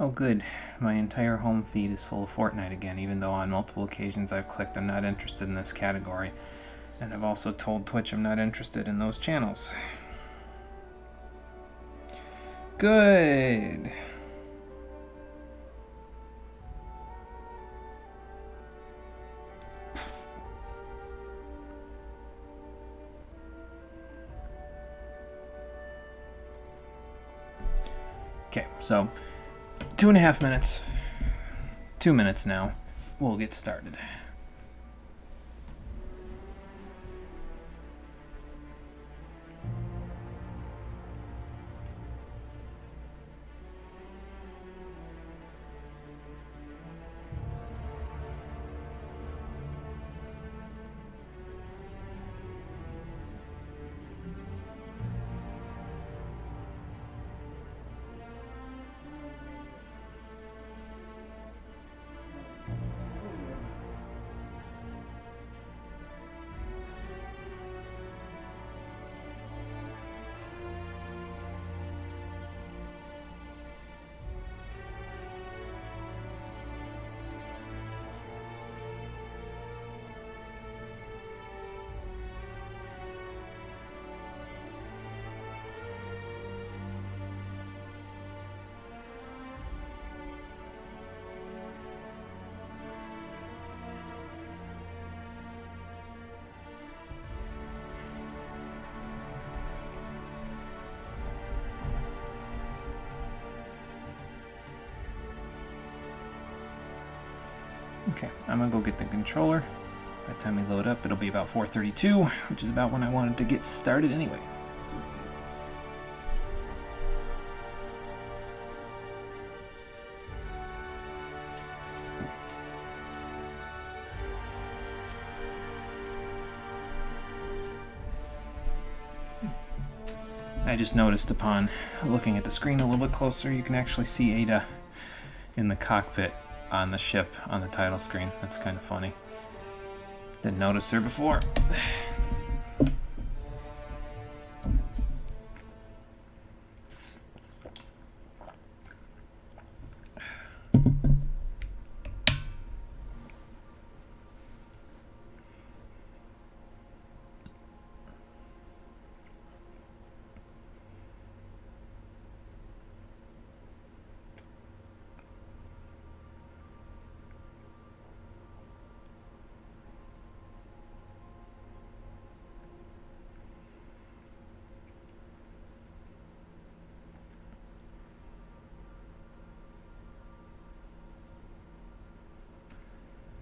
Oh good, my entire home feed is full of Fortnite again, even though on multiple occasions I've clicked I'm not interested in this category. And I've also told Twitch I'm not interested in those channels. Good. Okay, so 2.5 minutes. 2 minutes now. We'll get started. Okay, I'm gonna go get the controller. By the time we load up, it'll be about 4:32, which is about when I wanted to get started anyway. I just noticed upon looking at the screen a little bit closer, you can actually see Ada in the cockpit on the ship on the title screen. That's kind of funny. Didn't notice her before.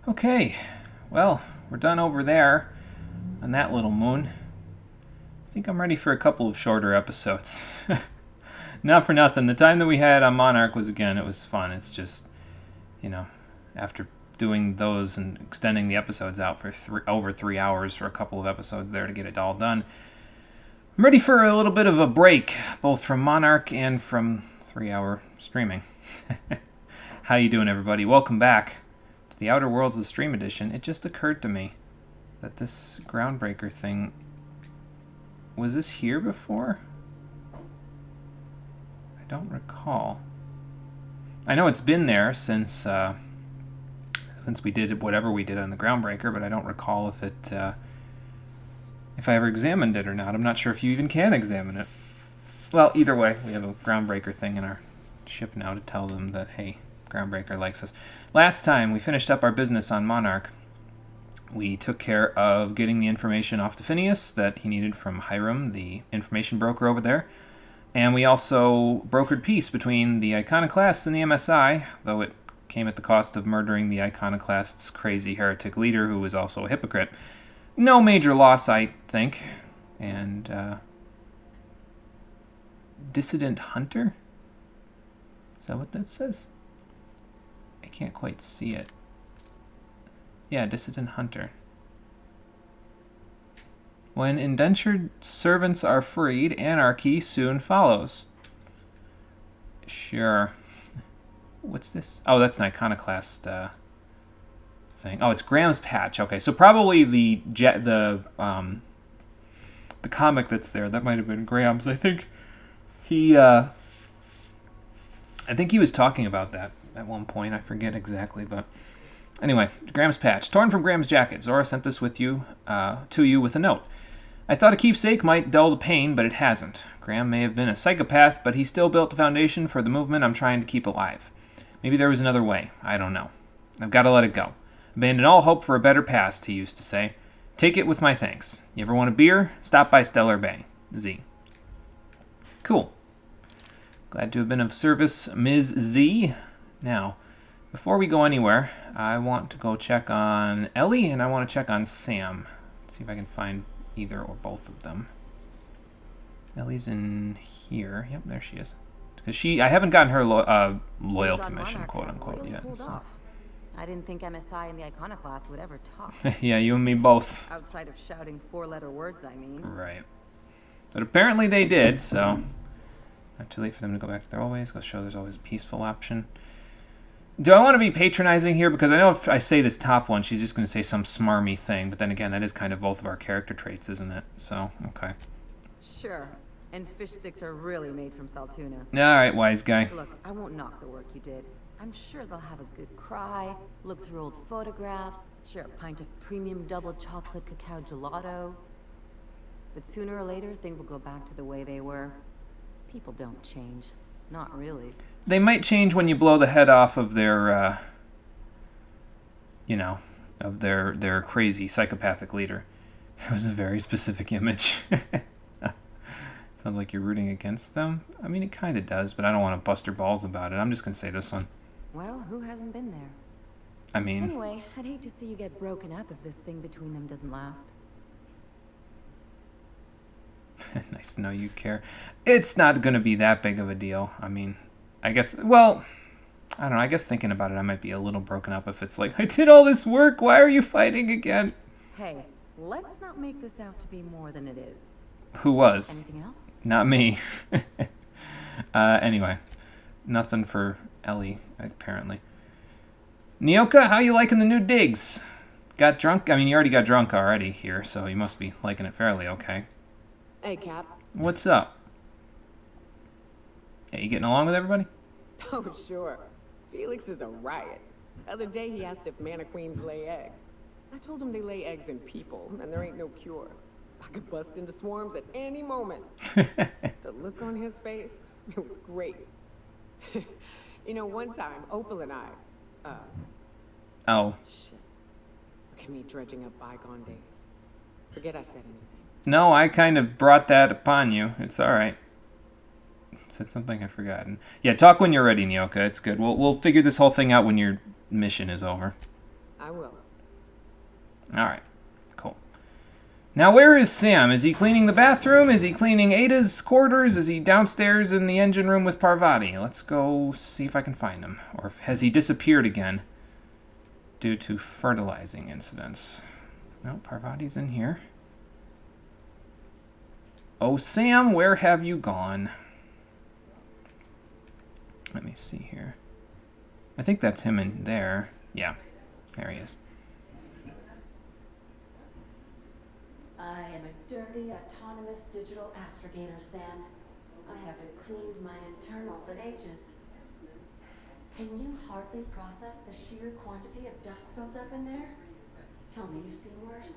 Okay, well, we're done over there on that little moon. I think I'm ready for a couple of shorter episodes. Not for nothing. The time that we had on Monarch was, again, it was fun. It's just, after doing those and extending the episodes out for over 3 hours for a couple of episodes there to get it all done, I'm ready for a little bit of a break, both from Monarch and from 3-hour streaming. How you doing, everybody? Welcome back to the Outer Worlds of Stream Edition. It just occurred to me that this Groundbreaker thing, was this here before? I don't recall. I know it's been there since we did whatever we did on the Groundbreaker, but I don't recall if I ever examined it or not. I'm not sure if you even can examine it. Well, either way, we have a Groundbreaker thing in our ship now to tell them that, hey, Groundbreaker likes us. Last time we finished up our business on Monarch, we took care of getting the information off to Phineas that he needed from Hiram, the information broker over there. And we also brokered peace between the Iconoclasts and the MSI, though it came at the cost of murdering the Iconoclasts' crazy heretic leader, who was also a hypocrite. No major loss, I think. And, Dissident Hunter? Is that what that says? I can't quite see it. Yeah, Dissident Hunter. When indentured servants are freed, anarchy soon follows. Sure. What's this? Oh, that's an Iconoclast thing. Oh, it's Graham's Patch. Okay, so probably the comic that's there, that might have been Graham's. I think he I think he was talking about that at one point. I forget exactly, but anyway, Graham's patch. Torn from Graham's jacket. Zora sent this with you, to you with a note. I thought a keepsake might dull the pain, but it hasn't. Graham may have been a psychopath, but he still built the foundation for the movement I'm trying to keep alive. Maybe there was another way. I don't know. I've got to let it go. Abandon all hope for a better past, he used to say. Take it with my thanks. You ever want a beer? Stop by Stellar Bay. Z. Cool. Glad to have been of service, Ms. Z. Now, before we go anywhere, I want to go check on Ellie, and I want to check on Sam. See if I can find either or both of them. Ellie's in here. Yep, there she is. Because I haven't gotten her loyalty mission, quote unquote, yet. So. I didn't think MSI and the Iconoclast would ever talk. Yeah, you and me both. Outside of shouting 4-letter words, I mean. Right. But apparently they did, so not too late for them to go back to their old ways. Go show there's always a peaceful option. Do I want to be patronizing here? Because I know if I say this top one, she's just going to say some smarmy thing. But then again, that is kind of both of our character traits, isn't it? So, okay. Sure. And fish sticks are really made from Saltuna. All right, wise guy. Look, I won't knock the work you did. I'm sure they'll have a good cry, look through old photographs, share a pint of premium double chocolate cacao gelato. But sooner or later, things will go back to the way they were. People don't change. Not really. They might change when you blow the head off of their, of their crazy psychopathic leader. It was a very specific image. Sounds like you're rooting against them. I mean, it kind of does, but I don't want to bust your balls about it. I'm just going to say this one. Well, who hasn't been there? I mean... Anyway, I'd hate to see you get broken up if this thing between them doesn't last. Nice to know you care. It's not going to be that big of a deal. I mean, I guess, well, I don't know. I guess thinking about it, I might be a little broken up if it's like, I did all this work. Why are you fighting again? Hey, let's not make this out to be more than it is. Who was? Anything else? Not me. Anyway, nothing for Ellie, apparently. Nyoka, how you liking the new digs? Got drunk? I mean, you already got drunk already here, so you must be liking it fairly okay. Hey, Cap. What's up? Hey, you getting along with everybody? Oh, sure. Felix is a riot. The other day he asked if mana queens lay eggs. I told him they lay eggs in people, and there ain't no cure. I could bust into swarms at any moment. The look on his face, it was great. You know, one time, Opal and I, Oh. Shit. Look at me dredging up bygone days. Forget I said anything. No, I kind of brought that upon you. It's all right. Said something I've forgotten. Yeah, talk when you're ready, Nyoka. It's good. We'll figure this whole thing out when your mission is over. I will. All right. Cool. Now, where is Sam? Is he cleaning the bathroom? Is he cleaning Ada's quarters? Is he downstairs in the engine room with Parvati? Let's go see if I can find him. Or has he disappeared again due to fertilizing incidents? No, Parvati's in here. Oh, Sam, where have you gone? Let me see here. I think that's him in there. Yeah, there he is. I am a dirty, autonomous digital astrogator, Sam. I haven't cleaned my internals in ages. Can you hardly process the sheer quantity of dust built up in there? Tell me you've seen worse.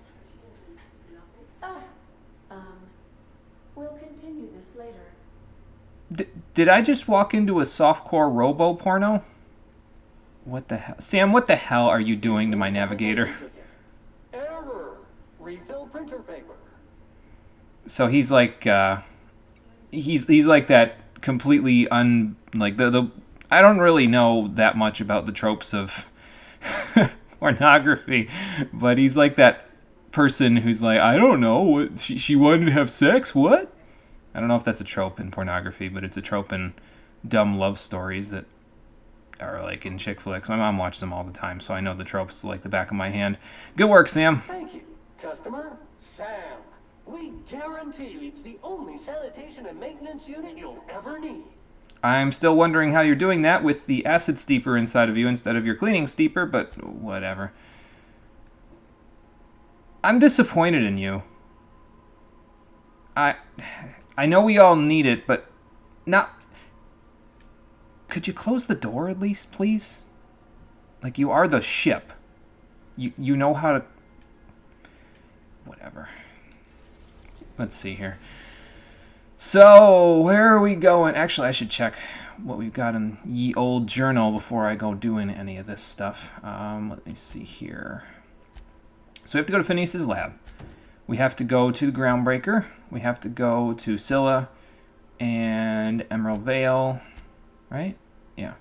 We'll continue this later. Did I just walk into a softcore robo porno? What the hell? Sam, what the hell are you doing to my navigator? Error. Refill printer paper. So he's like, he's like that completely like the I don't really know that much about the tropes of pornography, but he's like that person who's like, I don't know, what, she wanted to have sex, what? I don't know if that's a trope in pornography, but it's a trope in dumb love stories that are like in chick flicks. My mom watches them all the time, so I know the tropes like the back of my hand. Good work, Sam. Thank you. Customer, Sam. We guarantee it's the only sanitation and maintenance unit you'll ever need. I'm still wondering how you're doing that with the acid steeper inside of you instead of your cleaning steeper, but whatever. I'm disappointed in you. I know we all need it, but not... could you close the door at least, please? Like, you are the ship. You know how to... Whatever. Let's see here. So, where are we going? Actually, I should check what we've got in ye old journal before I go doing any of this stuff. Let me see here. So we have to go to Phineas's lab. We have to go to the Groundbreaker. We have to go to Scylla and Emerald Vale, right? Yeah.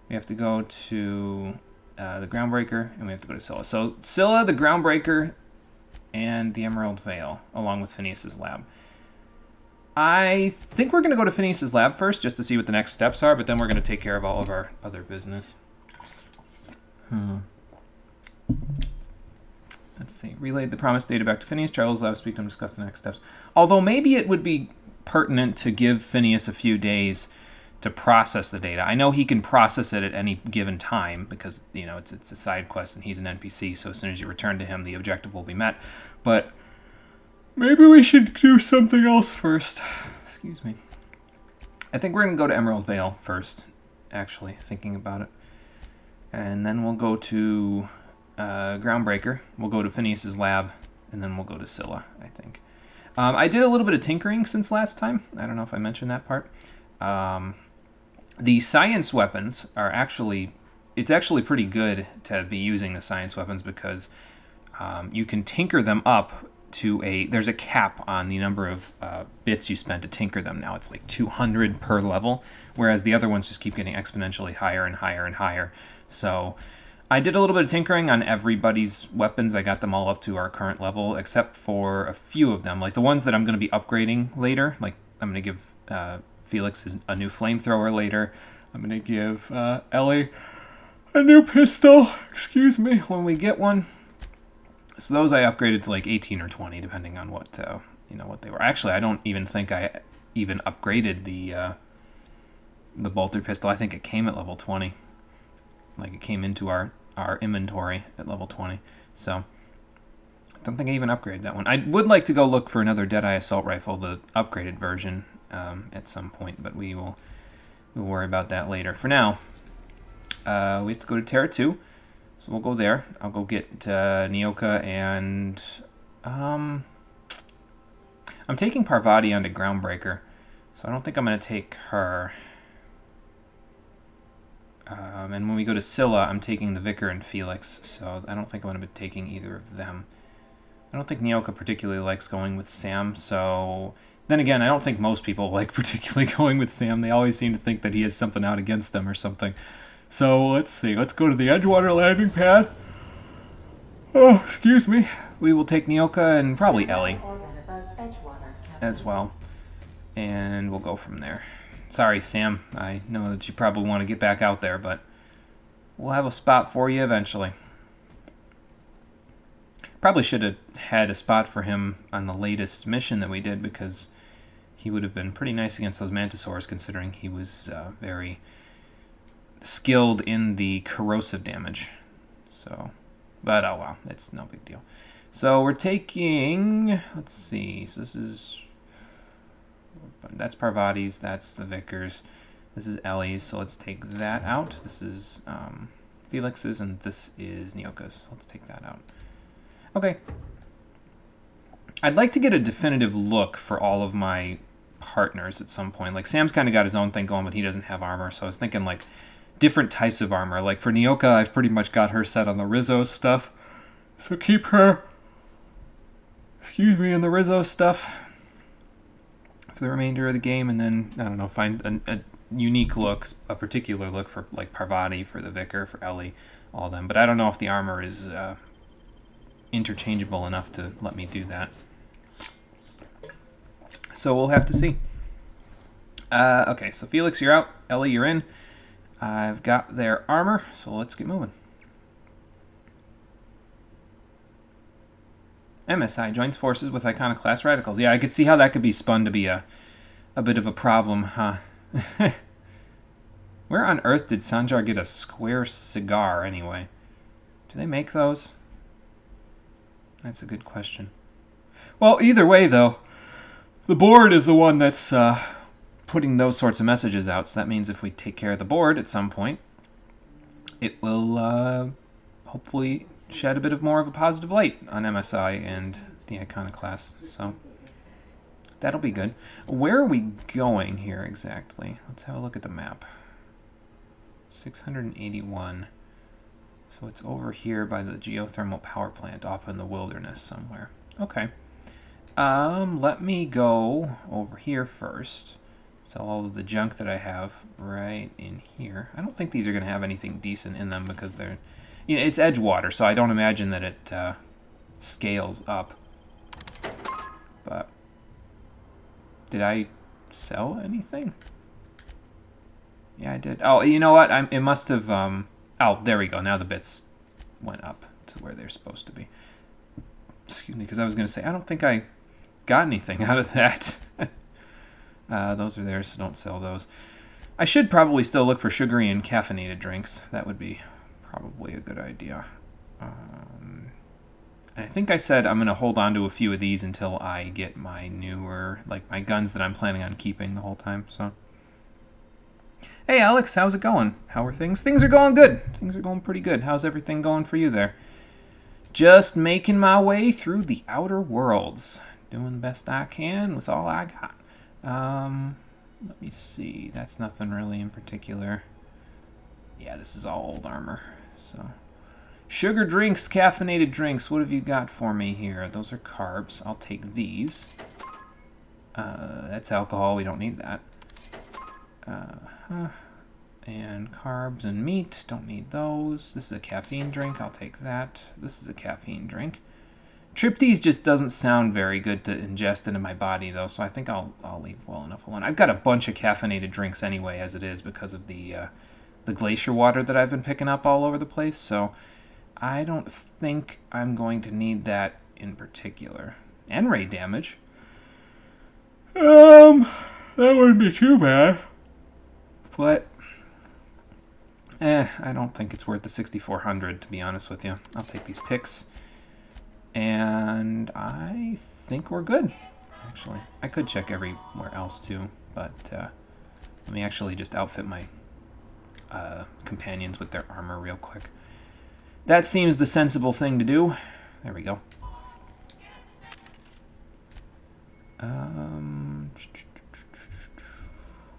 We have to go to the Groundbreaker, and we have to go to Scylla. So Scylla, the Groundbreaker, and the Emerald Vale, along with Phineas's lab. I think we're going to go to Phineas's lab first, just to see what the next steps are, but then we're going to take care of all of our other business. Let's see. Relayed the promised data back to Phineas. Charles' lab, speak to him, discuss the next steps. Although maybe it would be pertinent to give Phineas a few days to process the data. I know he can process it at any given time because, you know, it's a side quest and he's an NPC, so as soon as you return to him, the objective will be met. But maybe we should do something else first. Excuse me. I think we're going to go to Emerald Vale first, actually, thinking about it. And then we'll go to Groundbreaker. We'll go to Phineas's lab, and then we'll go to Scylla, I think. I did a little bit of tinkering since last time. I don't know if I mentioned that part. The science weapons are actually... It's actually pretty good to be using the science weapons because you can tinker them up to a... There's a cap on the number of bits you spend to tinker them now. It's like 200 per level, whereas the other ones just keep getting exponentially higher and higher and higher. So I did a little bit of tinkering on everybody's weapons. I got them all up to our current level, except for a few of them. Like the ones that I'm going to be upgrading later. Like I'm going to give Felix a new flamethrower later. I'm going to give Ellie a new pistol. Excuse me, when we get one. So those I upgraded to like 18 or 20, depending on what what they were. Actually, I don't even think I even upgraded the bolter pistol. I think it came at level 20. Like it came into our inventory at level 20. So I don't think I even upgraded that one. I would like to go look for another Deadeye assault rifle, the upgraded version, at some point, but we'll worry about that later. For now, we have to go to Terra 2. So we'll go there. I'll go get Nyoka and... I'm taking Parvati onto Groundbreaker, so I don't think I'm going to take her. And when we go to Scylla, I'm taking the Vicar and Felix, so I don't think I'm going to be taking either of them. I don't think Nyoka particularly likes going with Sam, so... Then again, I don't think most people like particularly going with Sam. They always seem to think that he has something out against them or something. So, let's see. Let's go to the Edgewater landing pad. Oh, excuse me. We will take Nyoka and probably Ellie as well. And we'll go from there. Sorry, Sam. I know that you probably want to get back out there, but we'll have a spot for you eventually. Probably should have had a spot for him on the latest mission that we did because he would have been pretty nice against those Mantisaurs considering he was very skilled in the corrosive damage. So, but oh well, it's no big deal. So we're taking, let's see, so this is, that's Parvati's, that's the Vicar's, this is Ellie's, so let's take that out. This is Felix's, and this is Nyoka's. Let's take that out. Okay. I'd like to get a definitive look for all of my partners at some point. Like, Sam's kind of got his own thing going, but he doesn't have armor, so I was thinking, like, different types of armor. Like, for Nyoka, I've pretty much got her set on the Rizzo stuff. So keep her, in the Rizzo stuff for the remainder of the game, and then, I don't know, find a unique look, a particular look for, like, Parvati, for the Vicar, for Ellie, all of them. But I don't know if the armor is interchangeable enough to let me do that. So we'll have to see. Okay, so Felix, you're out. Ellie, you're in. I've got their armor, so let's get moving. MSI joins forces with Iconoclast Radicals. Yeah, I could see how that could be spun to be a bit of a problem, huh? Where on earth did Sanjar get a square cigar, anyway? Do they make those? That's a good question. Well, either way, though, the board is the one that's putting those sorts of messages out. So that means if we take care of the board at some point, it will hopefully shed a bit of more of a positive light on MSI and the Iconoclasts. So that'll be good. Where are we going here exactly? Let's have a look at the map. 681. So it's over here by the geothermal power plant off in the wilderness somewhere. Okay. Let me go over here first. So all of the junk that I have right in here. I don't think these are going to have anything decent in them because they're... You know, it's Edgewater, so I don't imagine that it scales up. But did I sell anything? Yeah, I did. Oh, you know what? It must have... oh, there we go. Now the bits went up to where they're supposed to be. Excuse me, because I was going to say, I don't think I got anything out of that. Those are there, so don't sell those. I should probably still look for sugary and caffeinated drinks. That would be probably a good idea. I think I said I'm going to hold on to a few of these until I get my newer, like my guns that I'm planning on keeping the whole time, so... Hey Alex, how's it going? How are things? Things are going good. Things are going pretty good. How's everything going for you there? Just making my way through the outer worlds. Doing the best I can with all I got. Let me see. That's nothing really in particular. Yeah, this is all old armor. So, sugar drinks, caffeinated drinks. What have you got for me here? Those are carbs. I'll take these. That's alcohol. We don't need that. And carbs and meat, don't need those. This is a caffeine drink, I'll take that. This is a caffeine drink. Tripty's just doesn't sound very good to ingest into my body though, so I think I'll leave well enough alone. I've got a bunch of caffeinated drinks anyway as it is because of the glacier water that I've been picking up all over the place, so I don't think I'm going to need that in particular. And ray damage. That wouldn't be too bad. But, I don't think it's worth the 6,400, to be honest with you. I'll take these picks. And I think we're good, actually. I could check everywhere else, too. But let me actually just outfit my companions with their armor real quick. That seems the sensible thing to do. There we go.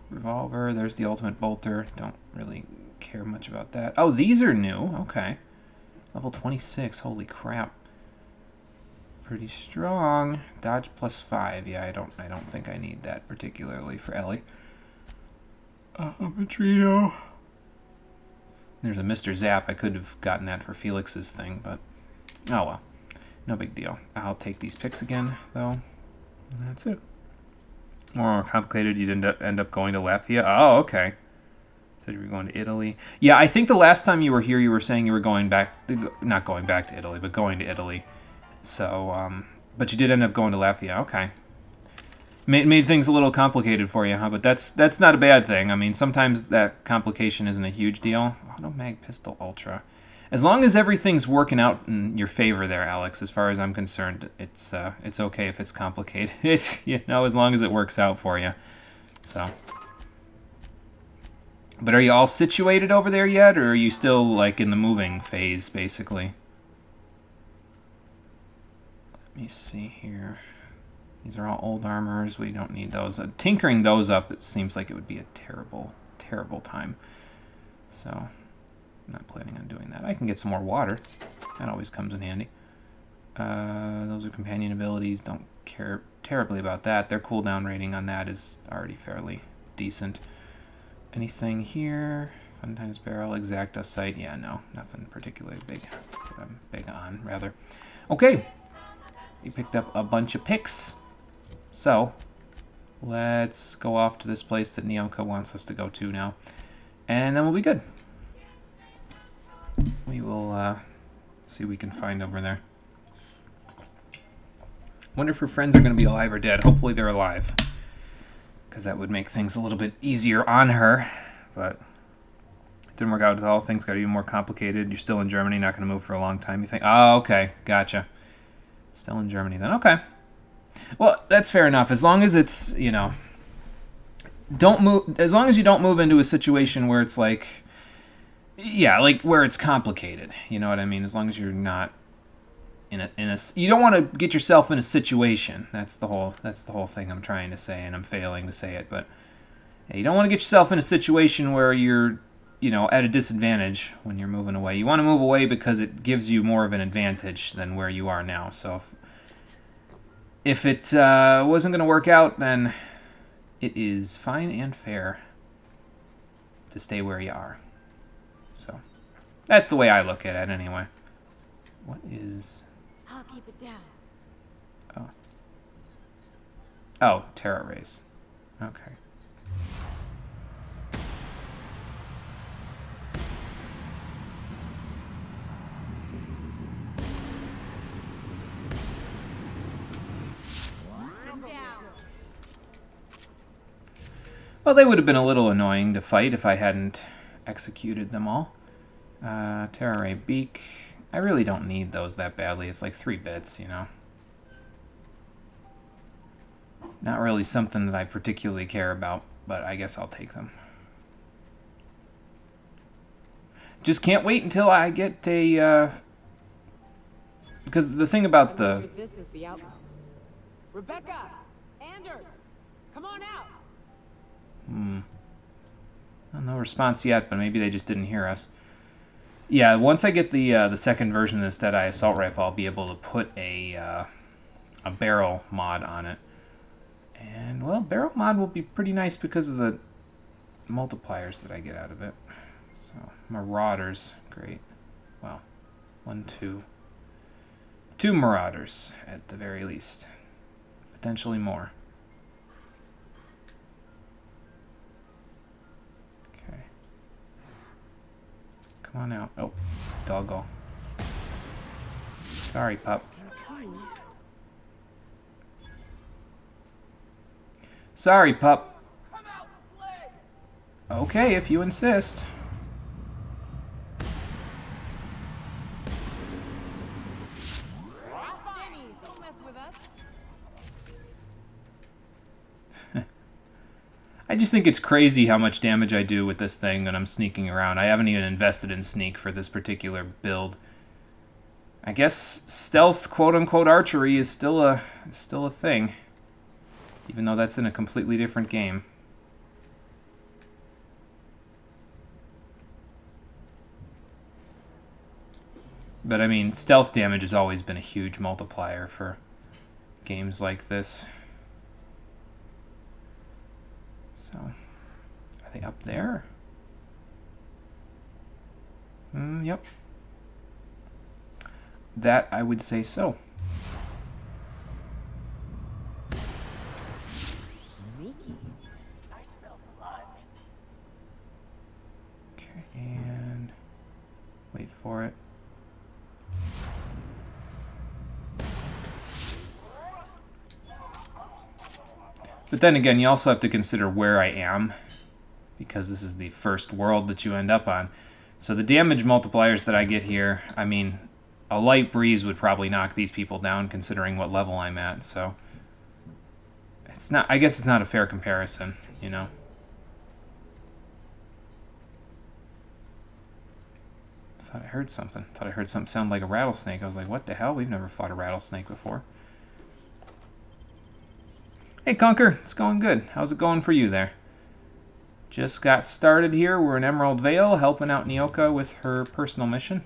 Revolver, there's the ultimate bolter. Don't really care much about that. Oh, these are new. Okay. Level 26. Holy crap. Pretty strong. Dodge +5. Yeah, I don't think I need that particularly for Ellie. Petrino. There's a Mr. Zap. I could have gotten that for Felix's thing, but oh well. No big deal. I'll take these picks again, though. And that's it. More complicated, you'd end up going to Latvia? Oh, okay. So you were going to Italy. Yeah, I think the last time you were here, you were saying you were going back, not going back to Italy, but going to Italy. So, but you did end up going to Latvia. Okay. Made things a little complicated for you, huh? But that's not a bad thing. I mean, sometimes that complication isn't a huge deal. Auto Mag Pistol Ultra. As long as everything's working out in your favor there, Alex, as far as I'm concerned, it's okay if it's complicated, you know, as long as it works out for you. So. But are you all situated over there yet, or are you still, like, in the moving phase, basically? Let me see here. These are all old armors. We don't need those. Tinkering those up, it seems like it would be a terrible, terrible time. So, I'm not planning on doing that. I can get some more water. That always comes in handy. Those are companion abilities. Don't care terribly about that. Their cooldown rating on that is already fairly decent. Anything here? Fun Times Barrel, Exacta Sight. Yeah, no, nothing particularly big. That I'm big on, rather. Okay. We picked up a bunch of picks. So, let's go off to this place that Nyoka wants us to go to now. And then we'll be good. We will see what we can find over there. Wonder if her friends are going to be alive or dead. Hopefully they're alive. Because that would make things a little bit easier on her. But it didn't work out at all. Things got even more complicated. You're still in Germany, not going to move for a long time, you think? Oh, okay. Gotcha. Still in Germany then. Okay. Well, that's fair enough. As long as it's, you know, don't move, as long as you don't move into a situation where it's like, yeah, like where it's complicated. You know what I mean? As long as you're not in a you don't want to get yourself in a situation. That's the whole thing I'm trying to say, and I'm failing to say it. But yeah, you don't want to get yourself in a situation where you're, you know, at a disadvantage when you're moving away. You want to move away because it gives you more of an advantage than where you are now. So if it wasn't going to work out, then it is fine and fair to stay where you are. So that's the way I look at it anyway. What is... I'll keep it down. Oh, Terra Rays. Okay. I'm down. Well, they would have been a little annoying to fight if I hadn't executed them all. Terra Ray Beak. I really don't need those that badly. It's like 3 bits, you know. Not really something that I particularly care about, but I guess I'll take them. Just can't wait until I get a... because the thing about the... This is the outpost. Rebecca! Anders! Come on out! Well, no response yet, but maybe they just didn't hear us. Yeah, once I get the second version of this Deadeye Assault Rifle, I'll be able to put a barrel mod on it. And, well, barrel mod will be pretty nice because of the multipliers that I get out of it. So, Marauders, great. Well, 1, 2. 2 Marauders, at the very least. Potentially more. Okay. Come on out. Oh, doggo. Sorry, pup. Sorry, pup. Okay, if you insist. Don't mess with us. I just think it's crazy how much damage I do with this thing when I'm sneaking around. I haven't even invested in sneak for this particular build. I guess stealth, quote-unquote, archery is still a thing. Even though that's in a completely different game. But I mean, stealth damage has always been a huge multiplier for games like this. So, are they up there? Yep. That, I would say so. Okay, and wait for it. But then again, you also have to consider where I am, because this is the first world that you end up on. So the damage multipliers that I get here, I mean, a light breeze would probably knock these people down considering what level I'm at, so it's not, I guess it's not a fair comparison, you know. Thought I heard something. Thought I heard something sound like a rattlesnake. I was like, what the hell? We've never fought a rattlesnake before. Hey, Conker. It's going good. How's it going for you there? Just got started here. We're in Emerald Vale, helping out Nyoka with her personal mission.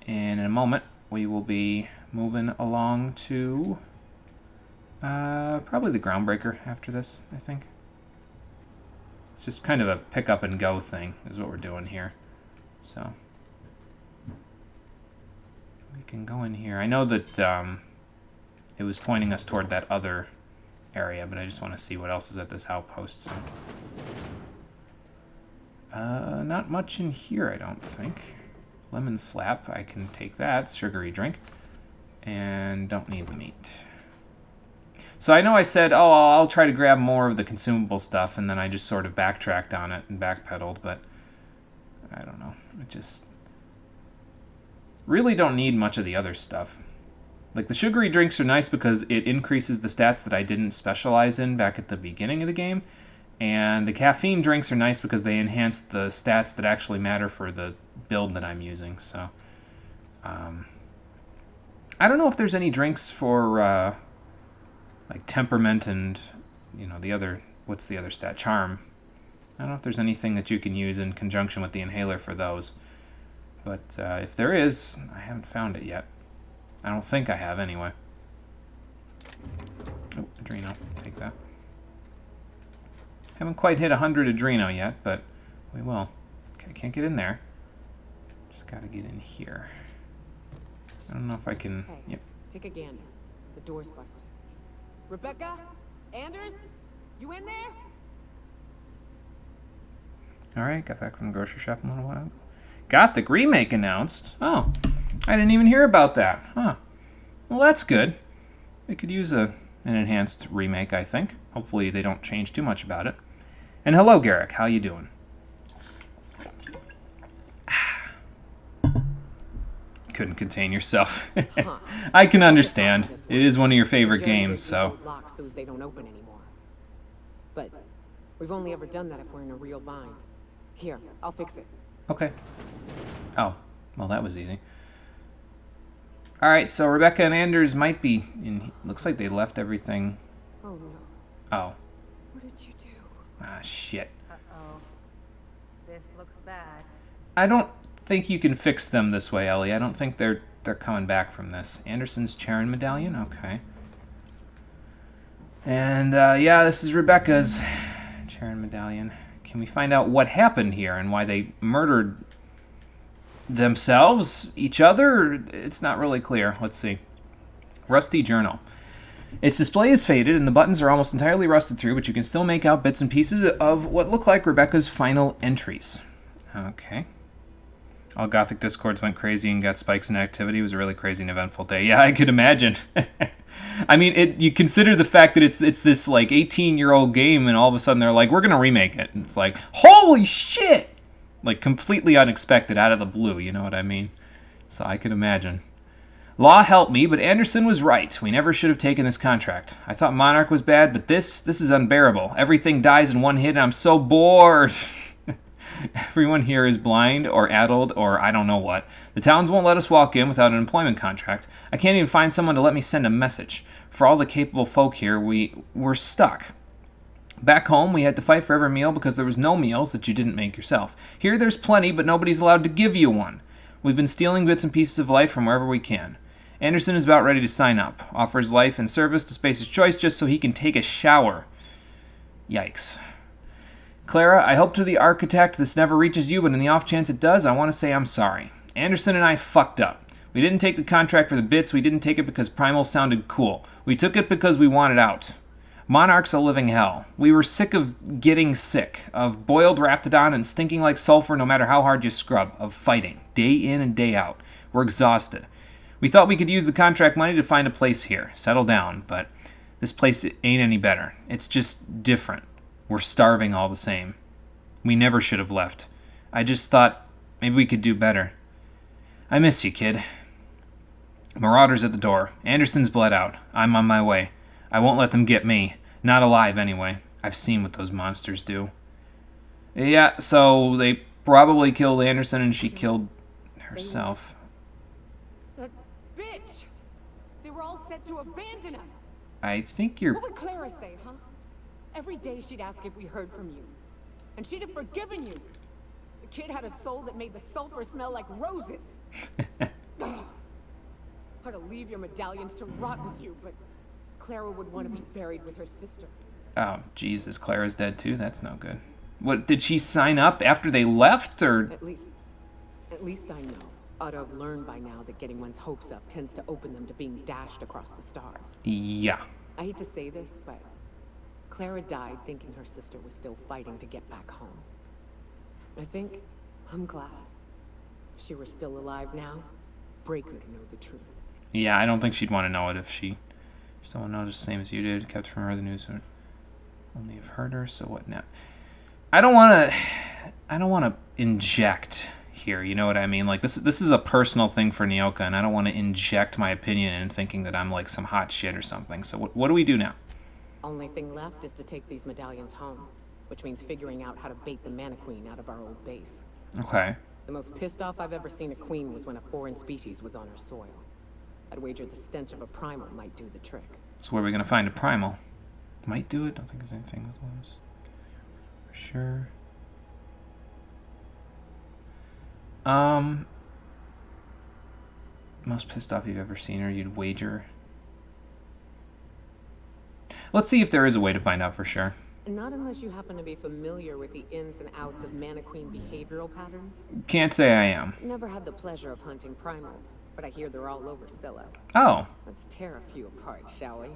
And in a moment, we will be moving along to probably the Groundbreaker after this, I think. It's just kind of a pick up and go thing is what we're doing here. So we can go in here. I know that it was pointing us toward that other area, but I just want to see what else is at this outpost. So. Not much in here, I don't think. Lemon slap, I can take that. Sugary drink. And don't need the meat. So I know I said, oh, I'll try to grab more of the consumable stuff, and then I just sort of backtracked on it and backpedaled, but I don't know. I just really don't need much of the other stuff. Like, the sugary drinks are nice because it increases the stats that I didn't specialize in back at the beginning of the game, And the caffeine drinks are nice because they enhance the stats that actually matter for the build that I'm using. So, I don't know if there's any drinks for like temperament and, you know, the other, what's the other stat? Charm. I don't know if there's anything that you can use in conjunction with the inhaler for those. But if there is, I haven't found it yet. I don't think I have anyway. Oh, Adreno, take that. Haven't quite hit 100 Adreno yet, but we will. Okay, can't get in there. Just gotta get in here. I don't know if I can... Hey, Yep. take a gander. The door's busted. Rebecca? Anders? You in there? Alright, got back from the grocery shop a little while ago. Got the remake announced. Oh, I didn't even hear about that. Huh. Well, that's good. We could use an enhanced remake, I think. Hopefully they don't change too much about it. And hello, Garrick. How you doing? Couldn't contain yourself. I can understand. It is one of your favorite games, so... Locks so they don't open anymore. But we've only ever done that if we're in a real bind. Here, I'll fix it. Okay. Oh, well, that was easy. Alright, so Rebecca and Anders might be in... Looks like they left everything... Oh no. Oh. What did you do? Ah, shit. Uh-oh. This looks bad. I don't think you can fix them this way, Ellie. I don't think they're coming back from this. Anderson's Charon medallion? Okay. And, yeah, this is Rebecca's Charon medallion. Can we find out what happened here and why they murdered themselves, each other? It's not really clear. Let's see. Rusty journal. Its display is faded and the buttons are almost entirely rusted through, but you can still make out bits and pieces of what look like Rebecca's final entries. Okay. All Gothic Discords went crazy and got spikes in activity. It was a really crazy and eventful day. Yeah, I could imagine. I mean, you consider the fact that it's this like 18-year-old game, and all of a sudden they're like, we're gonna remake it. And it's like, holy shit! Like completely unexpected, out of the blue. You know what I mean? So I could imagine. Law helped me, but Anderson was right. We never should have taken this contract. I thought Monarch was bad, but this is unbearable. Everything dies in one hit, and I'm so bored. Everyone here is blind or addled or I don't know what. The towns won't let us walk in without an employment contract. I can't even find someone to let me send a message. For all the capable folk here, we're stuck. Back home, we had to fight for every meal because there was no meals that you didn't make yourself. Here, there's plenty, but nobody's allowed to give you one. We've been stealing bits and pieces of life from wherever we can. Anderson is about ready to sign up. Offers life and service to Space's Choice just so he can take a shower. Yikes. Clara, I hope to the architect this never reaches you, but in the off chance it does, I want to say I'm sorry. Anderson and I fucked up. We didn't take the contract for the bits, we didn't take it because Primal sounded cool. We took it because we wanted out. Monarch's a living hell. We were sick of getting sick, of boiled Raptidon and stinking like sulfur no matter how hard you scrub, of fighting, day in and day out. We're exhausted. We thought we could use the contract money to find a place here, settle down, but this place ain't any better. It's just different. We're starving all the same. We never should have left. I just thought maybe we could do better. I miss you, kid. Marauders at the door. Anderson's bled out. I'm on my way. I won't let them get me. Not alive, anyway. I've seen what those monsters do. Yeah, so they probably killed Anderson and she killed herself. That bitch! They were all set to abandon us! I think you're... What would Clara say, huh? Every day she'd ask if we heard from you. And she'd have forgiven you. The kid had a soul that made the sulfur smell like roses. Ugh. Or to leave your medallions to rot with you, but Clara would want to be buried with her sister. Oh, Jesus, Clara's dead too? That's no good. What, did she sign up after they left, or...? At least I know. Ought to have learned by now that getting one's hopes up tends to open them to being dashed across the stars. Yeah. I hate to say this, but Clara died thinking her sister was still fighting to get back home. I'm glad. If she were still alive now, break her to know the truth. Yeah, I don't think she'd want to know it if she... Someone noticed the same as you did, kept from her the news. Only have heard her, so what now? I don't want to inject here, you know what I mean? Like, this is a personal thing for Nyoka, and I don't want to inject my opinion in thinking that I'm like some hot shit or something. So what do we do now? Only thing left is to take these medallions home. which means figuring out how to bait the Mannequin out of our old base. Okay. The most pissed off I've ever seen a queen was when a foreign species was on her soil. I'd wager the stench of a primal might do the trick. So where are we going to find a primal? Might do it. Don't think there's anything with those. For sure. Most pissed off you've ever seen her, you'd wager. Let's see if there is a way to find out for sure. Not unless you happen to be familiar with the ins and outs of Mannequin behavioral patterns. Can't say I am. Never had the pleasure of hunting primals, but I hear they're all over Scylla. Oh. Let's tear a few apart, shall we?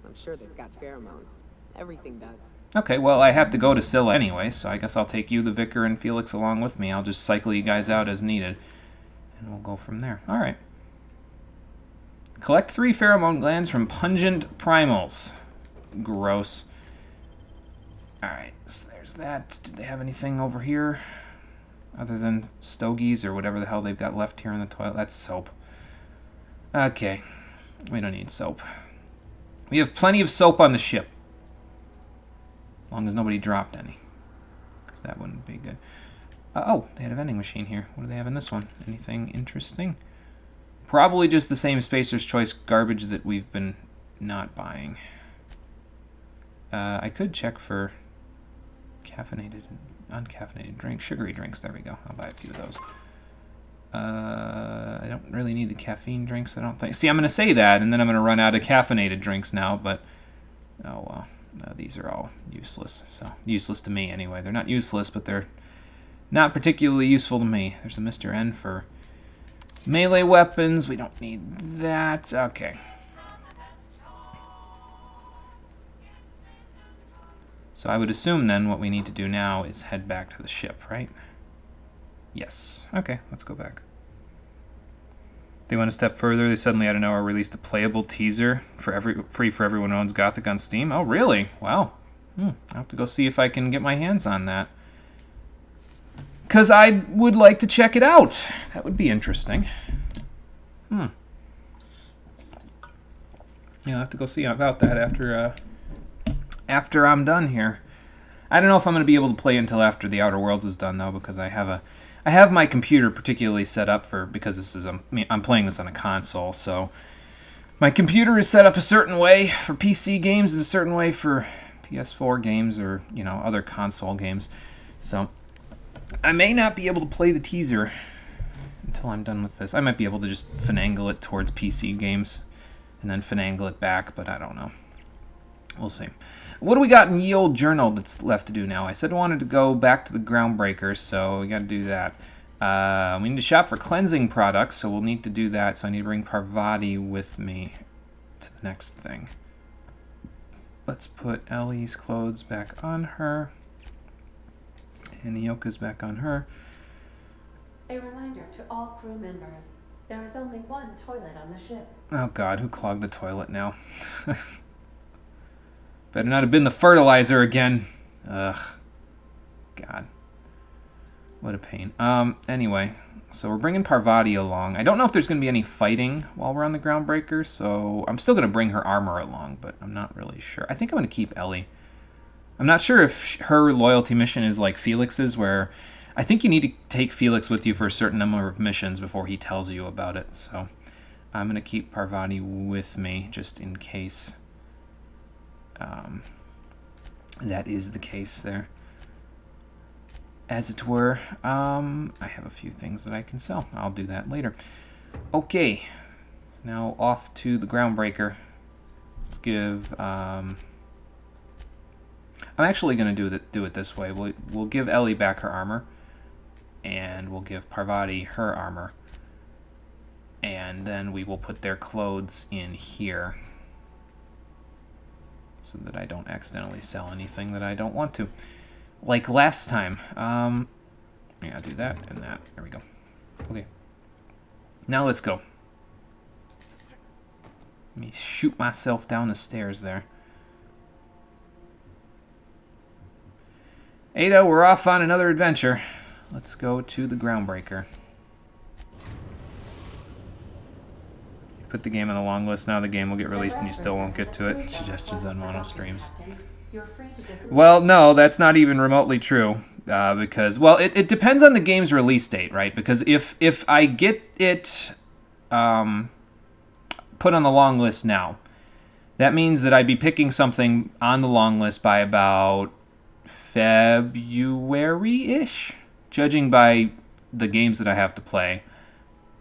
I'm sure they've got pheromones. Everything does. Okay, well, I have to go to Scylla anyway, so I guess I'll take you, the Vicar, and Felix along with me. I'll just cycle you guys out as needed, and we'll go from there. All right. Collect 3 pheromone glands from pungent primals. Gross. Alright, so there's that. Did they have anything over here? Other than stogies or whatever the hell they've got left here in the toilet? That's soap. Okay. We don't need soap. We have plenty of soap on the ship. As long as nobody dropped any. Because that wouldn't be good. Oh, they had a vending machine here. What do they have in this one? Anything interesting? Probably just the same Spacer's Choice garbage that we've been not buying. I could check for caffeinated and uncaffeinated drinks. Sugary drinks, there we go. I'll buy a few of those. I don't really need the caffeine drinks, I don't think. See, I'm going to say that, and then I'm going to run out of caffeinated drinks now, but... Oh, well. These are all useless. So, useless to me, anyway. They're not useless, but they're not particularly useful to me. There's a Mr. N for melee weapons. We don't need that. Okay. So I would assume then what we need to do now is head back to the ship, right? Yes. Okay, let's go back. They went a step further. They suddenly out of nowhere released a playable teaser for free for everyone who owns Gothic on Steam. Oh, really? Wow. I'll have to go see if I can get my hands on that. Because I would like to check it out. That would be interesting. Yeah, I'll have to go see about that after I'm done here. I don't know if I'm going to be able to play until after The Outer Worlds is done, though, because I have my computer particularly set up because this is I'm playing this on a console, so my computer is set up a certain way for PC games and a certain way for PS4 games or, other console games. So I may not be able to play the teaser until I'm done with this. I might be able to just finagle it towards PC games and then finagle it back, but I don't know. We'll see. What do we got in the old journal that's left to do now? I said I wanted to go back to the Groundbreakers, so we got to do that. We need to shop for cleansing products, so we'll need to do that. So I need to bring Parvati with me to the next thing. Let's put Ellie's clothes back on her. And Nyoka's back on her. A reminder to all crew members, there is only one toilet on the ship. Oh God, who clogged the toilet now? Better not have been the fertilizer again. Ugh. God. What a pain. Anyway, so we're bringing Parvati along. I don't know if there's going to be any fighting while we're on the Groundbreaker, so I'm still going to bring her armor along, but I'm not really sure. I think I'm going to keep Ellie. I'm not sure if her loyalty mission is like Felix's, where I think you need to take Felix with you for a certain number of missions before he tells you about it, so I'm going to keep Parvati with me just in case that is the case there, as it were. I have a few things that I can sell. I'll do that later. Okay, now off to the Groundbreaker. Let's give I'm actually going to do it this way. We'll give Ellie back her armor, and we'll give Parvati her armor, and then we will put their clothes in here so that I don't accidentally sell anything that I don't want to. Like last time. Yeah, I'll do that and that. There we go. Okay. Now let's go. Let me shoot myself down the stairs there. Ada, we're off on another adventure. Let's go to the Groundbreaker. Put the game on the long list. Now the game will get released and you still won't get to it. Suggestions on mono streams. You're free to disagree. Well, no, that's not even remotely true. Because, well, it depends on the game's release date, right? Because if I get it put on the long list now, that means that I'd be picking something on the long list by about February-ish, judging by the games that I have to play.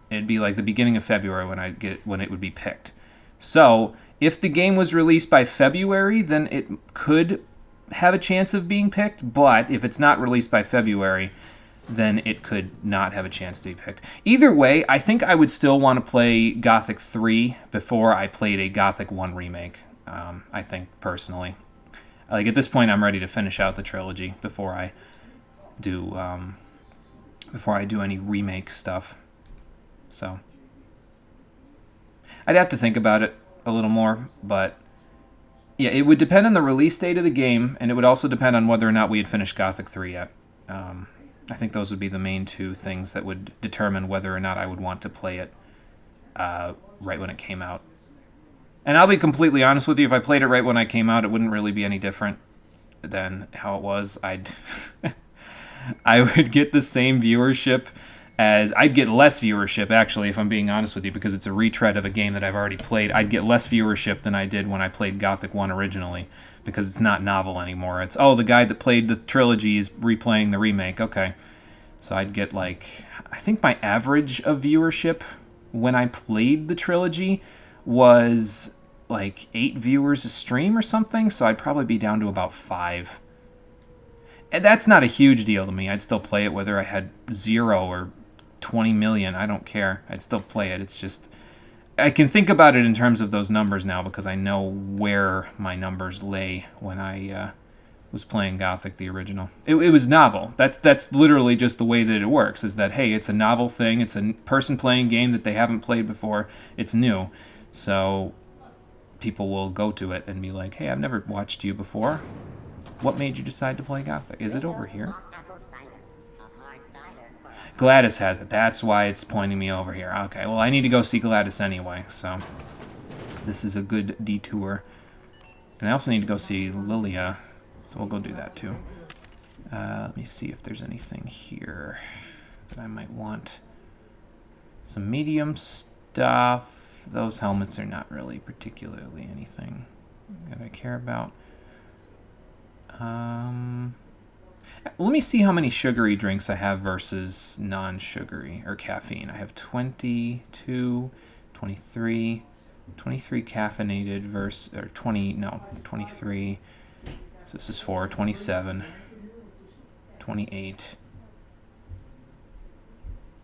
It'd be like the beginning of February when it would be picked. So if the game was released by February, then it could have a chance of being picked. But if it's not released by February, then it could not have a chance to be picked. Either way, I think I would still want to play Gothic 3 before I played a Gothic 1 remake. I think personally, like at this point, I'm ready to finish out the trilogy before I do any remake stuff. So I'd have to think about it a little more, but yeah, it would depend on the release date of the game, and it would also depend on whether or not we had finished Gothic 3 yet. I think those would be the main two things that would determine whether or not I would want to play it right when it came out. And I'll be completely honest with you, if I played it right when I came out, it wouldn't really be any different than how it was. I would get the same viewership I'd get less viewership, actually, if I'm being honest with you, because it's a retread of a game that I've already played. I'd get less viewership than I did when I played Gothic 1 originally, because it's not novel anymore. It's, oh, the guy that played the trilogy is replaying the remake. Okay. So I'd get, like, I think my average of viewership when I played the trilogy was, like, 8 viewers a stream or something, so I'd probably be down to about 5. And that's not a huge deal to me. I'd still play it whether I had 0 or 20 million. I don't care. I'd still play it. It's just, I can think about it in terms of those numbers now because I know where my numbers lay when I was playing Gothic, the original. It was novel. That's literally just the way that it works, is that, hey, it's a novel thing. It's a person-playing game that they haven't played before. It's new. So people will go to it and be like, hey, I've never watched you before. What made you decide to play Gothic? Is it over here? Gladys has it. That's why it's pointing me over here. Okay, well, I need to go see Gladys anyway, so this is a good detour. And I also need to go see Lilia, so we'll go do that too. Let me see if there's anything here that I might want. Some medium stuff. Those helmets are not really particularly anything that I care about. Let me see how many sugary drinks I have versus non-sugary or caffeine. I have 22, 23 caffeinated versus, or 23. So this is 4, 27, 28,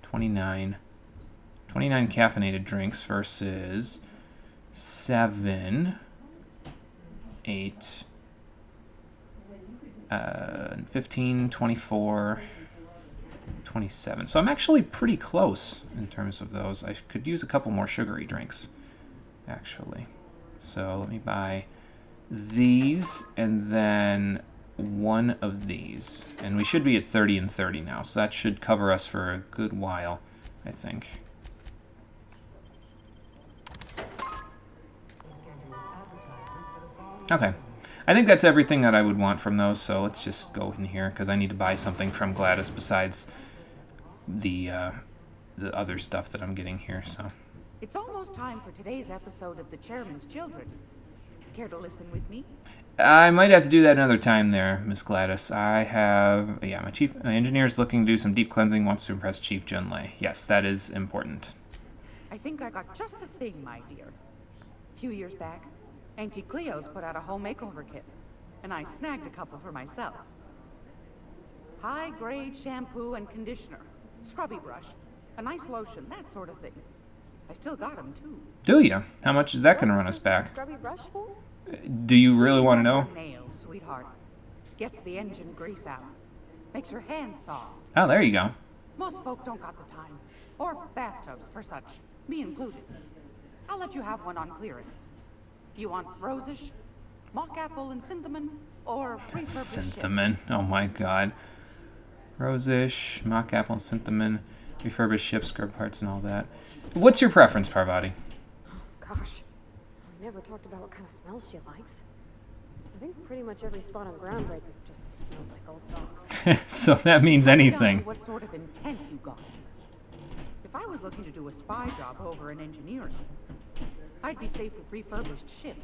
29 caffeinated drinks versus 7, 8, 15, 24, 27. So I'm actually pretty close in terms of those. I could use a couple more sugary drinks, actually. So let me buy these and then one of these. And we should be at 30 and 30 now, so that should cover us for a good while, I think. Okay. I think that's everything that I would want from those, so let's just go in here, because I need to buy something from Gladys besides the other stuff that I'm getting here, so. It's almost time for today's episode of The Chairman's Children. Care to listen with me? I might have to do that another time there, Miss Gladys. I have, my engineer's looking to do some deep cleansing, wants to impress Chief Junlei. Yes, that is important. I think I got just the thing, my dear. A few years back, Auntie Cleo's put out a home makeover kit, and I snagged a couple for myself. High-grade shampoo and conditioner, scrubby brush, a nice lotion, that sort of thing. I still got them, too. Do you? How much is that going to run us back? Scrubby brush for? Do you really want to know? Nails, sweetheart. Gets the engine grease out. Makes your hands soft. Oh, there you go. Most folk don't got the time. Or bathtubs for such, me included. I'll let you have one on clearance. You want rosish, mock apple and cinnamon, or refurbished Cinnamon. Oh my god. Rosish, mock apple, cinnamon, refurbished ship, scrub parts, and all that. What's your preference, Parvati? Gosh, we never talked about what kind of smells she likes. think pretty much every spot on Groundbreaker just smells like old socks. So that means Tell me anything. what sort of intent you got. If I was looking to do a spy job over in engineering, I'd be safe with refurbished ship.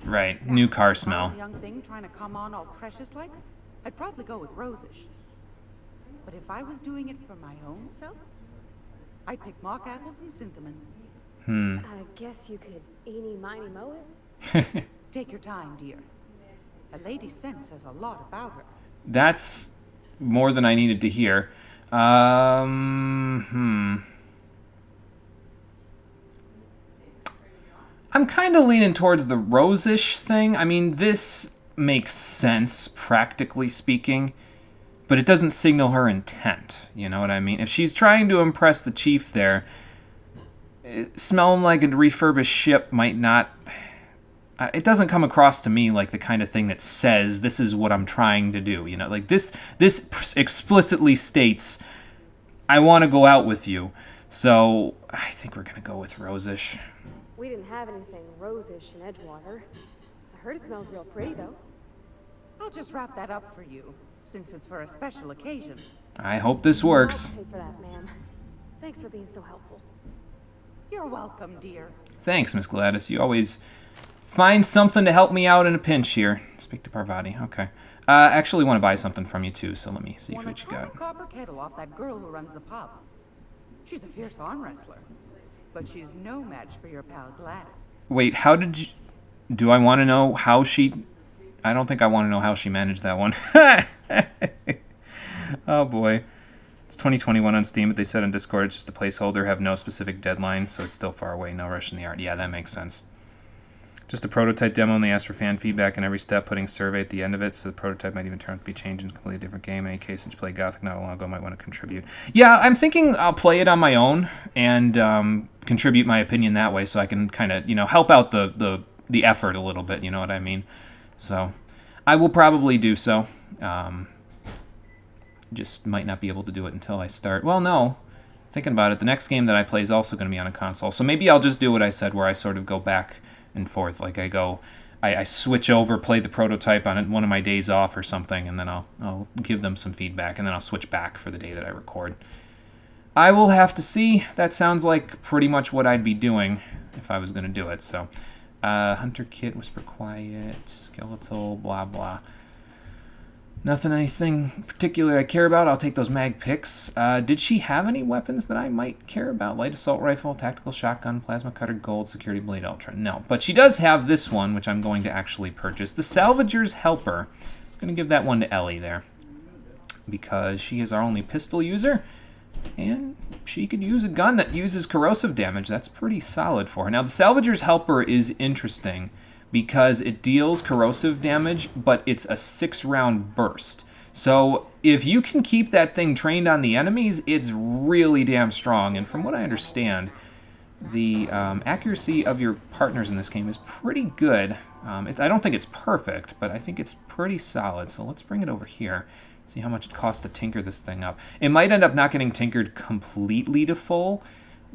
Right, new car If I smell. was a young thing trying to come on all precious like, I'd probably go with Rosish. But if I was doing it for my own self, I'd pick mock apples and cinnamon. I guess you could eeny miny moe it. Take your time, dear. A lady's scent says a lot about her. That's more than I needed to hear. I'm kind of leaning towards the Rosish thing. I mean, this makes sense, practically speaking, but it doesn't signal her intent. You know what I mean? If she's trying to impress the chief there, smelling like a refurbished ship might not... it doesn't come across to me like the kind of thing that says this is what I'm trying to do. You know, like this explicitly states, I want to go out with you. So I think we're going to go with Rosish. We didn't have anything rosish in Edgewater. I heard it smells real pretty, though. I'll just wrap that up for you, since it's for a special occasion. I hope this works. I'll pay for that, ma'am. Thanks for being so helpful. You're welcome, dear. Thanks, Miss Gladys. You always find something to help me out in a pinch here. Speak to Parvati. Okay. Actually want to buy something from you, too, so let me see Want a what you got. copper kettle off that girl who runs the pub. She's a fierce arm wrestler, but she's no match for your pal Gladys. Wait, how did you... Do I want to know how she... I don't think I want to know how she managed that one. Oh, boy. It's 2021 on Steam, but they said on Discord it's just a placeholder, have no specific deadline, so it's still far away, no rush in the art. Yeah, that makes sense. Just a prototype demo, and they asked for fan feedback in every step, putting survey at the end of it, so the prototype might even turn out to be changed into a completely different game. In any case, since you played Gothic not long ago, might want to contribute. Yeah, I'm thinking I'll play it on my own and contribute my opinion that way, so I can kind of, help out the effort a little bit, you know what I mean? So, I will probably do so. Just might not be able to do it until I start. Well, no. Thinking about it, the next game that I play is also going to be on a console, so maybe I'll just do what I said, where I sort of go back and forth. Like I switch over, play the prototype on one of my days off or something, and then I'll give them some feedback, and then I'll switch back for the day that I record. I will have to see. That sounds like pretty much what I'd be doing if I was going to do it. So, Hunter Kit, Whisper Quiet, Skeletal, blah blah. Anything particular I care about. I'll take those mag picks. Did she have any weapons that I might care about? Light assault rifle, tactical shotgun, plasma cutter, gold, security blade, ultra. No, but she does have this one, which I'm going to actually purchase. The Salvager's Helper. I'm going to give that one to Ellie there, because she is our only pistol user, and she could use a gun that uses corrosive damage. That's pretty solid for her. Now, the Salvager's Helper is interesting, because it deals corrosive damage, but it's a 6-round burst. So if you can keep that thing trained on the enemies, it's really damn strong. And from what I understand, the accuracy of your partners in this game is pretty good. I don't think it's perfect, but I think it's pretty solid. So let's bring it over here, see how much it costs to tinker this thing up. It might end up not getting tinkered completely to full,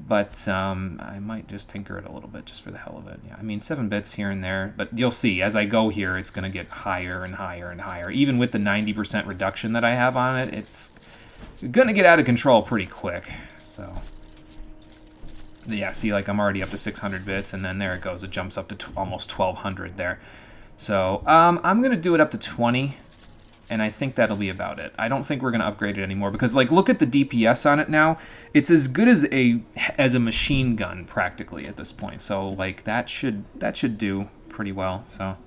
but I might just tinker it a little bit just for the hell of it. Yeah, I mean, 7 bits here and there, but you'll see as I go here, it's going to get higher and higher and higher. Even with the 90% reduction that I have on it, it's going to get out of control pretty quick. So, yeah, see, like I'm already up to 600 bits, and then there it goes. It jumps up to almost 1200 there. So, I'm going to do it up to 20. And I think that'll be about it. I don't think we're going to upgrade it anymore, because, like, look at the DPS on it now. It's as good as a machine gun, practically, at this point. So, like, that should do pretty well. So,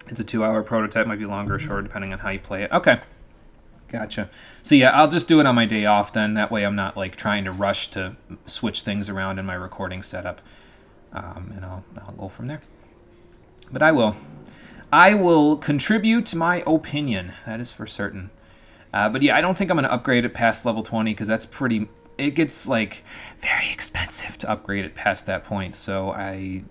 it's a 2-hour prototype. Might be longer or shorter, depending on how you play it. Okay. Gotcha. So, yeah, I'll just do it on my day off, then. That way I'm not, like, trying to rush to switch things around in my recording setup. And I'll go from there. But I will contribute my opinion, that is for certain. But yeah, I don't think I'm going to upgrade it past level 20, because that's it gets, like, very expensive to upgrade it past that point. So I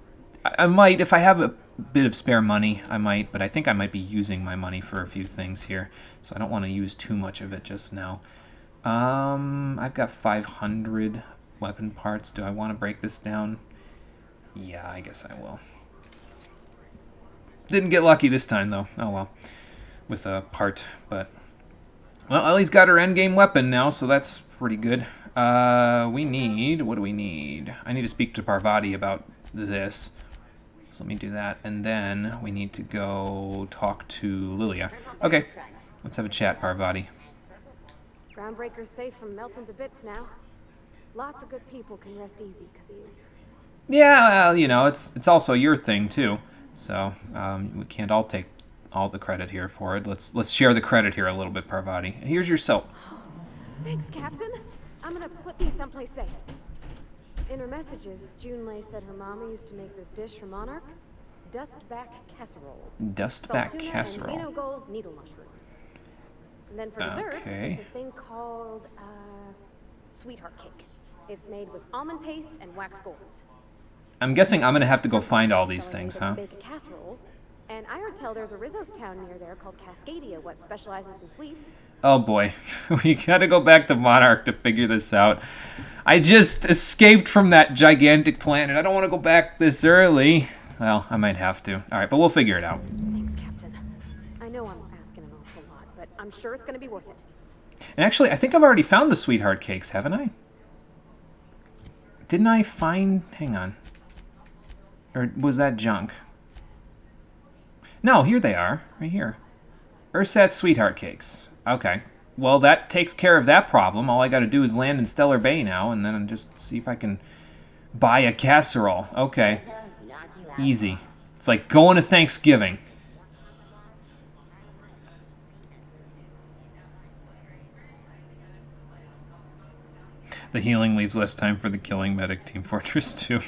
might, if I have a bit of spare money, I might, but I think I might be using my money for a few things here. So I don't want to use too much of it just now. I've got 500 weapon parts. Do I want to break this down? Yeah, I guess I will. Didn't get lucky this time, though. Oh, well. With a part, but... Well, Ellie's got her endgame weapon now, so that's pretty good. We need... What do we need? I need to speak to Parvati about this. So let me do that. And then we need to go talk to Lilia. Okay. Let's have a chat, Parvati. Groundbreaker's safe from melting to bits now. Lots of good people can rest easy because of you. Yeah, well, you know, it's also your thing, too. So we can't all take all the credit here for it. Let's share the credit here a little bit, Parvati. Here's your soap. Thanks, Captain. I'm gonna put these someplace safe. In her messages, Junlei said her mama used to make this dish for Monarch. Dustback casserole. Dustback Salt tuna casserole. And Xenogold needle mushrooms. And then for dessert, Okay. there's a thing called, sweetheart cake. It's made with almond paste and wax golds. I'm guessing I'm going to have to go find all these things, huh? Bake a casserole. And I heard tell there's a Rizzo's town near there called Cascadia, what specializes in sweets. Oh boy, we gotta go back to Monarch to figure this out. I just escaped from that gigantic planet. I don't want to go back this early. Well, I might have to. Alright, but we'll figure it out. Thanks, Captain. I know I'm asking an awful lot, but I'm sure it's gonna be worth it. And actually, I think I've already found the sweetheart cakes, haven't I? Didn't I find... Hang on. Or was that junk? No, here they are. Right here. Ursat's sweetheart cakes. Okay. Well, that takes care of that problem. All I gotta do is land in Stellar Bay now, and then just see if I can buy a casserole. Okay. Easy. It's like going to Thanksgiving. The healing leaves less time for the killing medic, Team Fortress 2.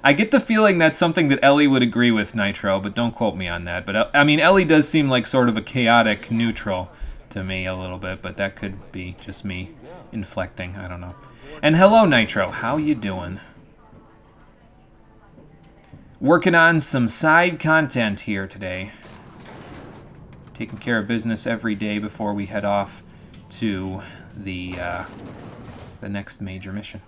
I get the feeling that's something that Ellie would agree with, Nitro, but don't quote me on that. But I mean, Ellie does seem like sort of a chaotic neutral to me a little bit, but that could be just me inflecting. I don't know. And hello, Nitro. How you doing? Working on some side content here today. Taking care of business every day before we head off to the next major mission.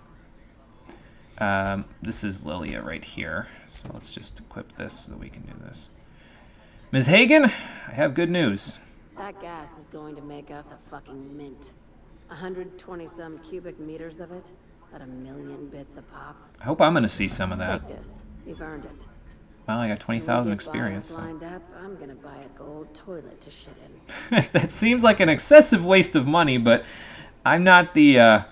This is Lilia right here, so let's just equip this so that we can do this. Ms. Hagen, I have good news. That gas is going to make us a fucking mint. 120-some cubic meters of it, at 1,000,000 bits a pop. I hope I'm going to see some of that. Take this. You've earned it. Well, I got 20,000 experience. So. So. Lined up, I'm gonna buy a gold toilet to shit in. That seems like an excessive waste of money, but I'm not the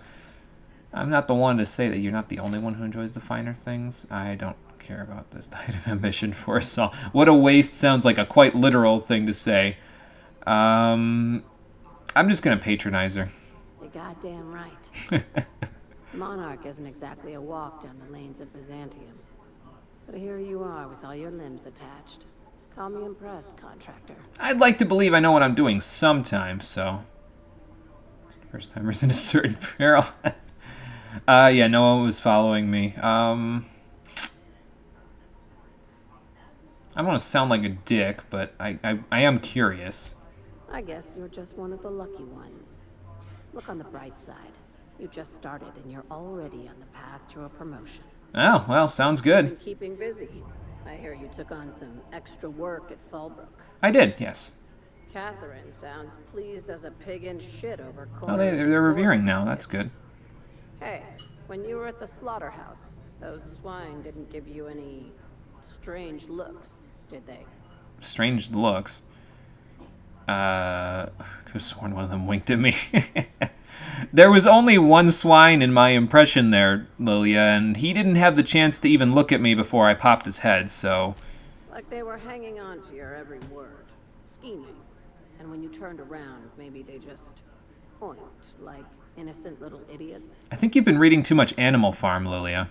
one to say that you're not the only one who enjoys the finer things. I don't care about this height of ambition for us all. What a waste sounds like a quite literal thing to say. I'm just gonna patronize her. You're goddamn right. Monarch isn't exactly a walk down the lanes of Byzantium. But here you are with all your limbs attached. Call me impressed, contractor. I'd like to believe I know what I'm doing sometimes, so... First timers in a certain peril. Yeah, no one was following me. I don't want to sound like a dick, but I am curious. I guess you're just one of the lucky ones. Look on the bright side. You just started and you're already on the path to a promotion. Oh, well, sounds good. Been keeping busy. I hear you took on some extra work at Fallbrook. I did, yes. Catherine sounds pleased as a pig in shit over Oh, they're revering now. That's good. Hey, when you were at the slaughterhouse, those swine didn't give you any strange looks, did they? Strange looks. Could have sworn one of them winked at me. There was only one swine in my impression there, Lilia, and he didn't have the chance to even look at me before I popped his head, so... Like they were hanging on to your every word, scheming. And when you turned around, maybe they just point like innocent little idiots. I think you've been reading too much Animal Farm, Lilia.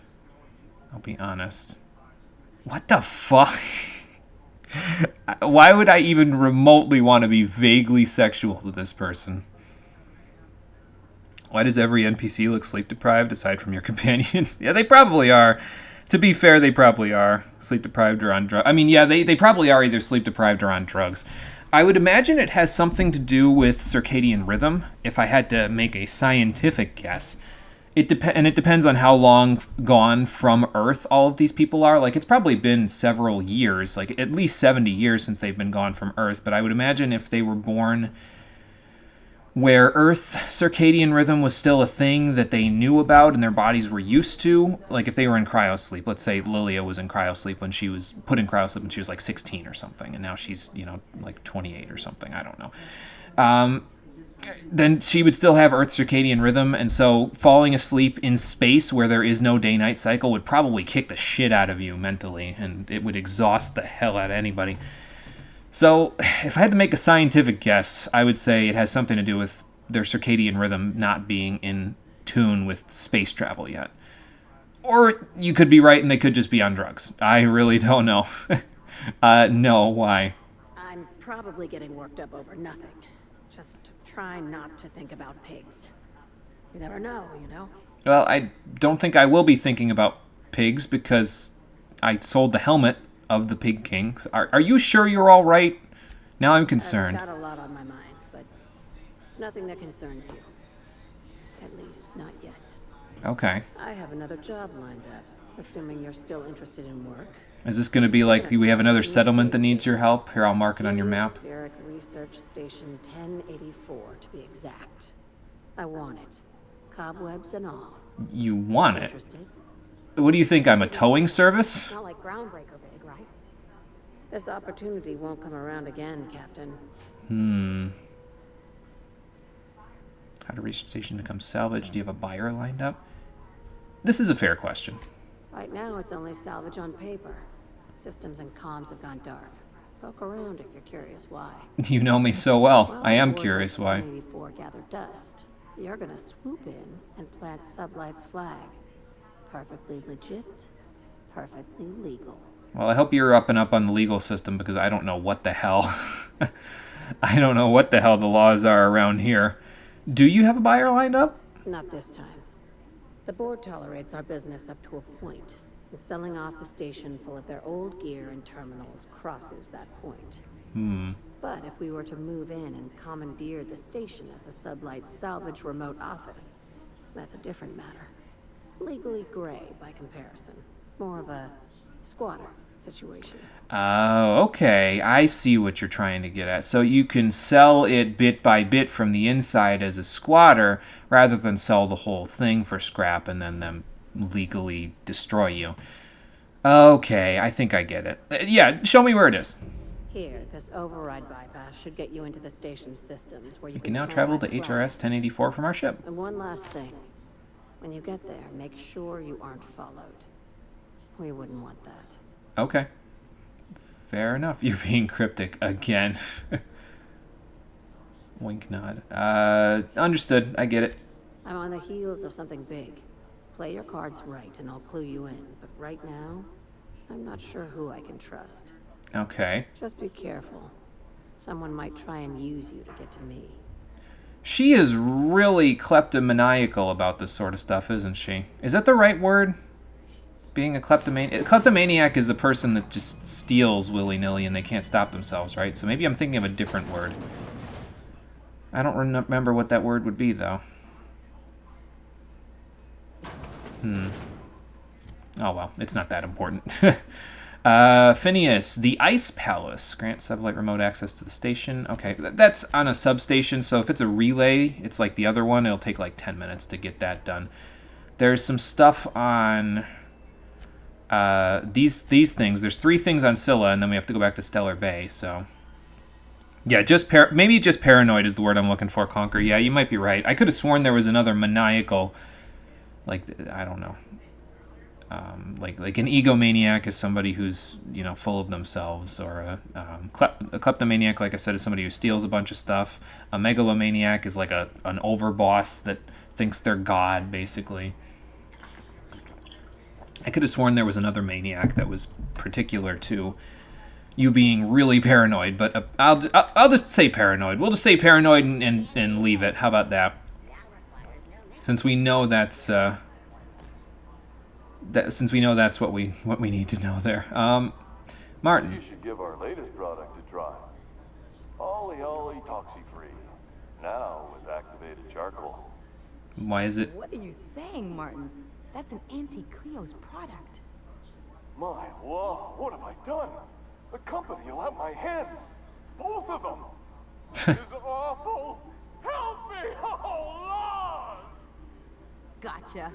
I'll be honest. What the fuck? Why would I even remotely want to be vaguely sexual to this person? Why does every NPC look sleep-deprived aside from your companions? Yeah, they probably are. To be fair, they probably are sleep-deprived or on drugs. I mean, yeah, they probably are either sleep-deprived or on drugs. I would imagine it has something to do with circadian rhythm, if I had to make a scientific guess. it depends on how long gone from Earth all of these people are. Like, it's probably been several years, like at least 70 years since they've been gone from Earth. But I would imagine if they were born where Earth circadian rhythm was still a thing that they knew about and their bodies were used to, like if they were in cryosleep, let's say Lilia was in cryosleep when she was put in cryosleep when she was like 16 or something, and now she's, like 28 or something, I don't know. Then she would still have Earth circadian rhythm, and so falling asleep in space where there is no day-night cycle would probably kick the shit out of you mentally, and it would exhaust the hell out of anybody. So, if I had to make a scientific guess, I would say it has something to do with their circadian rhythm not being in tune with space travel yet. Or you could be right and they could just be on drugs. I really don't know. No, why? I'm probably getting worked up over nothing. Just try not to think about pigs. You never know, you know? Well, I don't think I will be thinking about pigs because I sold the helmet of the Pig King. Are you sure you're all right? Now I'm concerned. I've got a lot on my mind, but it's nothing that concerns you. At least, not yet. Okay. I have another job lined up, assuming you're still interested in work. Is this going to be like, we have another settlement that needs your help? Here, I'll mark it on your map. Heliospheric Research Station 1084, to be exact. I want it. Cobwebs and all. You want it? Interested? What do you think, I'm a towing service? Not like Groundbreaker big, right? This opportunity won't come around again, Captain. How to reach the station to become salvaged? Do you have a buyer lined up? This is a fair question. Right now, it's only salvage on paper. Systems and comms have gone dark. Poke around if you're curious why. You know me so well. While I am the curious why. 1084 gathered dust, you're gonna swoop in and plant Sublight's flag. Perfectly legit, perfectly legal. Well, I hope you're up and up on the legal system because I don't know what the hell. I don't know what the hell the laws are around here. Do you have a buyer lined up? Not this time. The board tolerates our business up to a point, and selling off a station full of their old gear and terminals crosses that point. But if we were to move in and commandeer the station as a Sublight salvage remote office, that's a different matter. Legally gray by comparison. More of a squatter situation. Oh, okay. I see what you're trying to get at. So you can sell it bit by bit from the inside as a squatter rather than sell the whole thing for scrap and then them legally destroy you. Okay, I think I get it. Yeah, show me where it is. Here, this override bypass should get you into the station's systems where you You can now travel to HRS 1084 from our ship. And one last thing. When you get there, make sure you aren't followed. We wouldn't want that. Okay. Fair enough. You're being cryptic again. Wink nod. Understood. I get it. I'm on the heels of something big. Play your cards right and I'll clue you in. But right now, I'm not sure who I can trust. Okay. Just be careful. Someone might try and use you to get to me. She is really kleptomaniacal about this sort of stuff, isn't she? Is that the right word? Being a kleptomaniac? Kleptomaniac is the person that just steals willy-nilly and they can't stop themselves, right? So maybe I'm thinking of a different word. I don't remember what that word would be, though. Oh, well, it's not that important. Phineas, the Ice Palace. Grant Sublight remote access to the station. Okay, that's on a substation, so if it's a relay, it's like the other one. It'll take like 10 minutes to get that done. There's some stuff on these things. There's 3 things on Scylla, and then we have to go back to Stellar Bay, so... Yeah, maybe just paranoid is the word I'm looking for, Conquer. Yeah, you might be right. I could have sworn there was another maniacal... Like, I don't know. Like an egomaniac is somebody who's, full of themselves, or a kleptomaniac, like I said, is somebody who steals a bunch of stuff. A megalomaniac is like an overboss that thinks they're God, basically. I could have sworn there was another maniac that was particular to you being really paranoid, but I'll just say paranoid. We'll just say paranoid and leave it. How about that? Since we know that's what we need to know there. Martin. You should give our latest product a try. Ollie Toxi-Free. Now with activated charcoal. Why is it? What are you saying, Martin? That's an Auntie Cleo's product. My law, what have I done? The company let my hands. Both of them. This is awful. Help me! Oh, Lord! Gotcha.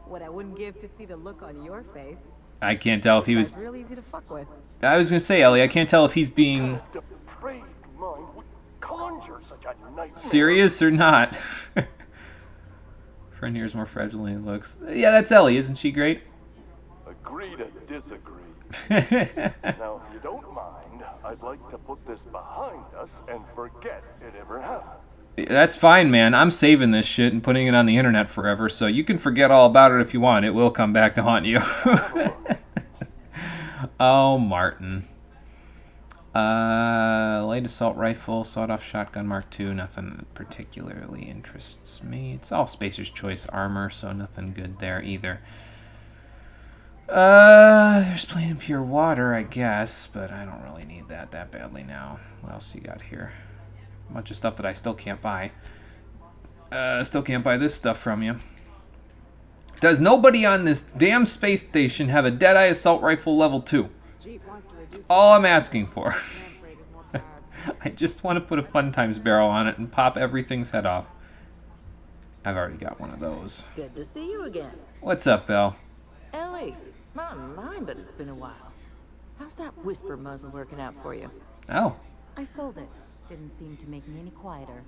What I wouldn't give to see the look on your face. I can't tell if he was... That's real easy to fuck with. I was gonna say, Ellie, I can't tell if he's being Depraved mind would conjure such a nightmare. serious or not. Friend here is more fragile than he looks. Yeah, that's Ellie. Isn't she great? Agree to disagree. Now, if you don't mind, I'd like to put this behind us and forget it ever happened. That's fine, man. I'm saving this shit and putting it on the internet forever, so you can forget all about it if you want. It will come back to haunt you. Oh, Martin. Light assault rifle, sawed-off shotgun Mark II. Nothing that particularly interests me. It's all Spacer's Choice armor, so nothing good there either. There's plain and pure water, I guess, but I don't really need that badly now. What else you got here? A bunch of stuff that I still can't buy. Still can't buy this stuff from you. Does nobody on this damn space station have a Deadeye assault rifle level 2? That's all I'm asking for. I just want to put a Fun Times barrel on it and pop everything's head off. I've already got one of those. Good to see you again. What's up, Belle? Ellie, my, but it's been a while. How's that whisper muzzle working out for you? Oh. I sold it. Didn't seem to make me any quieter.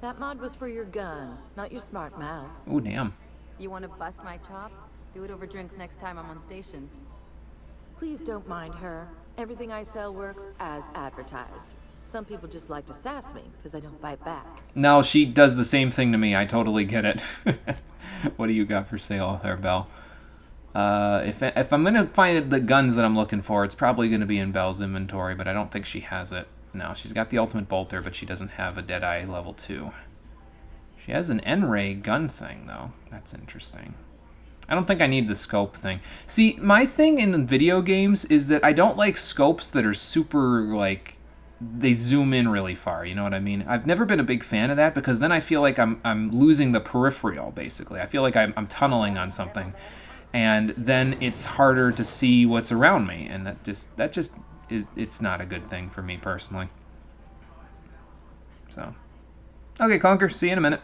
That mod was for your gun, not your smart mouth. Oh, damn. You want to bust my chops? Do it over drinks next time I'm on station. Please don't mind her. Everything I sell works as advertised. Some people just like to sass me because I don't bite back. No, she does the same thing to me. I totally get it. What do you got for sale there, Belle? If I'm going to find the guns that I'm looking for, it's probably going to be in Belle's inventory, but I don't think she has it. No, she's got the Ultimate Bolter, but she doesn't have a Deadeye level 2. She has an N-Ray gun thing, though. That's interesting. I don't think I need the scope thing. See, my thing in video games is that I don't like scopes that are super, like, they zoom in really far, you know what I mean? I've never been a big fan of that because then I feel like I'm losing the peripheral, basically. I feel like I'm tunneling on something, and then it's harder to see what's around me, and that just is, it's not a good thing for me personally. So, okay, Conker, see you in a minute.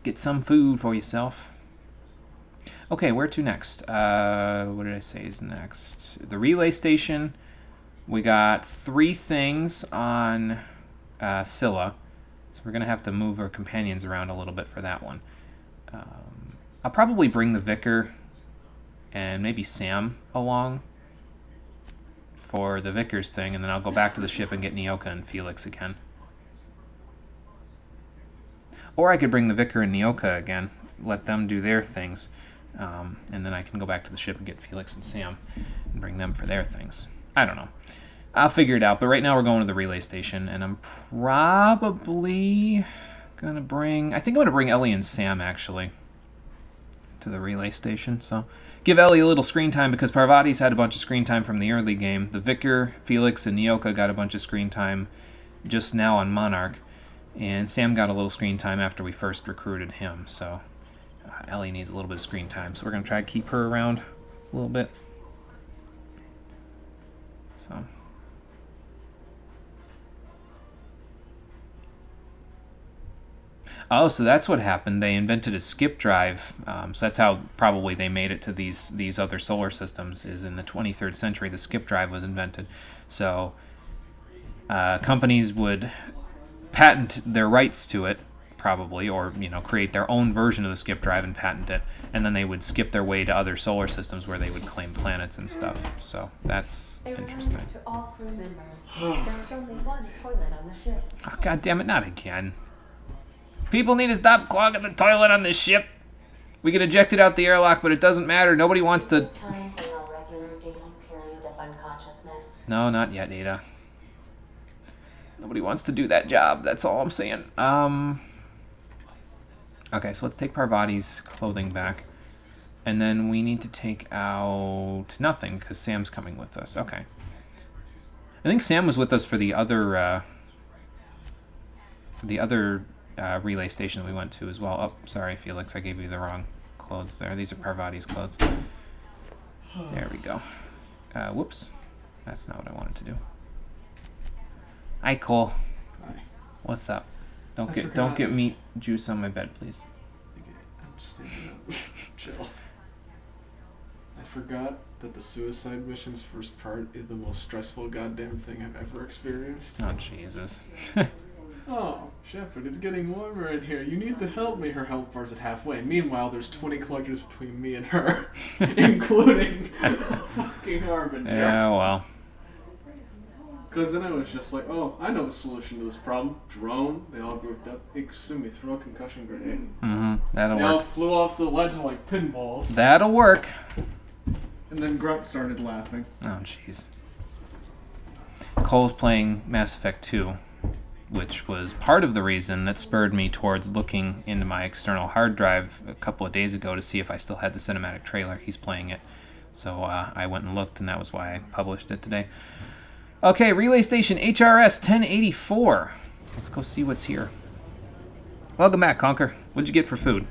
Get some food for yourself. Okay, where to next? What did I say is next? The relay station. We got 3 things on Scylla, so we're going to have to move our companions around a little bit for that one. I'll probably bring the Vicar and maybe Sam along for the Vicar's thing, and then I'll go back to the ship and get Nyoka and Felix again. Or I could bring the Vicar and Nyoka again, let them do their things, and then I can go back to the ship and get Felix and Sam and bring them for their things. I don't know. I'll figure it out, but right now we're going to the relay station, and I'm probably going to bring... I think I'm going to bring Ellie and Sam, actually, to the relay station. So give Ellie a little screen time, because Parvati's had a bunch of screen time from the early game. The Vicar, Felix, and Nyoka got a bunch of screen time just now on Monarch, and Sam got a little screen time after we first recruited him, so Ellie needs a little bit of screen time, so we're going to try to keep her around a little bit. So... Oh, so that's what happened. They invented a skip drive. So that's how probably they made it to these other solar systems, is in the 23rd century the skip drive was invented. So companies would patent their rights to it, probably, or create their own version of the skip drive and patent it, and then they would skip their way to other solar systems where they would claim planets and stuff. So that's interesting. To all crew members, there was only one toilet on the ship. Oh, God damn it, not again. People need to stop clogging the toilet on this ship. We can eject it out the airlock, but it doesn't matter. Nobody wants to... Time for your regular daily period of unconsciousness. No, not yet, Ada. Nobody wants to do that job. That's all I'm saying. Okay, so let's take Parvati's clothing back. And then we need to take out nothing, because Sam's coming with us. Okay. I think Sam was with us for the other relay station that we went to as well. Oh, sorry, Felix, I gave you the wrong clothes there. These are Parvati's clothes. There we go. Whoops. That's not what I wanted to do. Hi, Cole. Hi. What's up? Don't get meat juice on my bed, please. Okay, I'm standing up. Chill. I forgot that the suicide mission's first part is the most stressful goddamn thing I've ever experienced. Oh, Jesus. Oh, Shepard, it's getting warmer in here. You need to help me. Her help bars at halfway. Meanwhile, there's 20 collectors between me and her, including fucking Harbinger. Yeah, well. Because then I was just like, oh, I know the solution to this problem. Drone. They all grouped up. Hey, Kasumi, throw a concussion grenade. Mm-hmm. That'll They work. all flew off the ledge like pinballs. That'll work. And then Grunt started laughing. Oh, jeez. Cole's playing Mass Effect 2, which was part of the reason that spurred me towards looking into my external hard drive a couple of days ago to see if I still had the cinematic trailer. He's playing it. So I went and looked, and that was why I published it today. Okay, Relay Station HRS 1084. Let's go see what's here. Welcome back, Conker. What'd you get for food?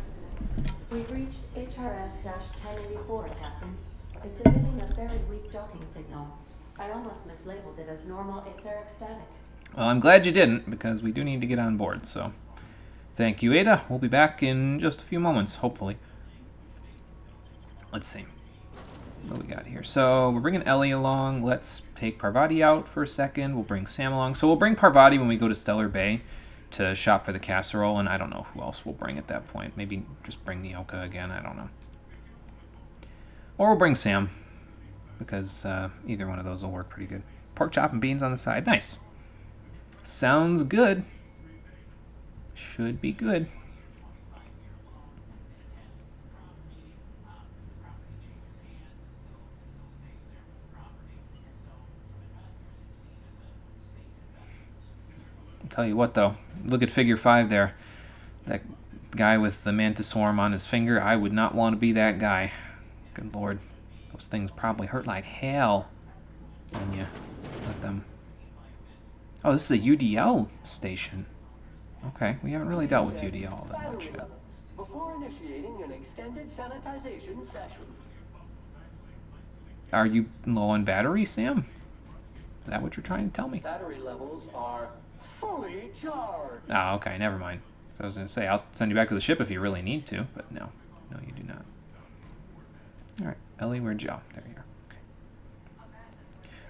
We've reached HRS-1084, Captain. It's emitting a very weak docking signal. I almost mislabeled it as normal etheric static. Well, I'm glad you didn't, because we do need to get on board, so... Thank you, Ada. We'll be back in just a few moments, hopefully. Let's see. What do we got here? So, we're bringing Ellie along. Let's take Parvati out for a second. We'll bring Sam along. So, we'll bring Parvati when we go to Stellar Bay to shop for the casserole, and I don't know who else we'll bring at that point. Maybe just bring Nyoka again. I don't know. Or we'll bring Sam, because either one of those will work pretty good. Pork chop and beans on the side. Nice. Sounds good. Should be good. I'll tell you what, though. Look at figure 5 there. That guy with the mantis swarm on his finger. I would not want to be that guy. Good lord. Those things probably hurt like hell when you let them... Oh, this is a UDL station. Okay, we haven't really dealt with UDL all that much yet. Before initiating an extended sanitization session. Are you low on battery, Sam? Is that what you're trying to tell me? Battery levels are fully charged. Oh, okay, never mind. So I was going to say, I'll send you back to the ship if you really need to, but no. No, you do not. Alright, Ellie, where'd you go? There you are. Okay.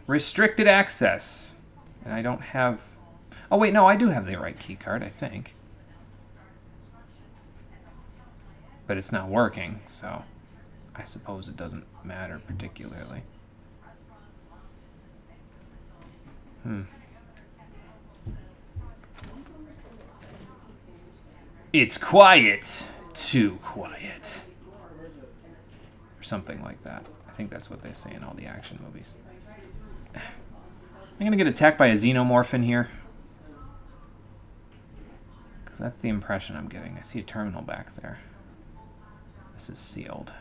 Restricted access. And I don't have... Oh, wait, no, I do have the right key card, I think. But it's not working, so I suppose it doesn't matter particularly. It's quiet. Too quiet. Or something like that. I think that's what they say in all the action movies. I'm gonna get attacked by a xenomorph in here. Because that's the impression I'm getting. I see a terminal back there. This is sealed.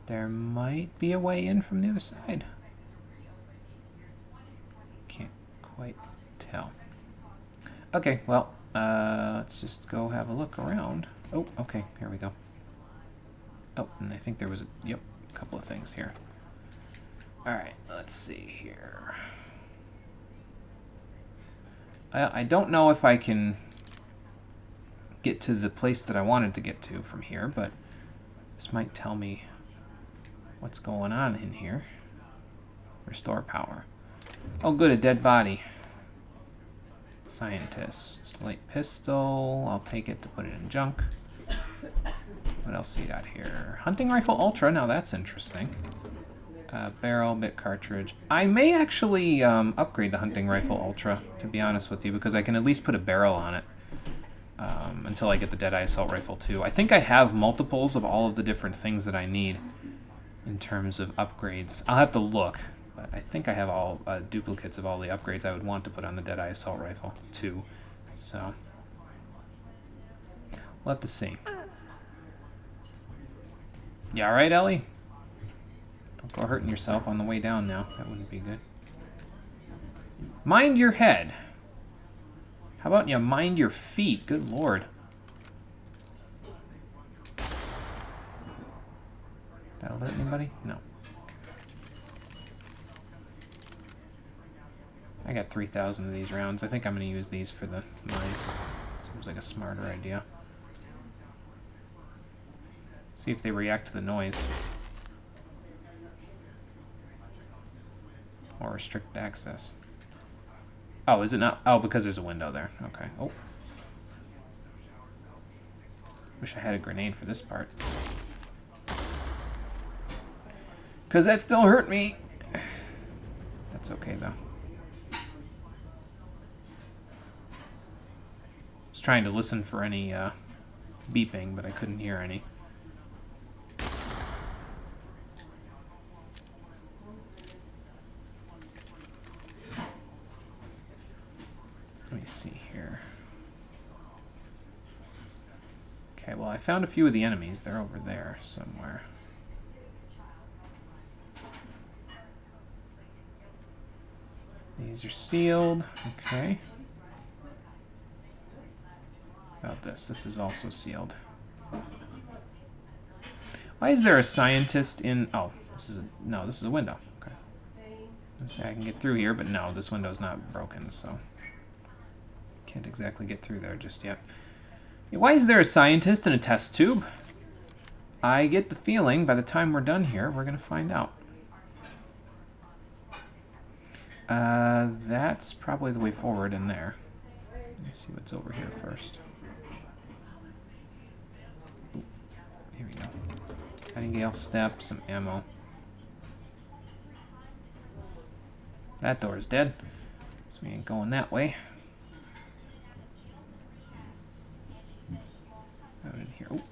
There might be a way in from the other side. Can't quite tell. Okay, well, let's just go have a look around. Oh, okay, here we go. Oh, and I think there was a couple of things here. Alright, let's see here. I don't know if I can get to the place that I wanted to get to from here, but this might tell me what's going on in here. Restore power. Oh good, a dead body. Scientist. Light pistol. I'll take it to put it in junk. What else you got here? Hunting rifle ultra. Now that's interesting. Barrel, bit cartridge. I may actually upgrade the hunting rifle ultra, to be honest with you, because I can at least put a barrel on it until I get the Deadeye assault rifle too. I think I have multiples of all of the different things that I need in terms of upgrades. I'll have to look, but I think I have all duplicates of all the upgrades I would want to put on the Deadeye assault rifle too. So we'll have to see. You all right, Ellie? Don't go hurting yourself on the way down now. That wouldn't be good. Mind your head. How about you mind your feet? Good lord. Did I hurt anybody? No. I got 3,000 of these rounds. I think I'm going to use these for the mines. Seems like a smarter idea. See if they react to the noise. Or restrict access. Oh, is it not? Oh, because there's a window there. Okay. Oh. Wish I had a grenade for this part. Because that still hurt me. That's okay, though. I was trying to listen for any beeping, but I couldn't hear any. Let me see here. Okay, well, I found a few of the enemies. They're over there somewhere. These are sealed. Okay. About this. This is also sealed. Why is there a scientist in... Oh, this is a... No, this is a window. Okay. Let's see, I can get through here, but no, this window's not broken, so... Can't exactly get through there just yet. Why is there a scientist in a test tube? I get the feeling by the time we're done here, we're going to find out. That's probably the way forward in there. Let me see what's over here first. Ooh, here we go. Nightingale step, some ammo. That door is dead, so we ain't going that way. Out in here. Ooh.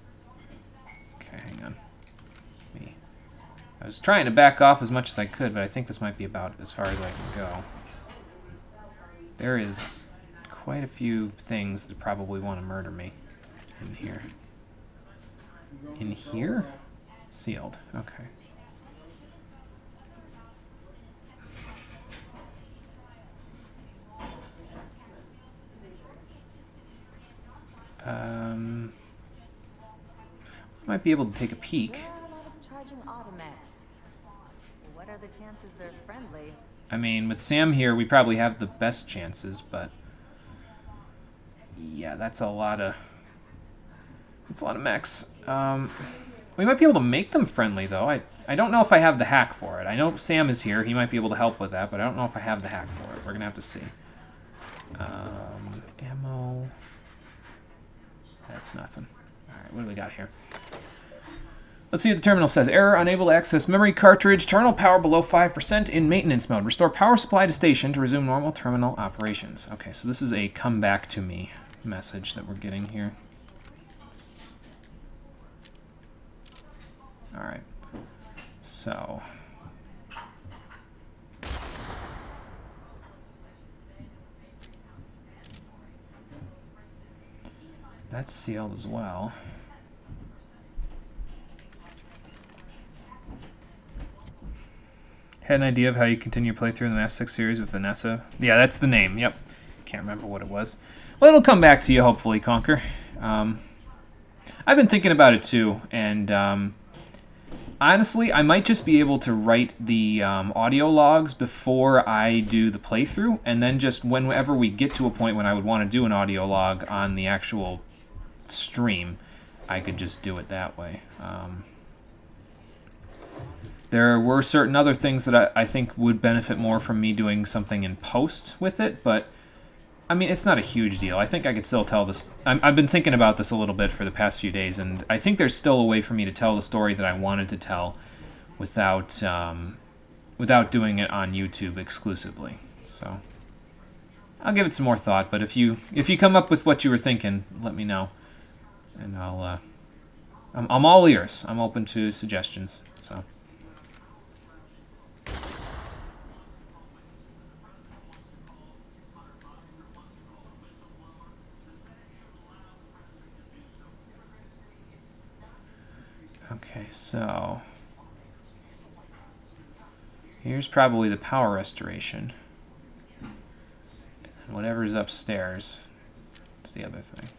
Okay, hang on. I was trying to back off as much as I could, but I think this might be about as far as I can go. There is quite a few things that probably want to murder me in here. In here? Sealed. Okay. Might be able to take a peek. There are a lot of charging automechs. What are the chances they're friendly? I mean, with Sam here, we probably have the best chances, but yeah, that's a lot of mechs. We might be able to make them friendly, though. I don't know if I have the hack for it. I know Sam is here. He might be able to help with that, but I don't know if I have the hack for it. We're going to have to see. Ammo. That's nothing. All right, what do we got here? Let's see what the terminal says. Error, unable to access memory cartridge. Terminal power below 5% in maintenance mode. Restore power supply to station to resume normal terminal operations. Okay, so this is a come back to me message that we're getting here. All right. So... that's sealed as well. Had an idea of how you continue your playthrough in the Mass 6 series with Vanessa? Yeah, that's the name. Yep. Can't remember what it was. Well, it'll come back to you, hopefully, Conker. I've been thinking about it, too. And honestly, I might just be able to write the audio logs before I do the playthrough. And then just whenever we get to a point when I would want to do an audio log on the actual stream, I could just do it that way. There were certain other things that I think would benefit more from me doing something in post with it, but I mean, it's not a huge deal. I think I could still tell this. I've been thinking about this a little bit for the past few days, and I think there's still a way for me to tell the story that I wanted to tell without doing it on YouTube exclusively. So I'll give it some more thought, but if you come up with what you were thinking, let me know, and I'm all ears. I'm open to suggestions. So. Okay, so here's probably the power restoration. And whatever's upstairs What's the other thing?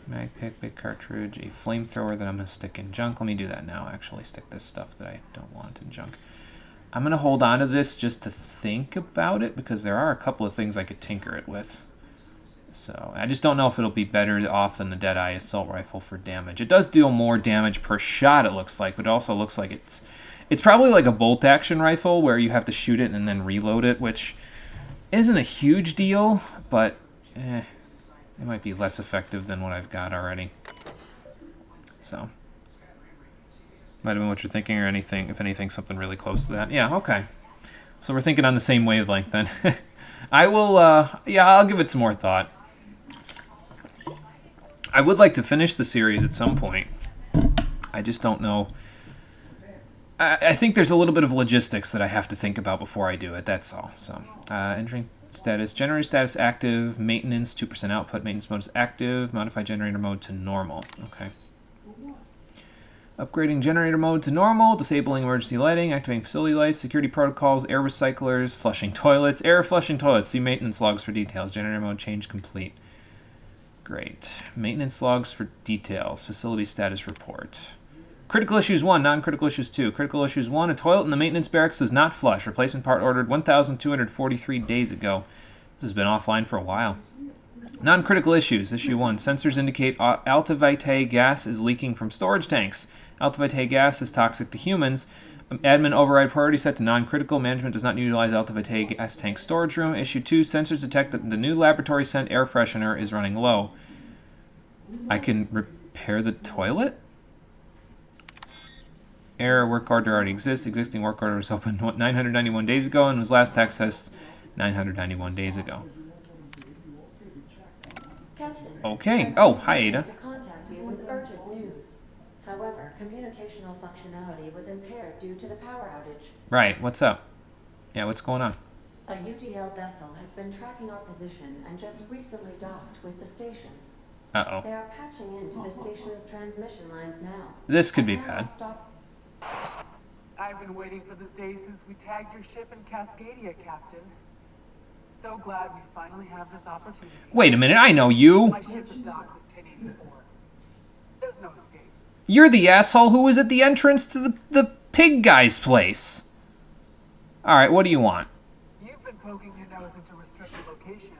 Mag pick, big cartridge, a flamethrower that I'm going to stick in junk. Let me do that now, actually. Stick this stuff that I don't want in junk. I'm going to hold on to this just to think about it, because there are a couple of things I could tinker it with. So, I just don't know if it'll be better off than the Deadeye Assault Rifle for damage. It does deal more damage per shot, it looks like, but it also looks like it's probably like a bolt-action rifle where you have to shoot it and then reload it, which isn't a huge deal, but it might be less effective than what I've got already. So, might have been what you're thinking, or anything. If anything, something really close to that. Yeah, okay. So we're thinking on the same wavelength then. I will, yeah, I'll give it some more thought. I would like to finish the series at some point. I just don't know. I think there's a little bit of logistics that I have to think about before I do it, that's all. So, entering status, generator status active, maintenance, 2% output, maintenance mode is active, modify generator mode to normal. Okay. Upgrading generator mode to normal, disabling emergency lighting, activating facility lights, security protocols, air recyclers, flushing toilets, air flushing toilets. See maintenance logs for details. Generator mode change complete. Great. Maintenance logs for details. Facility status report. Critical issues 1, non-critical issues 2. Critical issues 1, a toilet in the maintenance barracks does not flush. Replacement part ordered 1,243 days ago. This has been offline for a while. Non-critical issues. Issue 1, sensors indicate alta vitae gas is leaking from storage tanks. Alta vitae gas is toxic to humans. Admin override priority set to non-critical. Management does not utilize alta vitae gas tank storage room. Issue 2, sensors detect that the new laboratory scent air freshener is running low. I can repair the toilet? Error, work order already exists. Existing work order was opened 991 days ago and was last accessed 991 days ago. Captain, Okay. Oh, hi, Ada. to contact you with urgent news. However, communicational functionality was impaired due to the power outage. Right, what's up? Yeah, what's going on? A UGL vessel has been tracking our position and just recently docked with the station. Uh-oh. They are patching into the station's transmission lines now. This could be I cannot bad. stop. I've been waiting for this day since we tagged your ship in Cascadia, Captain. So glad we finally have this opportunity. Wait a minute, I know you. My ship is docked with 1084. There's no escape. You're the asshole who was at the entrance to the pig guy's place. Alright, what do you want? You've been poking your nose into restricted locations.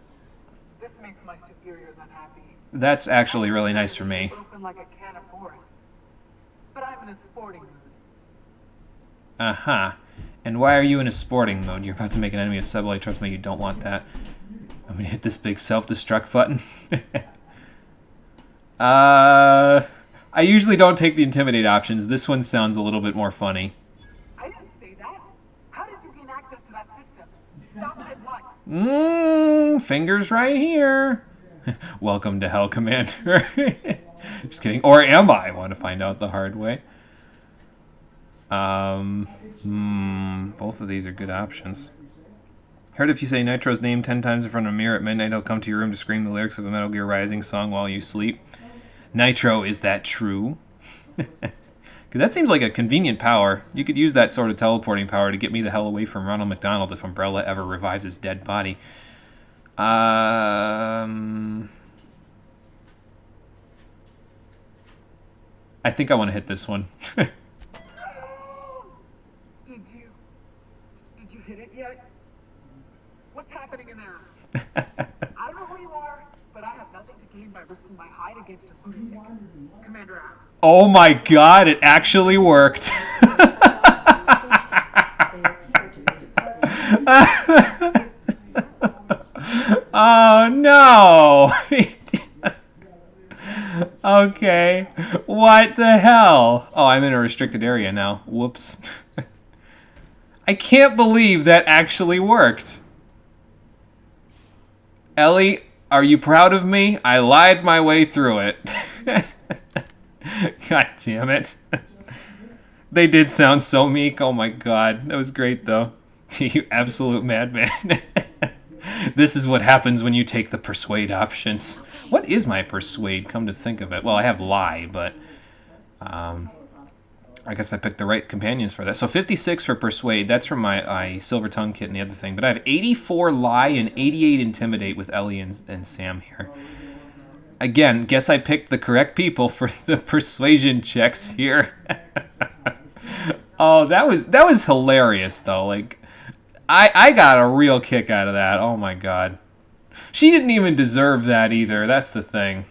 This makes my superiors unhappy. That's actually really nice for me. Open like a can of forest. But I'm in a sporting mood. Uh-huh. And why are you in a sporting mode? You're about to make an enemy of Sublight. Trust me, you don't want that. I'm gonna hit this big self-destruct button. I usually don't take the intimidate options. This one sounds a little bit more funny. I didn't say that. How did you gain access to that system? Stop it at once. Fingers right here. Welcome to Hell, Commander. Just kidding. Or am I? Want to find out the hard way. Both of these are good options. Heard if you say Nitro's name 10 times in front of a mirror at midnight, he'll come to your room to scream the lyrics of a Metal Gear Rising song while you sleep. Nitro, is that true? Because that seems like a convenient power. You could use that sort of teleporting power to get me the hell away from Ronald McDonald if Umbrella ever revives his dead body. I think I want to hit this one. Did you hit it yet? What's happening in there? I don't know who you are, but I have nothing to gain by risking my hide against a lunatic. Commander out. Oh my god, it actually worked. Oh no. Okay. What the hell? Oh, I'm in a restricted area now. Whoops. I can't believe that actually worked. Ellie, are you proud of me? I lied my way through it. God damn it. They did sound so meek. Oh my god. That was great though. You absolute madman. This is what happens when you take the persuade options. What is my persuade, come to think of it? Well, I have lie, but... I guess I picked the right companions for that. So 56 for Persuade. That's from my Silver Tongue kit and the other thing. But I have 84 Lie and 88 Intimidate with Ellie and Sam here. Again, guess I picked the correct people for the persuasion checks here. Oh, that was hilarious though. Like, I got a real kick out of that. Oh my god. She didn't even deserve that either. That's the thing.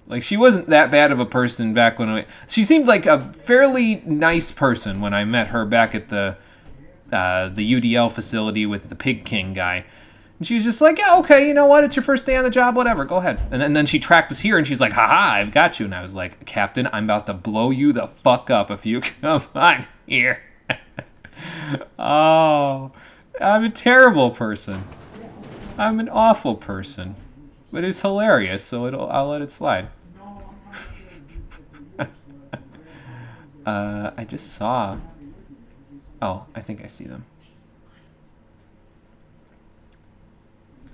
Like, she wasn't that bad of a person back when she seemed like a fairly nice person when I met her back at the UDL facility with the Pig King guy. And she was just like, yeah, okay, you know what? It's your first day on the job, whatever, go ahead. And then she tracked us here, and she's like, haha, I've got you. And I was like, Captain, I'm about to blow you the fuck up if you come on here. Oh, I'm a terrible person. I'm an awful person. But it's hilarious, so I'll let it slide. I just saw... Oh, I think I see them.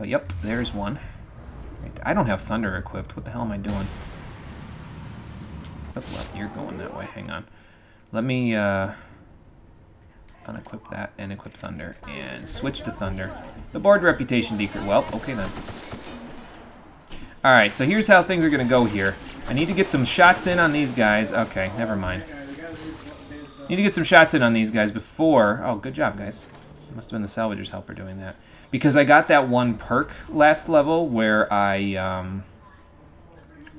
Oh, yep, there's one. Right, I don't have Thunder equipped. What the hell am I doing? Oh, well, you're going that way. Hang on. Let me unequip that and equip Thunder and switch to Thunder. The board reputation decrease. Well, okay then. Alright, so here's how things are going to go here. I need to get some shots in on these guys. Okay, never mind. Need to get some shots in on these guys before... Oh, good job, guys. Must have been the salvager's helper doing that. Because I got that one perk last level where I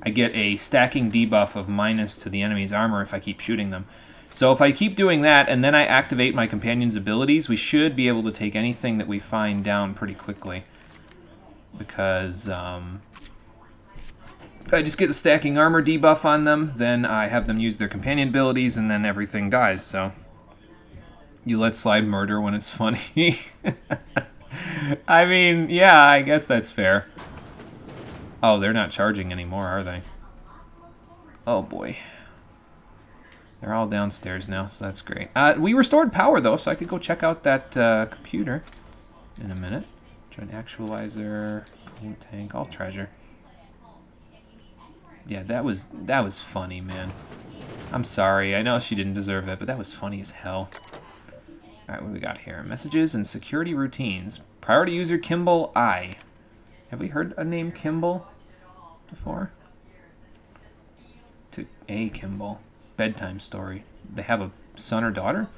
get a stacking debuff of minus to the enemy's armor if I keep shooting them. So if I keep doing that and then I activate my companion's abilities, we should be able to take anything that we find down pretty quickly. Because I just get a stacking armor debuff on them, then I have them use their companion abilities, and then everything dies, so... You let slide murder when it's funny. I mean, yeah, I guess that's fair. Oh, they're not charging anymore, are they? Oh, boy. They're all downstairs now, so that's great. We restored power, though, so I could go check out that computer in a minute. Joint actualizer, coolant tank, all treasure. Yeah, that was funny, man. I'm sorry. I know she didn't deserve it, but that was funny as hell. All right, what do we got here? Messages and security routines. Priority user Kimball I. Have we heard a name Kimball before? To A. Kimball. Bedtime story. They have a son or daughter?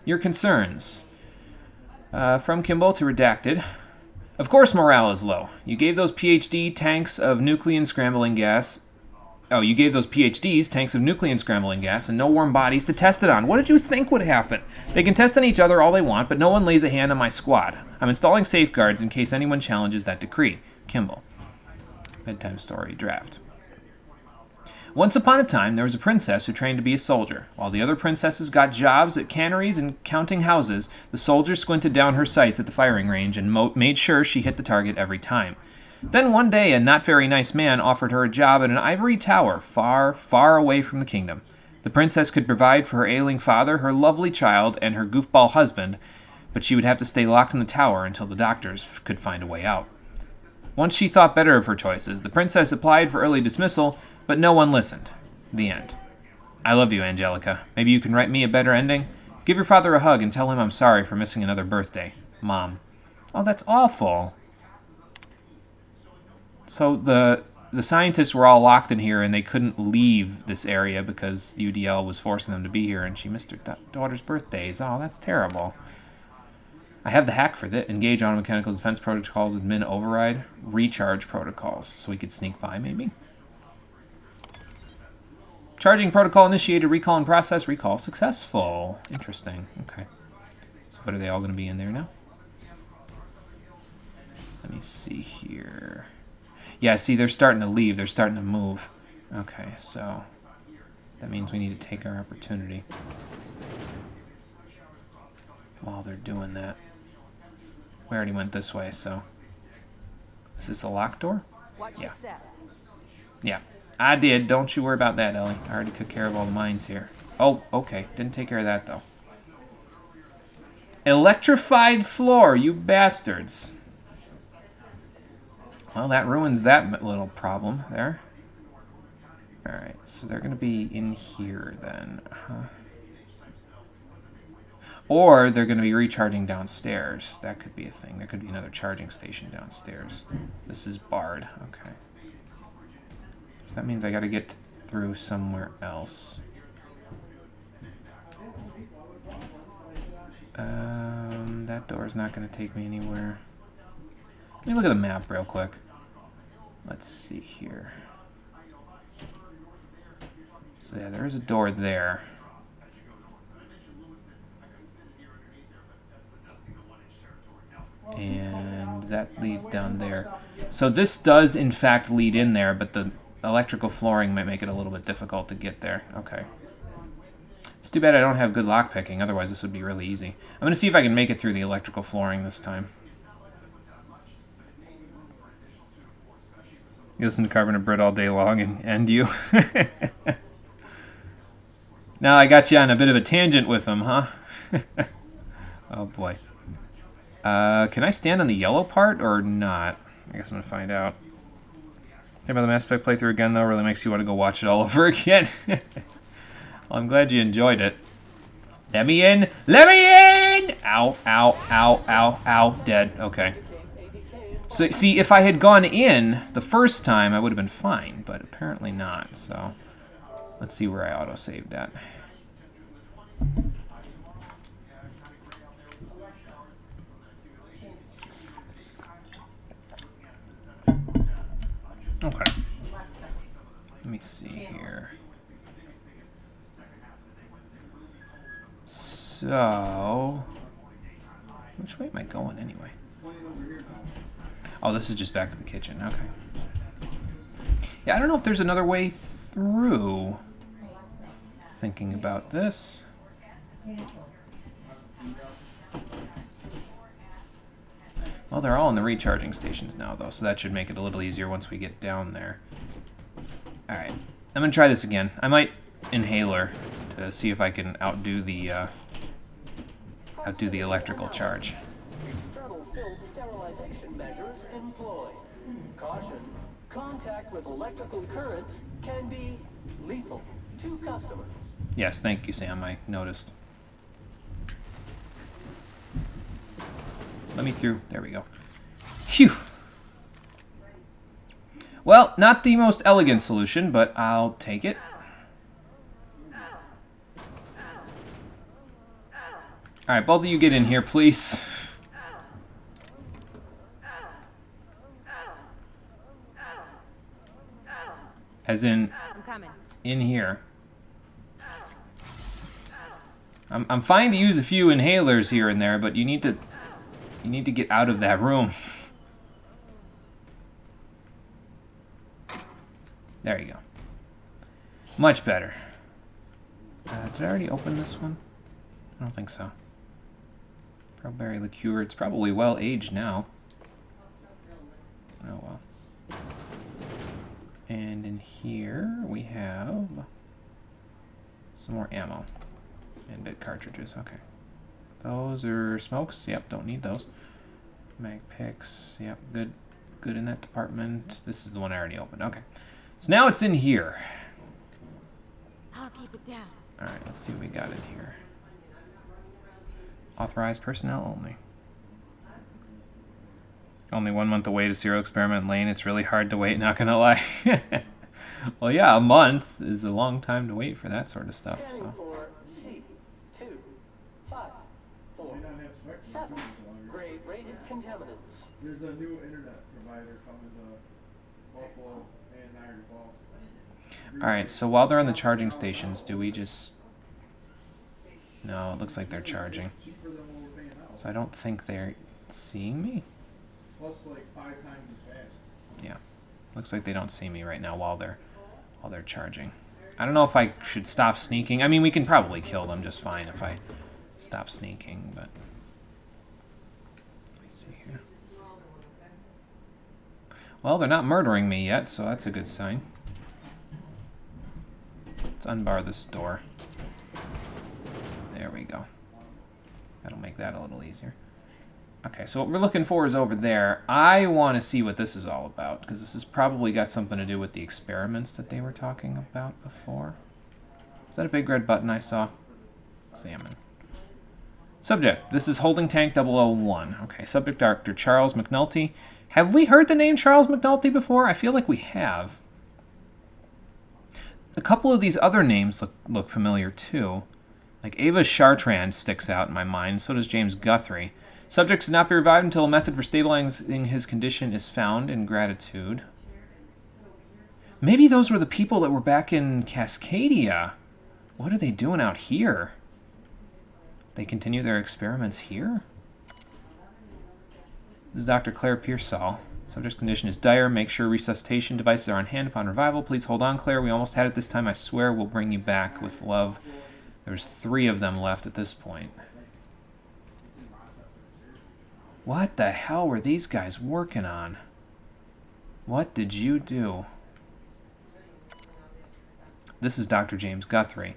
Your concerns. From Kimball to Redacted. Of course morale is low. You gave those PhD tanks of nucleon scrambling gas... Oh, you gave those PhDs tanks of nucleon scrambling gas and no warm bodies to test it on. What did you think would happen? They can test on each other all they want, but no one lays a hand on my squad. I'm installing safeguards in case anyone challenges that decree. Kimball. Bedtime story. Draft. Once upon a time, there was a princess who trained to be a soldier. While the other princesses got jobs at canneries and counting houses, the soldier squinted down her sights at the firing range and made sure she hit the target every time. Then one day, a not very nice man offered her a job at an ivory tower far, far away from the kingdom. The princess could provide for her ailing father, her lovely child, and her goofball husband, but she would have to stay locked in the tower until the doctors could find a way out. Once she thought better of her choices, the princess applied for early dismissal, but no one listened. The end. I love you, Angelica. Maybe you can write me a better ending? Give your father a hug and tell him I'm sorry for missing another birthday. Mom. Oh, that's awful. So the scientists were all locked in here and they couldn't leave this area because UDL was forcing them to be here and she missed her daughter's birthdays. Oh, that's terrible. I have the hack for that. Engage auto mechanical defense protocols, admin override, recharge protocols. So we could sneak by maybe. Charging protocol initiated, recall in process, recall successful. Interesting. Okay. So what are they all going to be in there now? Let me see here. Yeah, see, they're starting to leave. They're starting to move. Okay, so that means we need to take our opportunity while they're doing that. We already went this way, so... Is this a locked door? Yeah. Yeah, I did. Don't you worry about that, Ellie. I already took care of all the mines here. Oh, okay. Didn't take care of that, though. Electrified floor, you bastards. Well, that ruins that little problem there. Alright, so they're going to be in here then. Or they're going to be recharging downstairs. That could be a thing. There could be another charging station downstairs. This is barred. Okay. So that means I got to get through somewhere else. That door is not going to take me anywhere. Let me look at the map real quick. Let's see here. So yeah, there is a door there. And that leads down there. So this does in fact lead in there, but the electrical flooring might make it a little bit difficult to get there. Okay. It's too bad I don't have good lockpicking, otherwise this would be really easy. I'm going to see if I can make it through the electrical flooring this time. You listen to Carpenter Brett all day long and you. Now I got you on a bit of a tangent with them, huh? Oh boy. Can I stand on the yellow part or not? I guess I'm going to find out. Think about the Mass Effect playthrough again, though, really makes you want to go watch it all over again. Well, I'm glad you enjoyed it. Let me in! Let me in! Ow, ow, ow, ow, ow. Dead. Okay. So, see, if I had gone in the first time, I would have been fine, but apparently not, so... Let's see where I auto-saved at. Okay. Let me see here. So... Which way am I going, anyway? Oh, this is just back to the kitchen. Okay. Yeah, I don't know if there's another way through. Thinking about this. Well, they're all in the recharging stations now, though, so that should make it a little easier once we get down there. Alright. I'm going to try this again. I might inhaler to see if I can outdo the electrical charge. External fill sterilization measures employed. Caution, contact with electrical currents can be lethal to customers. Yes, thank you, Sam. I noticed. Let me through. There we go. Phew! Well, not the most elegant solution, but I'll take it. Alright, both of you get in here, please. As in, I'm coming. in here. I'm fine to use a few inhalers here and there, but you need to get out of that room. There you go. Much better. Did I already open this one? I don't think so. Pearlberry liqueur. It's probably well aged now. Oh well. And in here we have some more ammo. And bit cartridges, okay. Those are smokes, yep, don't need those. Mag picks, yep, good in that department. This is the one I already opened, okay. So now it's in here. I'll keep it down. Alright, let's see what we got in here. Authorized personnel only. Only 1 month away to Serial Experiment Lane. It's really hard to wait, not gonna lie. Well, yeah, a month is a long time to wait for that sort of stuff, so. Grade rated contaminants. There's a new internet provider coming to Buffalo and Niagara Falls. Alright, so while they're on the charging stations, do we just... No, it looks like they're charging. So I don't think they're seeing me? Plus like 5 times as fast. Yeah. Looks like they don't see me right now while they're charging. I don't know if I should stop sneaking. I mean, we can probably kill them just fine if I stop sneaking, but... Let me see here. Well, they're not murdering me yet, so that's a good sign. Let's unbar this door. There we go. That'll make that a little easier. Okay, so what we're looking for is over there. I want to see what this is all about, because this has probably got something to do with the experiments that they were talking about before. Is that a big red button I saw? Examine. Subject, this is Holding Tank 001. Okay, subject Dr. Charles McNulty. Have we heard the name Charles McNulty before? I feel like we have. A couple of these other names look familiar too. Like Ava Chartrand sticks out in my mind, so does James Guthrie. Subject should not be revived until a method for stabilizing his condition is found. In gratitude. Maybe those were the people that were back in Cascadia. What are they doing out here? They continue their experiments here? This is Dr. Claire Pearsall. Subject's condition is dire. Make sure resuscitation devices are on hand upon revival. Please hold on, Claire. We almost had it this time. I swear we'll bring you back with love. There's 3 of them left at this point. What the hell were these guys working on? What did you do? This is Dr. James Guthrie.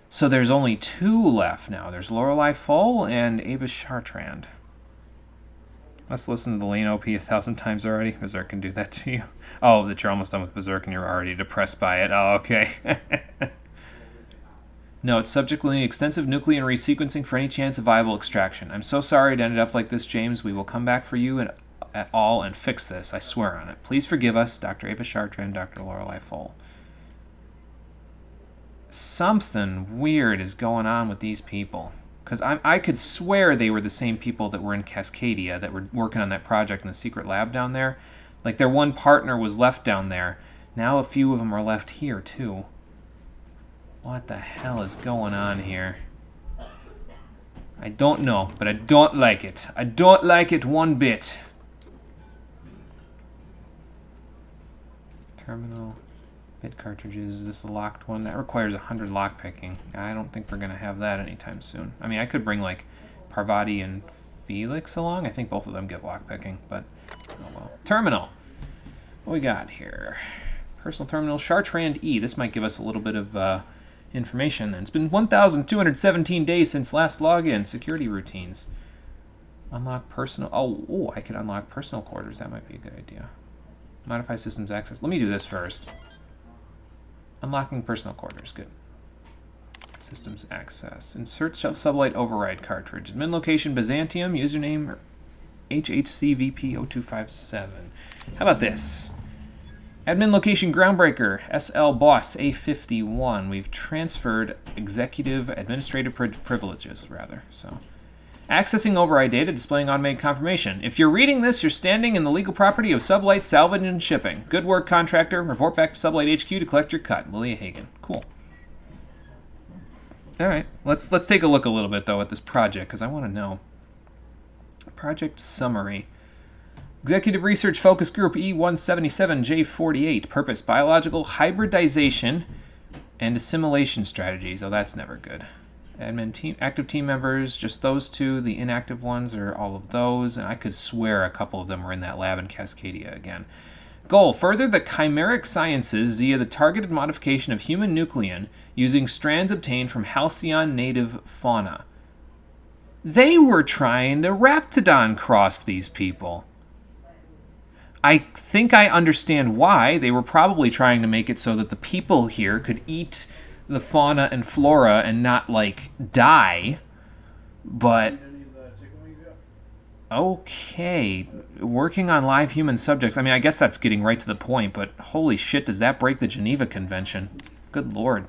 So there's only 2 left now. There's Lorelei Foll and Ava Chartrand. Must listen to the Lane OP 1,000 times already. Berserk can do that to you. Oh, that you're almost done with Berserk and you're already depressed by it. Oh, okay. No, it's subject will need extensive nuclear resequencing for any chance of viable extraction. I'm so sorry it ended up like this, James. We will come back for you at all and fix this. I swear on it. Please forgive us, Dr. Ava Chartrand, Dr. Lorelei Foll. Something weird is going on with these people. Because I could swear they were the same people that were in Cascadia that were working on that project in the secret lab down there. Like their one partner was left down there. Now a few of them are left here too. What the hell is going on here? I don't know, but I don't like it. I don't like it one bit. Terminal. Bit cartridges. Is this a locked one? That requires 100 lockpicking. I don't think we're going to have that anytime soon. I mean, I could bring, like, Parvati and Felix along. I think both of them get lockpicking, but oh well. Terminal. What we got here? Personal terminal. Chartrand E. This might give us a little bit of information. It's been 1,217 days since last login. Security routines. Unlock personal... Oh, I could unlock personal quarters. That might be a good idea. Modify systems access. Let me do this first. Unlocking personal quarters. Good. Systems access. Insert sublight override cartridge. Admin location Byzantium. Username HHCVP0257. How about this? Admin location Groundbreaker. SL Boss A51. We've transferred executive administrative privileges, rather. So, accessing override data, displaying automated confirmation. If you're reading this, you're standing in the legal property of Sublight Salvage and Shipping. Good work, contractor. Report back to Sublight HQ to collect your cut. Lilia Hagen. Cool. All right, let's take a look a little bit though at this project because I want to know. Project summary. Executive Research Focus Group E177J48. Purpose: biological hybridization and assimilation strategies. Oh, that's never good. Admin team, active team members, just those 2. The inactive ones are all of those, and I could swear a couple of them were in that lab in Cascadia again. Goal: further the chimeric sciences via the targeted modification of human nuclein using strands obtained from halcyon native fauna. They were trying to Raptidon cross these people. I think I understand why. They were probably trying to make it so that the people here could eat the fauna and flora and not, like, die. But okay, working on live human subjects. I mean, I guess that's getting right to the point, but holy shit, does that break the Geneva Convention? Good lord.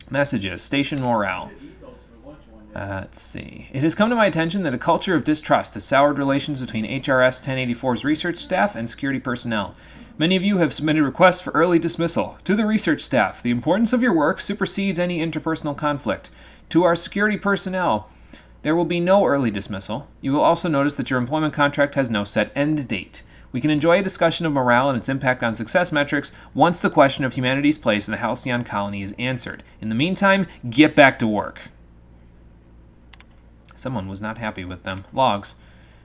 Messages. Station morale. Let's see. It has come to my attention that a culture of distrust has soured relations between HRS 1084's research staff and security personnel. Many of you have submitted requests for early dismissal. To the research staff, the importance of your work supersedes any interpersonal conflict. To our security personnel, there will be no early dismissal. You will also notice that your employment contract has no set end date. We can enjoy a discussion of morale and its impact on success metrics once the question of humanity's place in the Halcyon colony is answered. In the meantime, get back to work. Someone was not happy with them. Logs.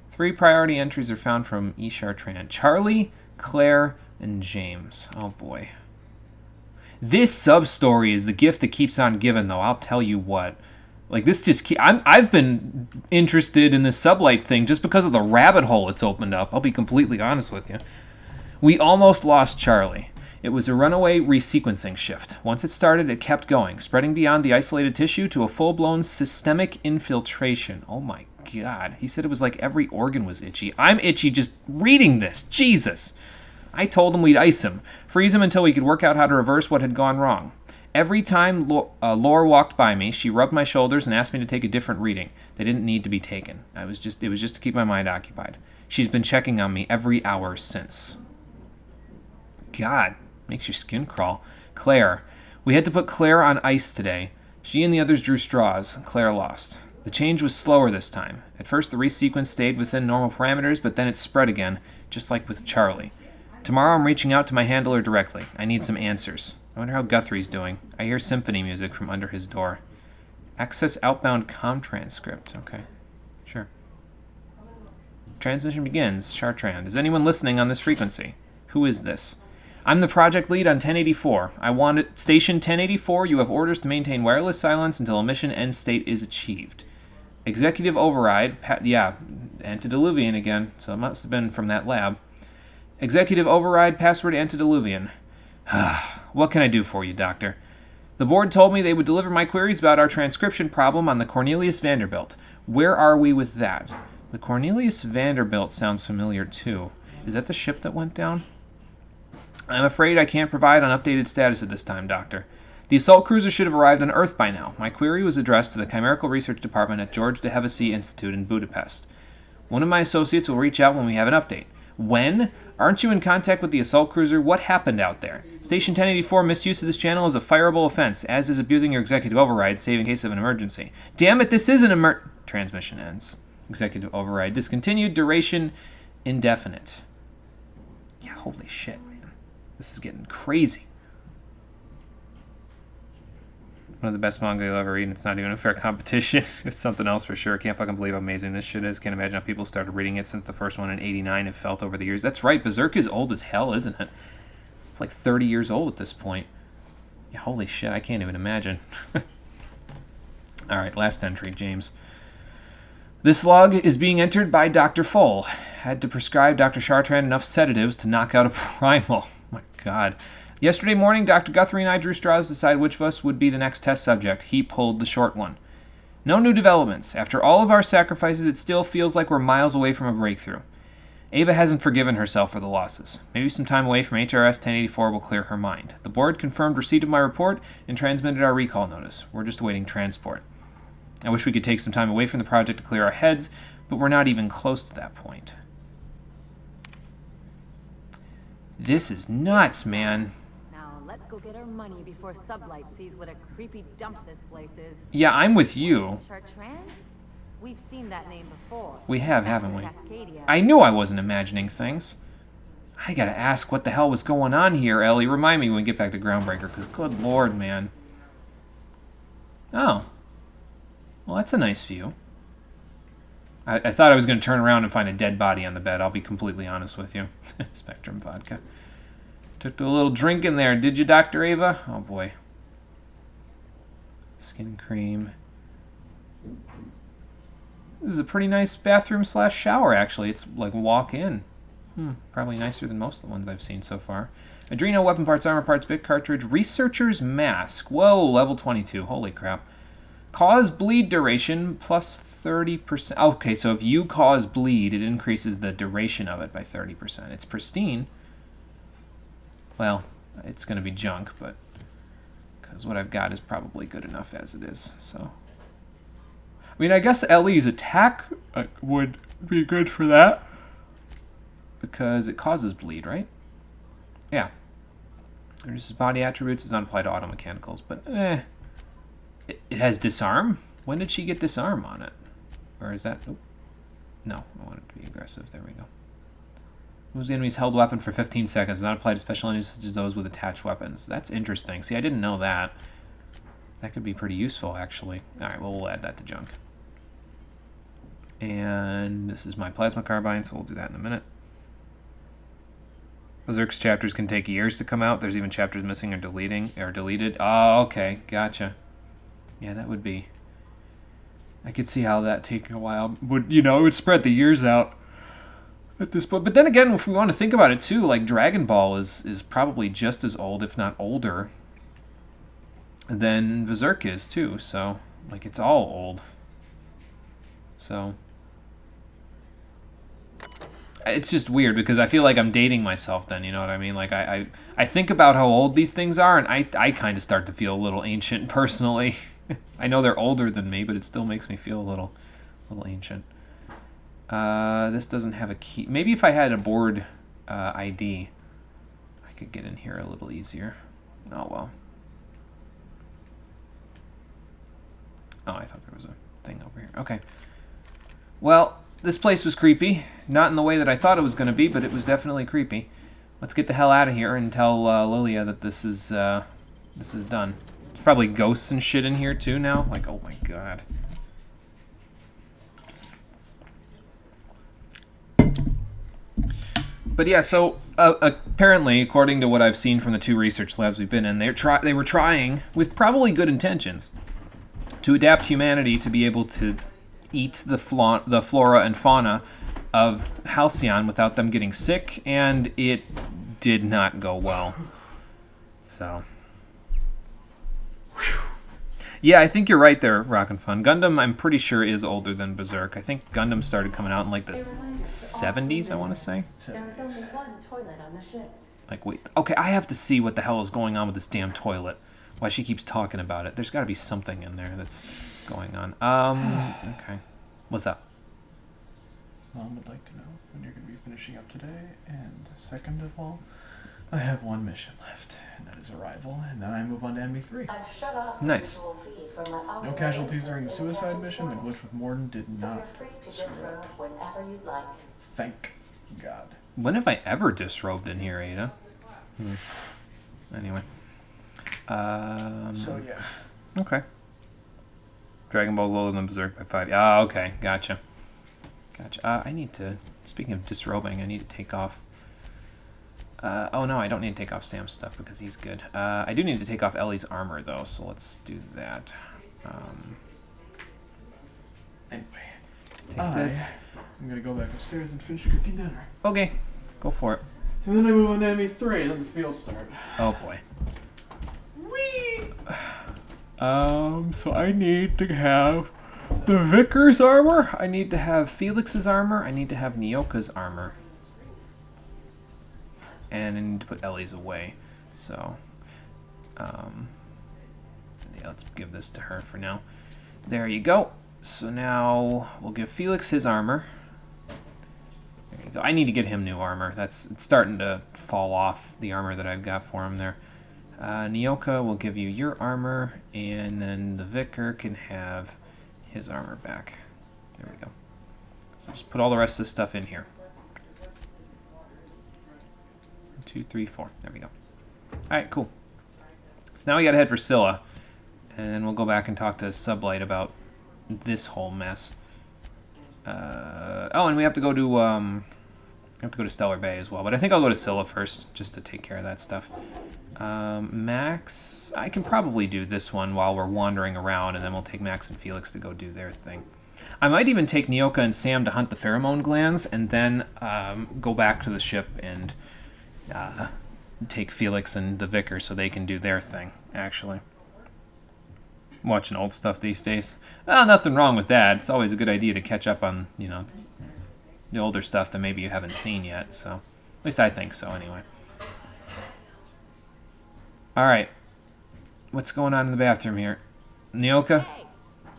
3 priority entries are found from E. Chartrand. Charlie, Claire, and James. Oh boy. This sub-story is the gift that keeps on giving, though. I'll tell you what. Like, this just I've been interested in this sublight thing just because of the rabbit hole it's opened up. I'll be completely honest with you. We almost lost Charlie. It was a runaway resequencing shift. Once it started, it kept going, spreading beyond the isolated tissue to a full-blown systemic infiltration. Oh my God. He said it was like every organ was itchy. I'm itchy just reading this. Jesus. I told him we'd ice him, freeze him until we could work out how to reverse what had gone wrong. Every time Laura walked by me, she rubbed my shoulders and asked me to take a different reading. They didn't need to be taken. It was just to keep my mind occupied. She's been checking on me every hour since. God, makes your skin crawl. Claire. We had to put Claire on ice today. She and the others drew straws. Claire lost. The change was slower this time. At first, the resequence stayed within normal parameters, but then it spread again, just like with Charlie. Tomorrow, I'm reaching out to my handler directly. I need some answers. I wonder how Guthrie's doing. I hear symphony music from under his door. Access outbound comm transcript. Okay, sure. Transmission begins. Chartrand. Is anyone listening on this frequency? Who is this? I'm the project lead on 1084. I want it. Station 1084, you have orders to maintain wireless silence until a mission end state is achieved. Executive override. Antediluvian again, so it must have been from that lab. Executive override, password antediluvian. What can I do for you, Doctor? The board told me they would deliver my queries about our transcription problem on the Cornelius Vanderbilt. Where are we with that? The Cornelius Vanderbilt sounds familiar, too. Is that the ship that went down? I'm afraid I can't provide an updated status at this time, Doctor. The assault cruiser should have arrived on Earth by now. My query was addressed to the Chimerical Research Department at George de Hevesy Institute in Budapest. One of my associates will reach out when we have an update. When? Aren't you in contact with the assault cruiser? What happened out there? Station 1084, misuse of this channel is a fireable offense, as is abusing your executive override, save in case of an emergency. Damn it, this is an Transmission ends. Executive override discontinued, duration indefinite. Yeah, holy shit, man. This is getting crazy. One of the best manga you'll ever read, and it's not even a fair competition. It's something else for sure. Can't fucking believe how amazing this shit is. Can't imagine how people started reading it since the first one in 89. It felt over the years. That's right, Berserk is old as hell, isn't it? It's like 30 years old at this point. Yeah, holy shit, I can't even imagine. Alright, last entry, James. This log is being entered by Dr. Foll. Had to prescribe Dr. Chartrand enough sedatives to knock out a primal. Oh my god. Yesterday morning, Dr. Guthrie and I drew straws to decide which of us would be the next test subject. He pulled the short one. No new developments. After all of our sacrifices, it still feels like we're miles away from a breakthrough. Ava hasn't forgiven herself for the losses. Maybe some time away from HRS 1084 will clear her mind. The board confirmed receipt of my report and transmitted our recall notice. We're just awaiting transport. I wish we could take some time away from the project to clear our heads, but we're not even close to that point. This is nuts, man. Now let's go get our money before Sublight sees what a creepy dump this place is. Yeah, I'm with you. Chartrand? We've seen that name before. We have, haven't we? Cascadia. I knew I wasn't imagining things. I gotta ask what the hell was going on here, Ellie. Remind me when we get back to Groundbreaker, because good lord, man. Oh. Well, that's a nice view. I thought I was going to turn around and find a dead body on the bed. I'll be completely honest with you. Spectrum vodka. Took a little drink in there, did you, Dr. Ava? Oh, boy. Skin cream. This is a pretty nice bathroom / shower, actually. It's like walk-in. Probably nicer than most of the ones I've seen so far. Adreno, weapon parts, armor parts, bit cartridge, researcher's mask. Whoa, level 22. Holy crap. Cause bleed duration plus 30%. Okay, so if you cause bleed, it increases the duration of it by 30%. It's pristine. Well, it's going to be junk, but because what I've got is probably good enough as it is. So, I mean, I guess Ellie's attack would be good for that because it causes bleed, right? Yeah. Reduces body attributes. Does not apply to auto mechanicals, but It has disarm? When did she get disarm on it? Or is that... Oh, no, I want it to be aggressive. There we go. Moves the enemy's held weapon for 15 seconds. Does not apply to special enemies such as those with attached weapons. That's interesting. See, I didn't know that. That could be pretty useful, actually. Alright, well, we'll add that to junk. And this is my plasma carbine, so we'll do that in a minute. Berserk's chapters can take years to come out. There's even chapters missing or deleted. Oh, okay. Gotcha. Yeah, that would be I could see how that taking a while would, it would spread the years out at this point. But then again, if we want to think about it too, like Dragon Ball is probably just as old, if not older, than Berserk is too. So, like, it's all old. So, it's just weird because I feel like I'm dating myself then, you know what I mean? Like, I think about how old these things are, and I kind of start to feel a little ancient personally. I know they're older than me, but it still makes me feel a little ancient. This doesn't have a key. Maybe if I had a board ID, I could get in here a little easier. Oh, well. Oh, I thought there was a thing over here. Okay. Well, this place was creepy. Not in the way that I thought it was going to be, but it was definitely creepy. Let's get the hell out of here and tell Lilia that this is done. There's probably ghosts and shit in here too now. Like, oh my god. But yeah, so apparently, according to what I've seen from the 2 research labs we've been in, they were trying, with probably good intentions, to adapt humanity to be able to eat the flora and fauna of Halcyon without them getting sick, and it did not go well. So, yeah, I think you're right there, Rockin' Fun. Gundam, I'm pretty sure, is older than Berserk. I think Gundam started coming out in like the 70s, I want to say. There was only one toilet on the ship. Like, wait, okay, I have to see what the hell is going on with this damn toilet. Why she keeps talking about it. There's got to be something in there that's going on. Okay. What's up? Mom would like to know when you're going to be finishing up today, and second of all, I have one mission left, and that is Arrival, and then I move on to ME3. Nice. No casualties during the suicide mission. The glitch with Morden did not screw up. Thank God. When have I ever disrobed in here, Ada? Anyway. So, yeah. Okay. Dragon Ball's older than Berserk by 5. Ah, okay. Gotcha. I need to... Speaking of disrobing, I need to take off... oh, no, I don't need to take off Sam's stuff because he's good. I do need to take off Ellie's armor, though, so let's do that. Anyway. Let's take this. I'm going to go back upstairs and finish cooking dinner. Okay. Go for it. And then I move on to ME3, and then the fields start. Oh, boy. Whee! So I need to have the Vickers armor. I need to have Felix's armor. I need to have Nyoka's armor. And I need to put Ellie's away. So, yeah, let's give this to her for now. There you go. So now we'll give Felix his armor. There you go. I need to get him new armor. It's starting to fall off, the armor that I've got for him there. Nyoka will give you your armor, and then the Vicar can have his armor back. There we go. So just put all the rest of this stuff in here. 1, 2, 3, 4. There we go. Alright, cool. So now we gotta head for Scylla, and then we'll go back and talk to Sublight about this whole mess. Oh, and we have to go to Stellar Bay as well, but I think I'll go to Scylla first, just to take care of that stuff. Max, I can probably do this one while we're wandering around, and then we'll take Max and Felix to go do their thing. I might even take Nyoka and Sam to hunt the pheromone glands, and then go back to the ship and take Felix and the Vicar so they can do their thing, actually. I'm watching old stuff these days. Well, nothing wrong with that. It's always a good idea to catch up on, the older stuff that maybe you haven't seen yet, so at least I think so, anyway. Alright. What's going on in the bathroom here? Nyoka? Hey!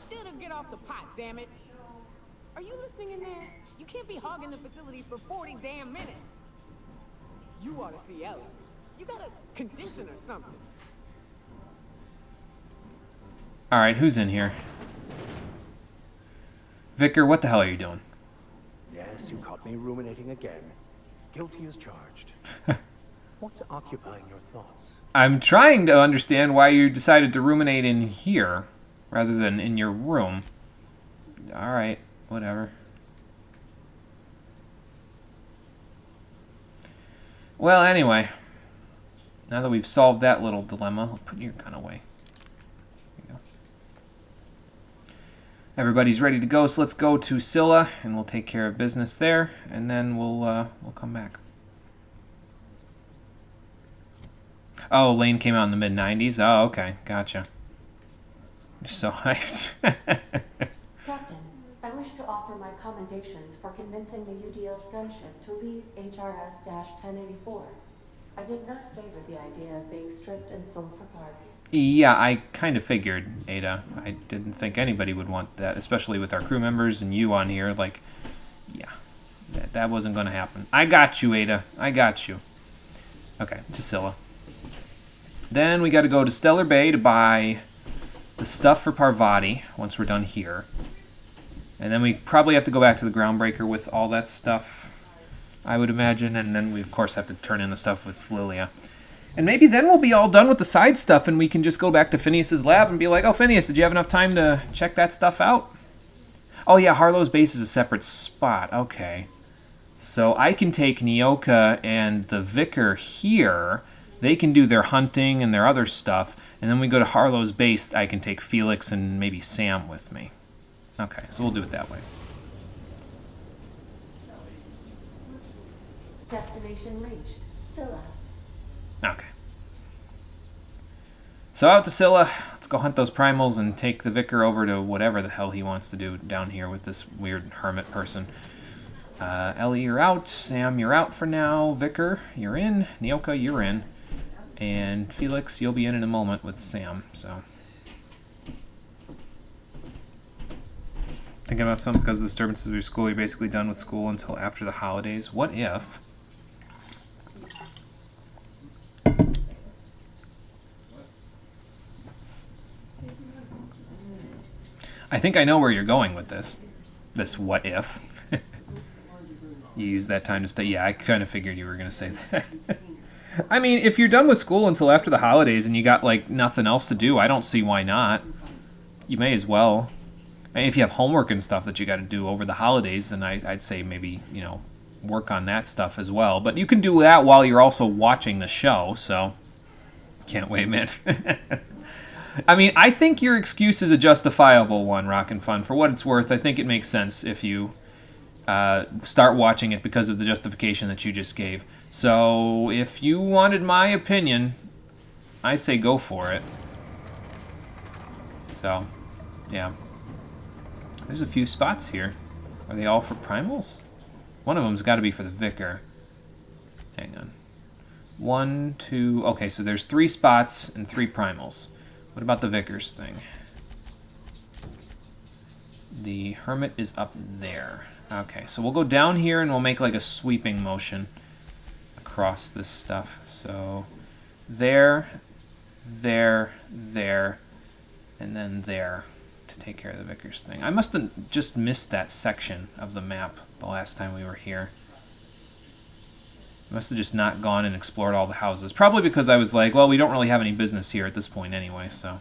Should've get off the pot, damn it! Are you listening in there? You can't be hogging the facilities for 40 damn minutes! You ought to see Ellie. You got a condition or something. Alright, who's in here? Vicar, what the hell are you doing? Yes, you caught me ruminating again. Guilty as charged. What's occupying your thoughts? I'm trying to understand why you decided to ruminate in here rather than in your room. Alright, whatever. Well, anyway. Now that we've solved that little dilemma, I'll put your gun away. There you go. everybody's ready to go, so let's go to Scylla, and we'll take care of business there, and then we'll come back. Oh, Lane came out in the mid-90s? Oh, okay. Gotcha. You're so hyped. Captain, I wish to offer my commendations for convincing the UDL's gunship to leave HRS-1084. I did not favor the idea of being stripped and sold for parts. Yeah, I kind of figured, Ada. I didn't think anybody would want that, especially with our crew members and you on here. Like, yeah, that wasn't going to happen. I got you, Ada. I got you. Okay, to Scylla. Then we got to go to Stellar Bay to buy the stuff for Parvati once we're done here. And then we probably have to go back to the Groundbreaker with all that stuff, I would imagine. And then we, of course, have to turn in the stuff with Lilia. And maybe then we'll be all done with the side stuff and we can just go back to Phineas's lab and be like, oh, Phineas, did you have enough time to check that stuff out? Oh, yeah, Harlow's base is a separate spot. Okay. So I can take Nyoka and the Vicar here. They can do their hunting and their other stuff. And then we go to Harlow's base. I can take Felix and maybe Sam with me. Okay, so we'll do it that way. Destination reached. Scylla. Okay. So out to Scylla. Let's go hunt those primals and take the Vicar over to whatever the hell he wants to do down here with this weird hermit person. Ellie, you're out. Sam, you're out for now. Vicar, you're in. Nyoka, you're in. And Felix, you'll be in a moment with Sam, so. Thinking about something because of the disturbances of your school, you're basically done with school until after the holidays. What if? I think I know where you're going with this. This what if. You use that time to stay. Yeah, I kind of figured you were going to say that. I mean, if you're done with school until after the holidays and you got, like, nothing else to do, I don't see why not. You may as well. I mean, if you have homework and stuff that you got to do over the holidays, then I'd say maybe, you know, work on that stuff as well. But you can do that while you're also watching the show, so can't wait, man. I mean, I think your excuse is a justifiable one, Rockin' Fun. For what it's worth, I think it makes sense if you start watching it because of the justification that you just gave. So, if you wanted my opinion, I say go for it. So, yeah. There's a few spots here. Are they all for primals? One of them's got to be for the Vicar. Hang on. 1, 2... Okay, so there's 3 spots and 3 primals. What about the Vicar's thing? The Hermit is up there. Okay, so we'll go down here and we'll make like a sweeping motion across this stuff. So there, there, there, and then there to take care of the Vicar's thing. I must have just missed that section of the map the last time we were here. I must have just not gone and explored all the houses. Probably because I was like, well, we don't really have any business here at this point anyway, so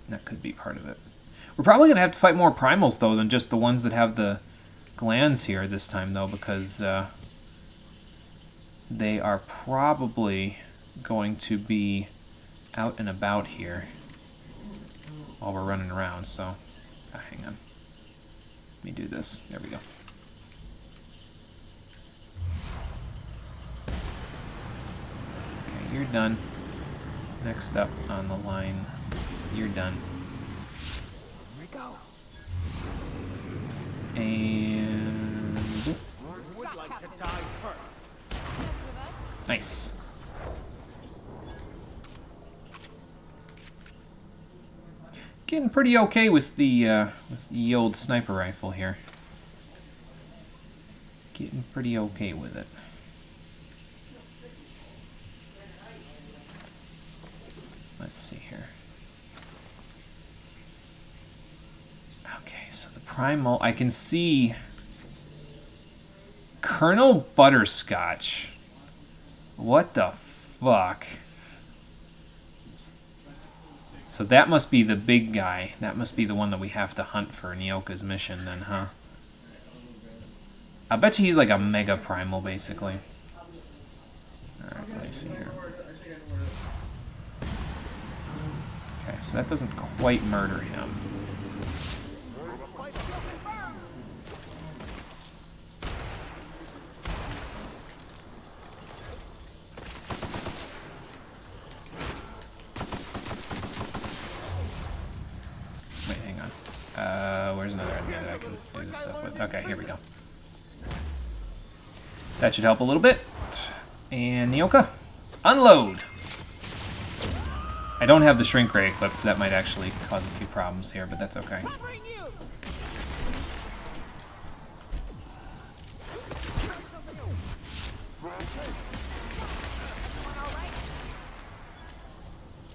that could be part of it. We're probably going to have to fight more primals, though, than just the ones that have the glands here this time, though, because they are probably going to be out and about here while we're running around, so hang on. Let me do this. There we go. Okay, you're done. Next up on the line, you're done. And nice. Getting pretty okay with the old sniper rifle here. Getting pretty okay with it. Let's see here. Okay, so the primal, I can see Colonel Butterscotch. What the fuck? So that must be the big guy. That must be the one that we have to hunt for Nyoka's mission then, huh? I bet you he's like a mega primal, basically. Alright, let me see here. Okay, so that doesn't quite murder him. stuff with. Okay, here we go. That should help a little bit. And Nyoka, unload! I don't have the shrink ray equipped, so that might actually cause a few problems here, but that's okay.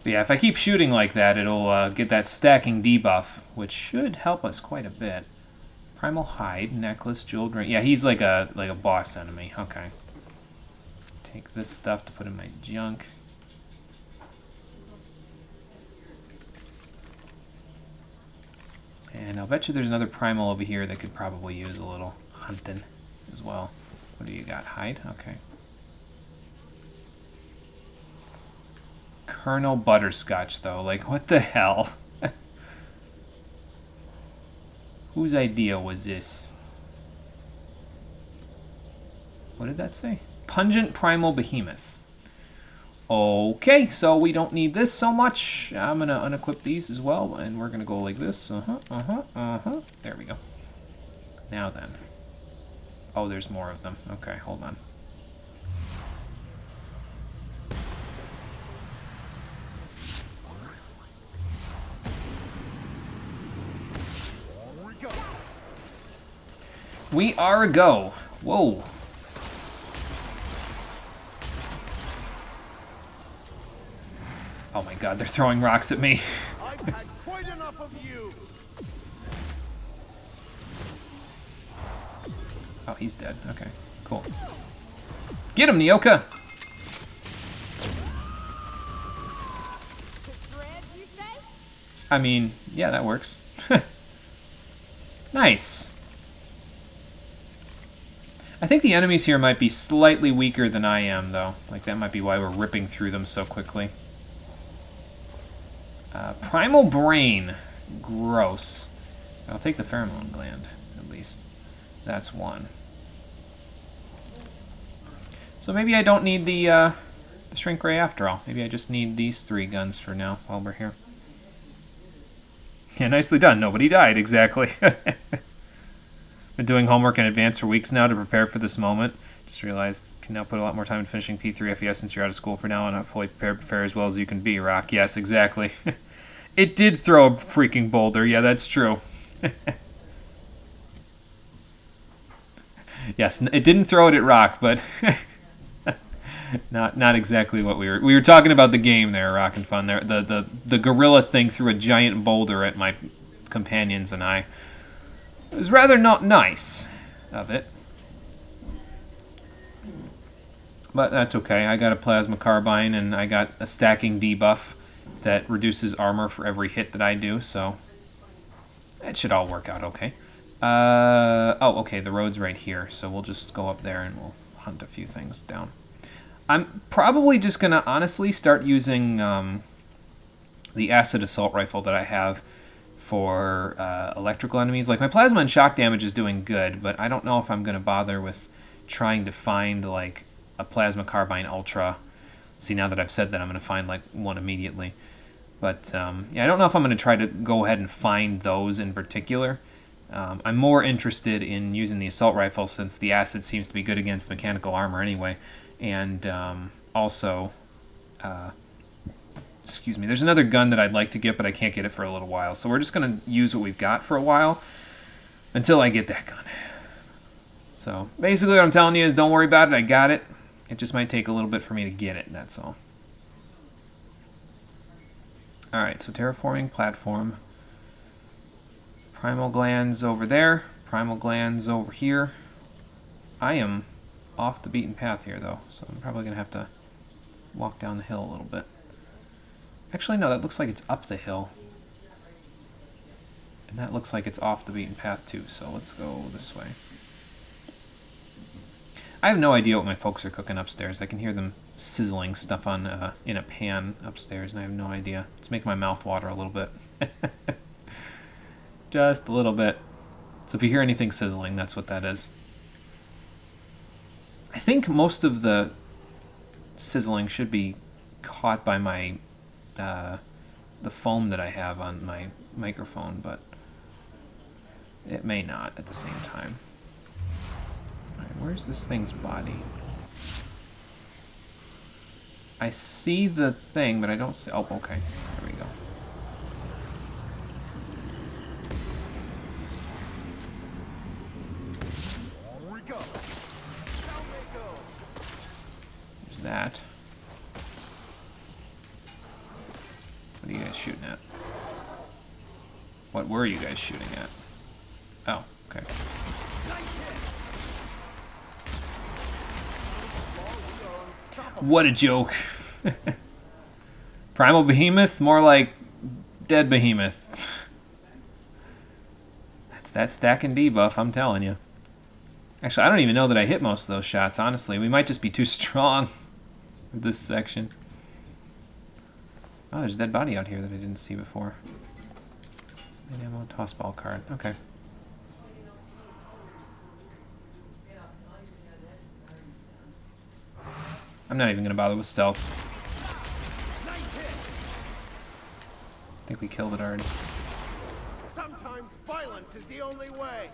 But yeah, if I keep shooting like that, it'll get that stacking debuff, which should help us quite a bit. Primal hide, necklace, jeweled ring. Yeah, he's like a boss enemy. Okay. Take this stuff to put in my junk. And I'll bet you there's another primal over here that could probably use a little hunting as well. What do you got? Hide? Okay. Colonel Butterscotch, though. Like, what the hell? Whose idea was this? What did that say? Pungent Primal Behemoth. Okay, so we don't need this so much. I'm going to unequip these as well, and we're going to go like this. There we go. Now then. Oh, there's more of them. Okay, hold on. We are a go. Whoa. Oh my god, they're throwing rocks at me. I've had quite enough of you. Oh, he's dead. Okay, cool. Get him, Nyoka! I mean, yeah, that works. Nice. I think the enemies here might be slightly weaker than I am, though. Like, that might be why we're ripping through them so quickly. Primal Brain. Gross. I'll take the pheromone gland, at least. That's one. So maybe I don't need the shrink ray after all. Maybe I just need these 3 guns for now while we're here. Yeah, nicely done. Nobody died, exactly. Been doing homework in advance for weeks now to prepare for this moment. Just realized can now put a lot more time in finishing P3 FES since you're out of school for now and not fully prepared to fare as well as you can be, Rock. Yes, exactly. It did throw a freaking boulder. Yeah, that's true. Yes, it didn't throw it at Rock, but not exactly what we were talking about the game there, Rock and Fun. There, the gorilla thing threw a giant boulder at my companions and I. It was rather not nice of it. But that's okay. I got a plasma carbine and I got a stacking debuff that reduces armor for every hit that I do, so it should all work out okay. Oh, okay, the road's right here, so we'll just go up there and we'll hunt a few things down. I'm probably just going to honestly start using the acid assault rifle that I have for electrical enemies. Like, my plasma and shock damage is doing good, but I don't know if I'm going to bother with trying to find, like, a plasma carbine ultra. See, now that I've said that, I'm going to find, like, one immediately. But, yeah, I don't know if I'm going to try to go ahead and find those in particular. I'm more interested in using the assault rifle since the acid seems to be good against mechanical armor anyway. And also... excuse me, there's another gun that I'd like to get, but I can't get it for a little while. So we're just going to use what we've got for a while until I get that gun. So basically what I'm telling you is don't worry about it. I got it. It just might take a little bit for me to get it, that's all. Alright, so terraforming platform. Primal glands over there. Primal glands over here. I am off the beaten path here, though, so I'm probably going to have to walk down the hill a little bit. Actually, no, that looks like it's up the hill. And that looks like it's off the beaten path, too, so let's go this way. I have no idea what my folks are cooking upstairs. I can hear them sizzling stuff on in a pan upstairs, and I have no idea. It's making my mouth water a little bit. Just a little bit. So if you hear anything sizzling, that's what that is. I think most of the sizzling should be caught by my the foam that I have on my microphone, but It may not at the same time. Alright, where's this thing's body? I see the thing, but I don't see... Oh, okay. There we go. There's that. What are you guys shooting at? What were you guys shooting at? Oh, okay. What a joke. Primal Behemoth? More like Dead Behemoth. That's that stack and debuff, I'm telling you. Actually, I don't even know that I hit most of those shots, honestly. We might just be too strong with this section. Oh, there's a dead body out here that I didn't see before. Main ammo, toss ball card. Okay. I'm not even going to bother with stealth. I think we killed it already. Sometimes violence is the only way.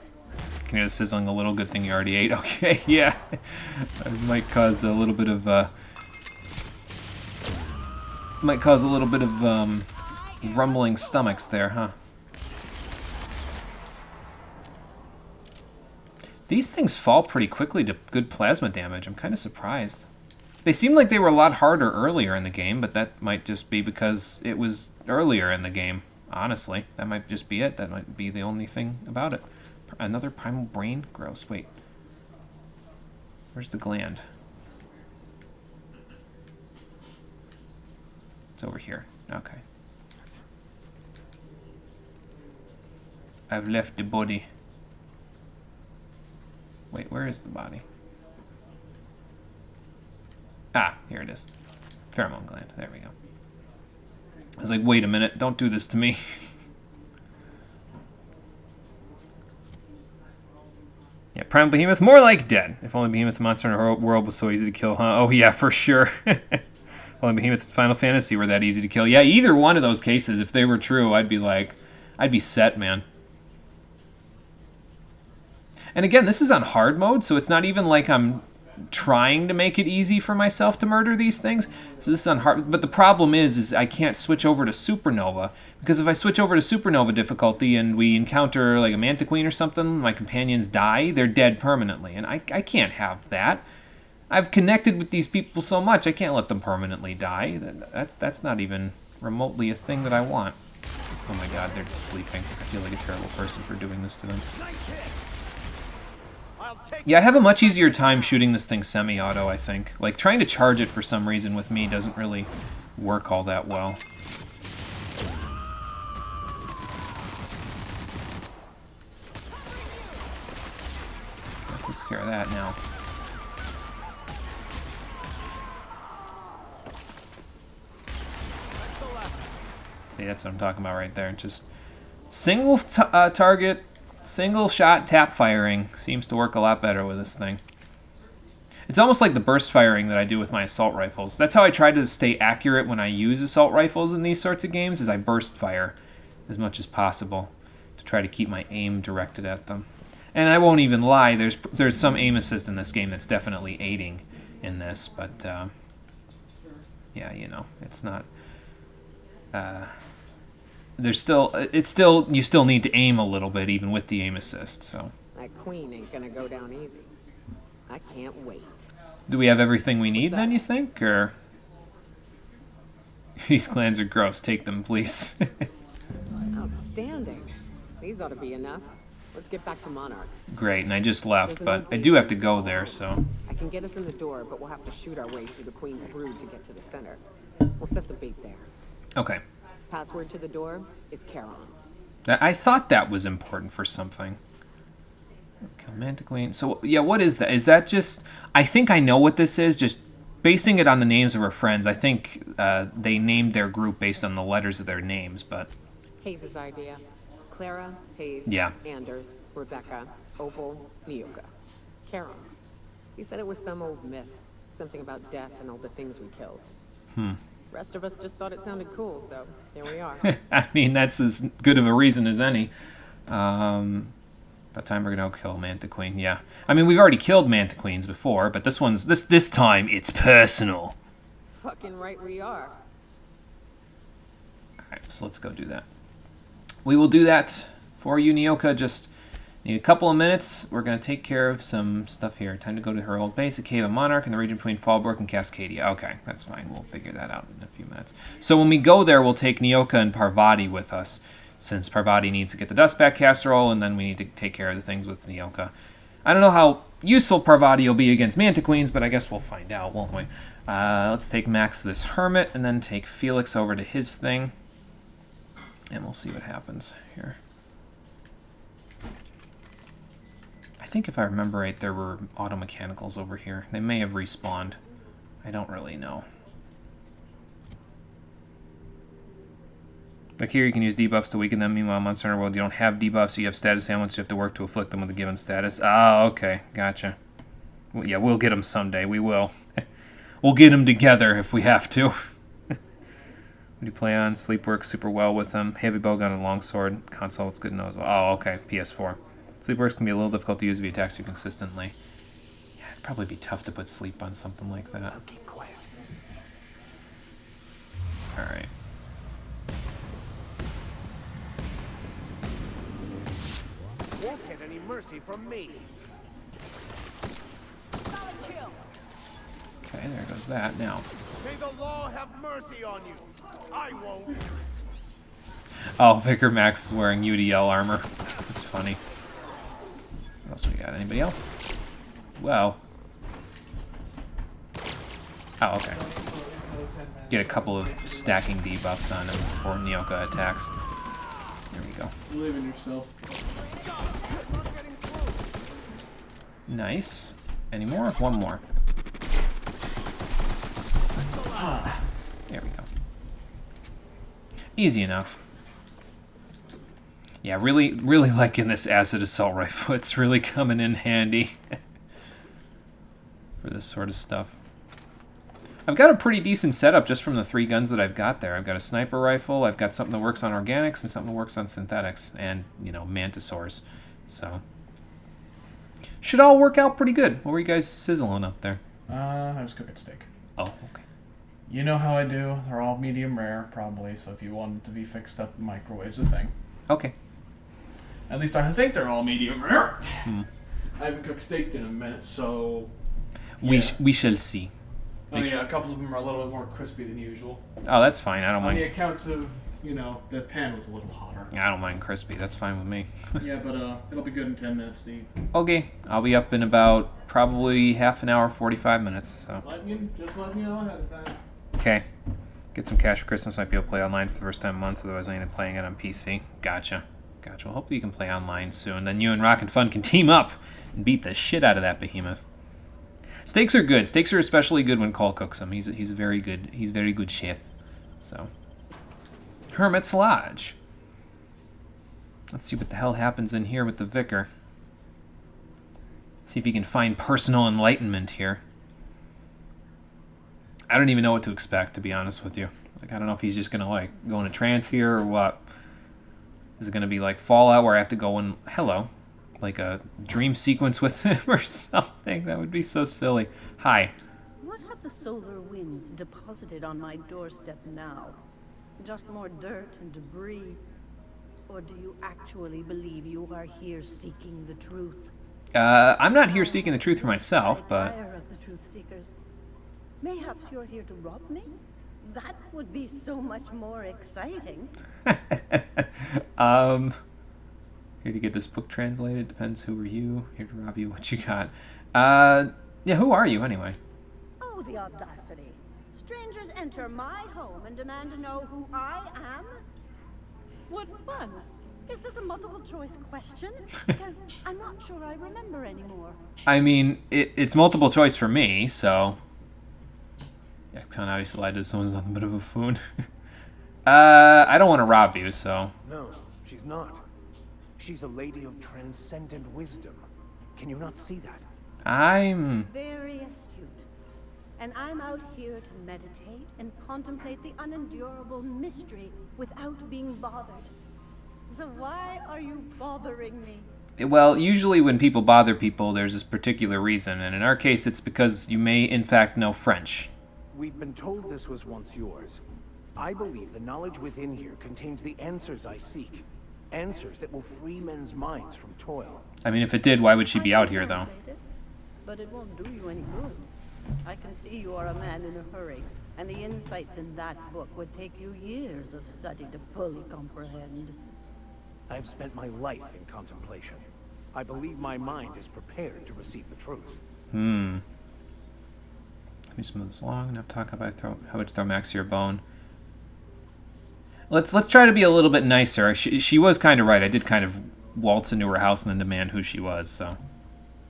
Can you hear the sizzling a little? Good thing you already ate. Okay, yeah. It might cause a little bit of rumbling stomachs there, huh? These things fall pretty quickly to good plasma damage. I'm kind of surprised. They seemed like they were a lot harder earlier in the game, but that might just be because it was earlier in the game, honestly. That might just be it. That might be the only thing about it. Another primal brain? Gross. Wait. Where's the gland? It's over here. Okay. I've left the body. Wait, where is the body? Ah, here it is. Pheromone gland. There we go. I was like, wait a minute. Don't do this to me. Yeah, Primal Behemoth, more like dead. If only Behemoth monster in our world was so easy to kill, huh? Oh yeah, for sure. Only Behemoth in Final Fantasy were that easy to kill. Yeah, either one of those cases, if they were true, I'd be set, man. And again, this is on hard mode, so it's not even like I'm trying to make it easy for myself to murder these things. So this is on hard, but the problem is I can't switch over to Supernova, because if I switch over to Supernova difficulty and we encounter like a Mantiqueen or something, my companions die, they're dead permanently, and I can't have that. I've connected with these people so much, I can't let them permanently die. That's not even remotely a thing that I want. Oh my god, they're sleeping. I feel like a terrible person for doing this to them. Yeah, I have a much easier time shooting this thing semi-auto, I think. Like, trying to charge it for some reason with me doesn't really work all that well. That takes care of that now. See, that's what I'm talking about right there. Just single target, single shot tap firing seems to work a lot better with this thing. It's almost like the burst firing that I do with my assault rifles. That's how I try to stay accurate when I use assault rifles in these sorts of games, is I burst fire as much as possible to try to keep my aim directed at them. And I won't even lie, there's some aim assist in this game that's definitely aiding in this, but yeah, you know, it's not you still need to aim a little bit even with the aim assist, so. That queen ain't gonna go down easy. I can't wait. Do we have everything we need then, you think, or? These clans are gross, take them please. Outstanding. These ought to be enough. Let's get back to Monarch. Great, and I just left, but I do have to go there, so. I can get us in the door, but we'll have to shoot our way through the Queen's brood to get to the center. We'll set the bait there. Okay. Password to the door is Charon. I thought that was important for something. Kill Mantiqueen. So, yeah, what is that? Is that just... I think I know what this is, just basing it on the names of her friends. I think they named their group based on the letters of their names, but... Hayes' idea. Clara, Hayes, yeah. Anders, Rebecca, Opal, Nyoka. Charon. He said it was some old myth. Something about death and all the things we killed. Rest of us just thought it sounded cool, so here we are. I mean, that's as good of a reason as any. About time we're gonna kill Mantiqueen. Yeah. I mean, we've already killed Mantiqueens before, but this one's this time it's personal. Fucking right we are. Alright, so let's go do that. We will do that for you, Nyoka. Just need a couple of minutes. We're going to take care of some stuff here. Time to go to her old base at Cave of Monarch in the region between Fallbrook and Cascadia. Okay, that's fine. We'll figure that out in a few minutes. So when we go there, we'll take Nyoka and Parvati with us, since Parvati needs to get the Dustback Casserole, and then we need to take care of the things with Nyoka. I don't know how useful Parvati will be against Mantiqueens, but I guess we'll find out, won't we? Let's take Max this Hermit, and then take Felix over to his thing. And we'll see what happens here. I think if I remember right, there were auto mechanicals over here. They may have respawned. I don't really know. Like here, you can use debuffs to weaken them. Meanwhile, Monster Hunter World, you don't have debuffs, so you have status ailments. You have to work to afflict them with a given status. Ah, okay. Gotcha. Well, yeah, we'll get them someday. We will. We'll get them together if we have to. What do you play on? Sleep works super well with them. Heavy bowgun and longsword. Console, it's good to know as well. Oh, okay. PS4. Sleep works can be a little difficult to use if he attacks you consistently. Yeah, it'd probably be tough to put sleep on something like that. Keep quiet. Alright. Won't get any mercy from me. Okay, there goes that. Now. May the law have mercy on you. I won't. Oh, Vicar Max is wearing UDL armor. That's funny. What else we got? Anybody else? Well. Oh, okay. Get a couple of stacking debuffs on him before Nyoka attacks. There we go. Believe in yourself. Nice. Any more? One more. There we go. Easy enough. Yeah, really liking this acid assault rifle. It's really coming in handy for this sort of stuff. I've got a pretty decent setup just from the 3 guns that I've got there. I've got a sniper rifle, I've got something that works on organics, and something that works on synthetics, and, you know, mantisaurs. So, should all work out pretty good. What were you guys sizzling up there? I was cooking steak. Oh, okay. You know how I do. They're all medium rare, probably, so if you want them to be fixed up, the microwave's a thing. Okay. At least I think they're all medium rare. I haven't cooked steak in a minute, so... Yeah. We shall see. Oh yeah, a couple of them are a little bit more crispy than usual. Oh, that's fine. I don't mind. On the account of, you know, the pan was a little hotter. I don't mind crispy. That's fine with me. Yeah, but it'll be good in 10 minutes to eat. Okay. I'll be up in about probably half an hour, 45 minutes. So. Just let me know ahead of time. Okay. Get some cash for Christmas. Might be able to play online for the first time in months. Otherwise, I ain't playing it on PC. Gotcha. Well, hopefully you can play online soon. Then you and Rock and Fun can team up and beat the shit out of that behemoth. Steaks are good. Steaks are especially good when Cole cooks them. He's a very good chef. So, Hermit's Lodge. Let's see what the hell happens in here with the Vicar. See if he can find personal enlightenment here. I don't even know what to expect, to be honest with you. Like, I don't know if he's just gonna like go in a trance here or what. Is it gonna be like Fallout where I have to go in like a dream sequence with him or something? That would be so silly. Hi. What have the solar winds deposited on my doorstep now? Just more dirt and debris? Or do you actually believe you are here seeking the truth? I'm not here seeking the truth for myself, but... Fire of the truth seekers. Mayhaps you're here to rob me? That would be so much more exciting. Here to get this book translated. Depends who are you. Here to rob you. What you got? Yeah, who are you anyway? Oh, the audacity. Strangers enter my home and demand to know who I am? What fun. Is this a multiple choice question? Because I'm not sure I remember anymore. I mean, it's multiple choice for me, so... Yeah, kind of obviously lied to someone's nothing but a buffoon. I don't want to rob you, so... No, she's not. She's a lady of transcendent wisdom. Can you not see that? I'm... Very astute. And I'm out here to meditate and contemplate the unendurable mystery without being bothered. So why are you bothering me? Well, usually when people bother people, there's this particular reason, and in our case, it's because you may, in fact, know French. We've been told this was once yours. I believe the knowledge within here contains the answers I seek. Answers that will free men's minds from toil. I mean, if it did, why would she be out here, though? But it won't do you any good. I can see you are a man in a hurry, and the insights in that book would take you years of study to fully comprehend. I have spent my life in contemplation. I believe my mind is prepared to receive the truth. Let me smooth this along. Enough talk about how much throw Max your bone. Let's try to be a little bit nicer. She was kind of right. I did kind of waltz into her house and then demand who she was. So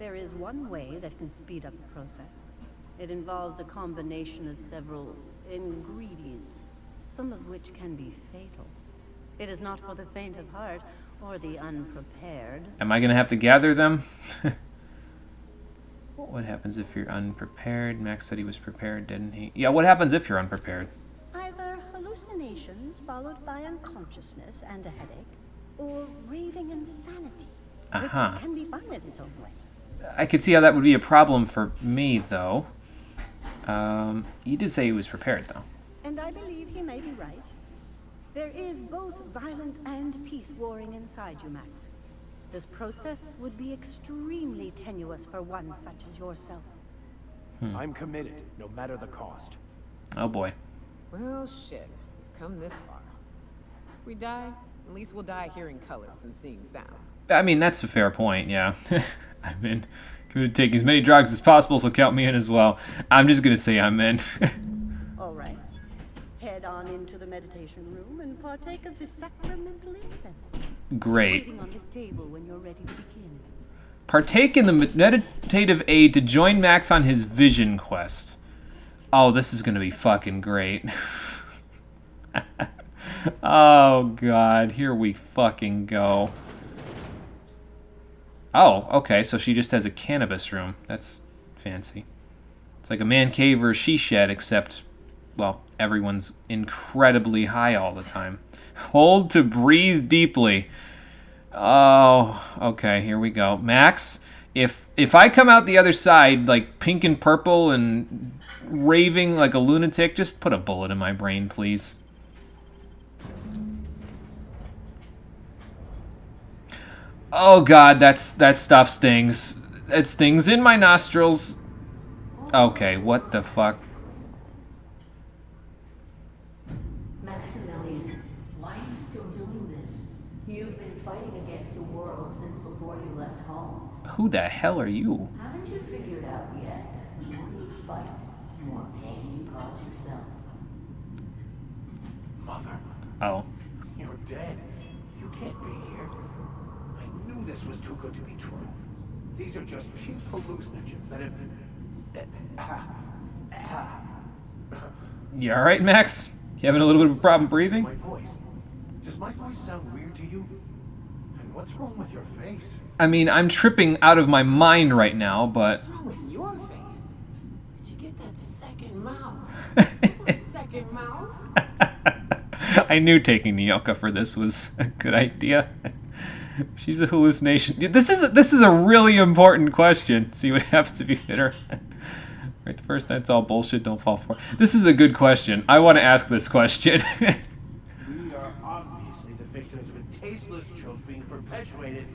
there is one way that can speed up the process. It involves a combination of several ingredients, some of which can be fatal. It is not for the faint of heart or the unprepared. Am I gonna have to gather them? What happens if you're unprepared? Max said he was prepared, didn't he? Yeah, what happens if you're unprepared? Either hallucinations followed by unconsciousness and a headache, or raving insanity, which can be fun in its own way. I could see how that would be a problem for me, though. He did say he was prepared, though. And I believe he may be right. There is both violence and peace warring inside you, Max. This process would be extremely tenuous for one such as yourself. I'm committed, no matter the cost. Oh boy. Well, shit. Come this far. If we die, at least we'll die hearing colors and seeing sound. I mean, that's a fair point, yeah. I've been going to take as many drugs as possible, so count me in as well. I'm just going to say I'm in. All right. Head on into the meditation room and partake of the sacramental incense. Great. Waiting on the table when you're ready to begin. Partake in the meditative aid to join Max on his vision quest. Oh, this is going to be fucking great. Oh, God. Here we fucking go. Oh, okay, so she just has a cannabis room. That's fancy. It's like a man cave or a she shed, except, well, everyone's incredibly high all the time. Hold to breathe deeply. Oh, okay, here we go. Max, if I come out the other side, like pink and purple and raving like a lunatic, just put a bullet in my brain, please. Oh God, that stuff stings. It stings in my nostrils. Okay, what the fuck? Maximilian, why are you still doing this? You've been fighting against the world since before you left home. Who the hell are you? Haven't you figured out yet that the more you fight, the more pain you cause yourself? Mother. Oh. You're dead. You can't be here. I knew this was too good to be true. These are just cheap hallucinogens that have... You alright, Max? You having a little bit of a problem breathing? My voice. Does my voice sound weird to you? And what's wrong with your face? I mean, I'm tripping out of my mind right now, but... What's wrong with your face? Did you get that second mouth? Second mouth? I knew taking Nyoka for this was a good idea. She's a hallucination. This is a really important question. See what happens if you hit her. Right, the first time it's all bullshit, don't fall for it. This is a good question. I want to ask this question. We are obviously the victims of a tasteless joke being perpetuated.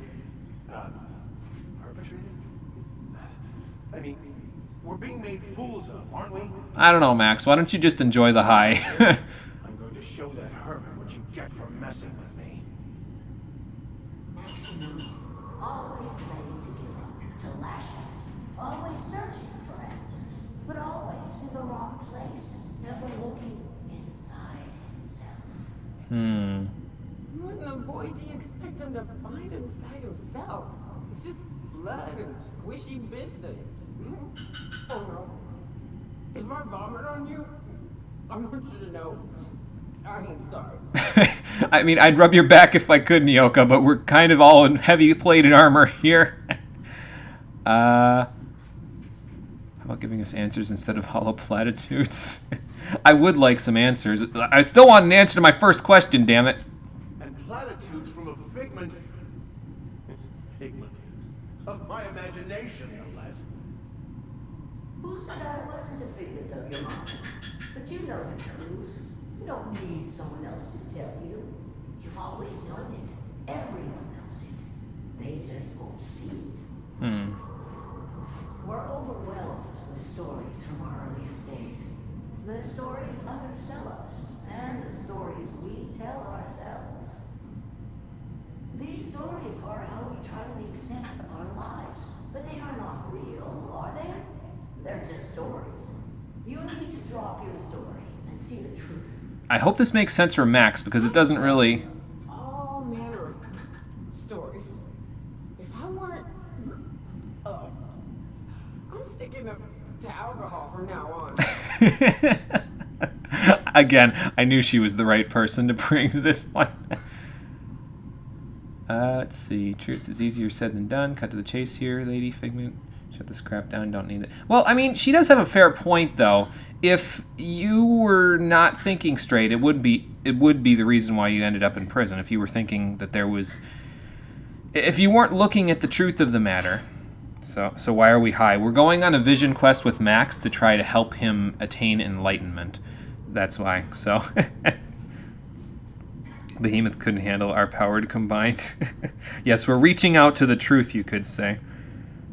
Perpetrated? I mean, we're being made fools of, aren't we? I don't know, Max. Why don't you just enjoy the high? I'm going to show that hermit what you get for messing with me. Maximilian, always ready to give up, to lash out, always searching for answers, but always in the wrong place, never looking inside himself. What in the void do you expect him to find inside himself? It's just blood and squishy bits and... Oh no. If I vomit on you, I want you to know I ain't sorry. I mean, I'd rub your back if I could, Nyoka, but we're kind of all in heavy plated armor here. How about giving us answers instead of hollow platitudes? I would like some answers. I still want an answer to my first question, damn it. And platitudes from a figment. Figment. determination, no less. Who said I wasn't a figment of your mind? But you know the truth. You don't need someone else to tell you. You've always known it. Everyone knows it. They just won't see it. We're overwhelmed with stories from our earliest days. The stories others tell us, and the stories we tell ourselves. These stories are how we try to make sense of our lives, but they are not real, are they? They're just stories. You need to drop your story and see the truth. I hope this makes sense for Max, because it doesn't really... All manner of stories. If I weren't... I'm sticking to alcohol from now on. Again, I knew she was the right person to bring to this one. Let's see. Truth is easier said than done. Cut to the chase here, lady. Figment. Shut this crap down. Don't need it. Well, I mean, she does have a fair point, though. If you were not thinking straight, it would be the reason why you ended up in prison. If you were thinking that there was... If you weren't looking at the truth of the matter. So why are we high? We're going on a vision quest with Max to try to help him attain enlightenment. That's why. So... Behemoth couldn't handle our power combined. Yes, we're reaching out to the truth, you could say.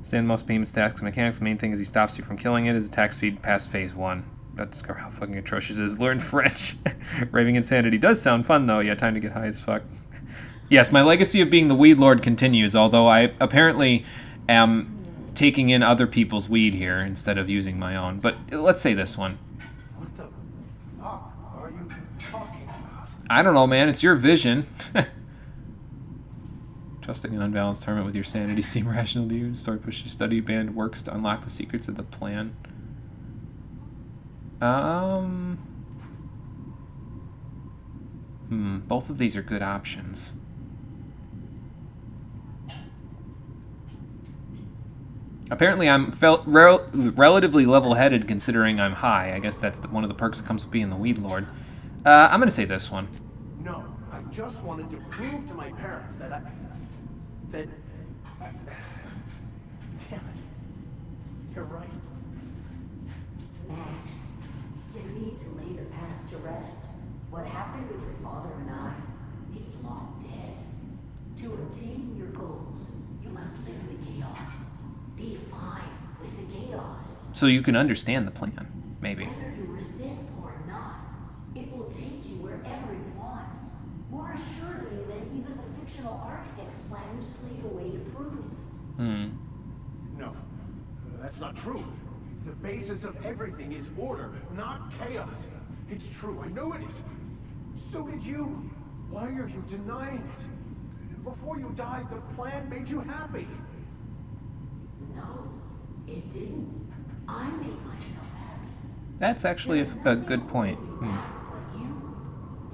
Stand most Behemoth's tasks and mechanics. Main thing is he stops you from killing it. His attack speed past phase 1. About to discover how fucking atrocious it is. Learn French. Raving Insanity does sound fun, though. Yeah, time to get high as fuck. Yes, my legacy of being the Weed Lord continues, although I apparently am taking in other people's weed here instead of using my own. But let's say this one. What the fuck are you talking about? I don't know, man. It's your vision. Trusting an unbalanced tournament with your sanity seem rational to you. Story push your study band works to unlock the secrets of the plan. Both of these are good options. Apparently I'm relatively level-headed considering I'm high. I guess that's one of the perks that comes with being the Weed Lord. I'm going to say this one. No, I just wanted to prove to my parents that damn it. You're right. Max, you need to lay the past to rest. What happened with your father and I, it's long dead. To attain your goals, you must live the chaos. Be fine with the chaos. So you can understand the plan, maybe. Whether you resist or not, it will take you wherever it wants. More assuredly than even the fictional architect's plan you slid away to prove. No, that's not true. The basis of everything is order, not chaos. It's true, I know it is. So did you. Why are you denying it? Before you died, the plan made you happy. No, it didn't. I made myself happy. That's actually a good point. But you,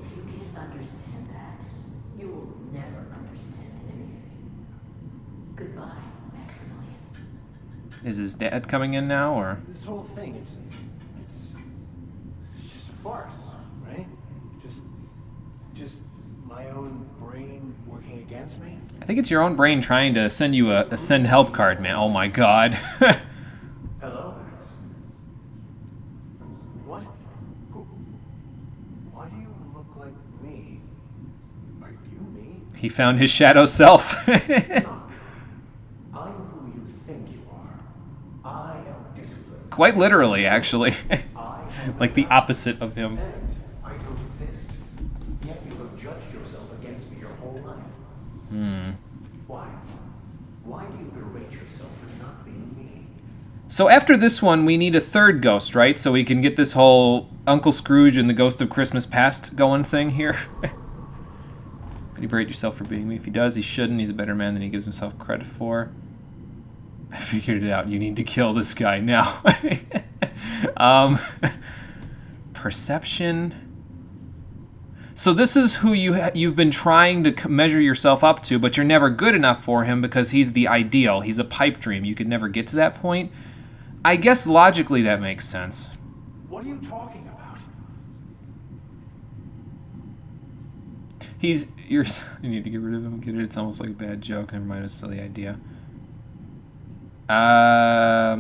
if you can't understand that, you will never understand anything. Goodbye, Maximilian. Is his dad coming in now, or? This whole thing, it's just a farce, right? Just my own brain working against me? I think it's your own brain trying to send you a send help card, man. Oh my god. Hello, Max. What? Who? Why do you look like me? Are you me? He found his shadow self. I'm who you think you are. I am disciplined. Quite literally, actually. Like the opposite of him. I don't exist. Yet you have judged yourself against me your whole life. Why? Why do you berate yourself for not being me? So after this one, we need a third ghost, right? So we can get this whole Uncle Scrooge and the Ghost of Christmas Past going thing here. Could you berate yourself for being me? If he does, he shouldn't. He's a better man than he gives himself credit for. I figured it out. You need to kill this guy now. Perception. So this is who you've been trying to measure yourself up to, but you're never good enough for him because he's the ideal. He's a pipe dream. You could never get to that point. I guess logically that makes sense. What are you talking about? You need to get rid of him. Get it? It's almost like a bad joke. Never mind, it's a silly idea. Well,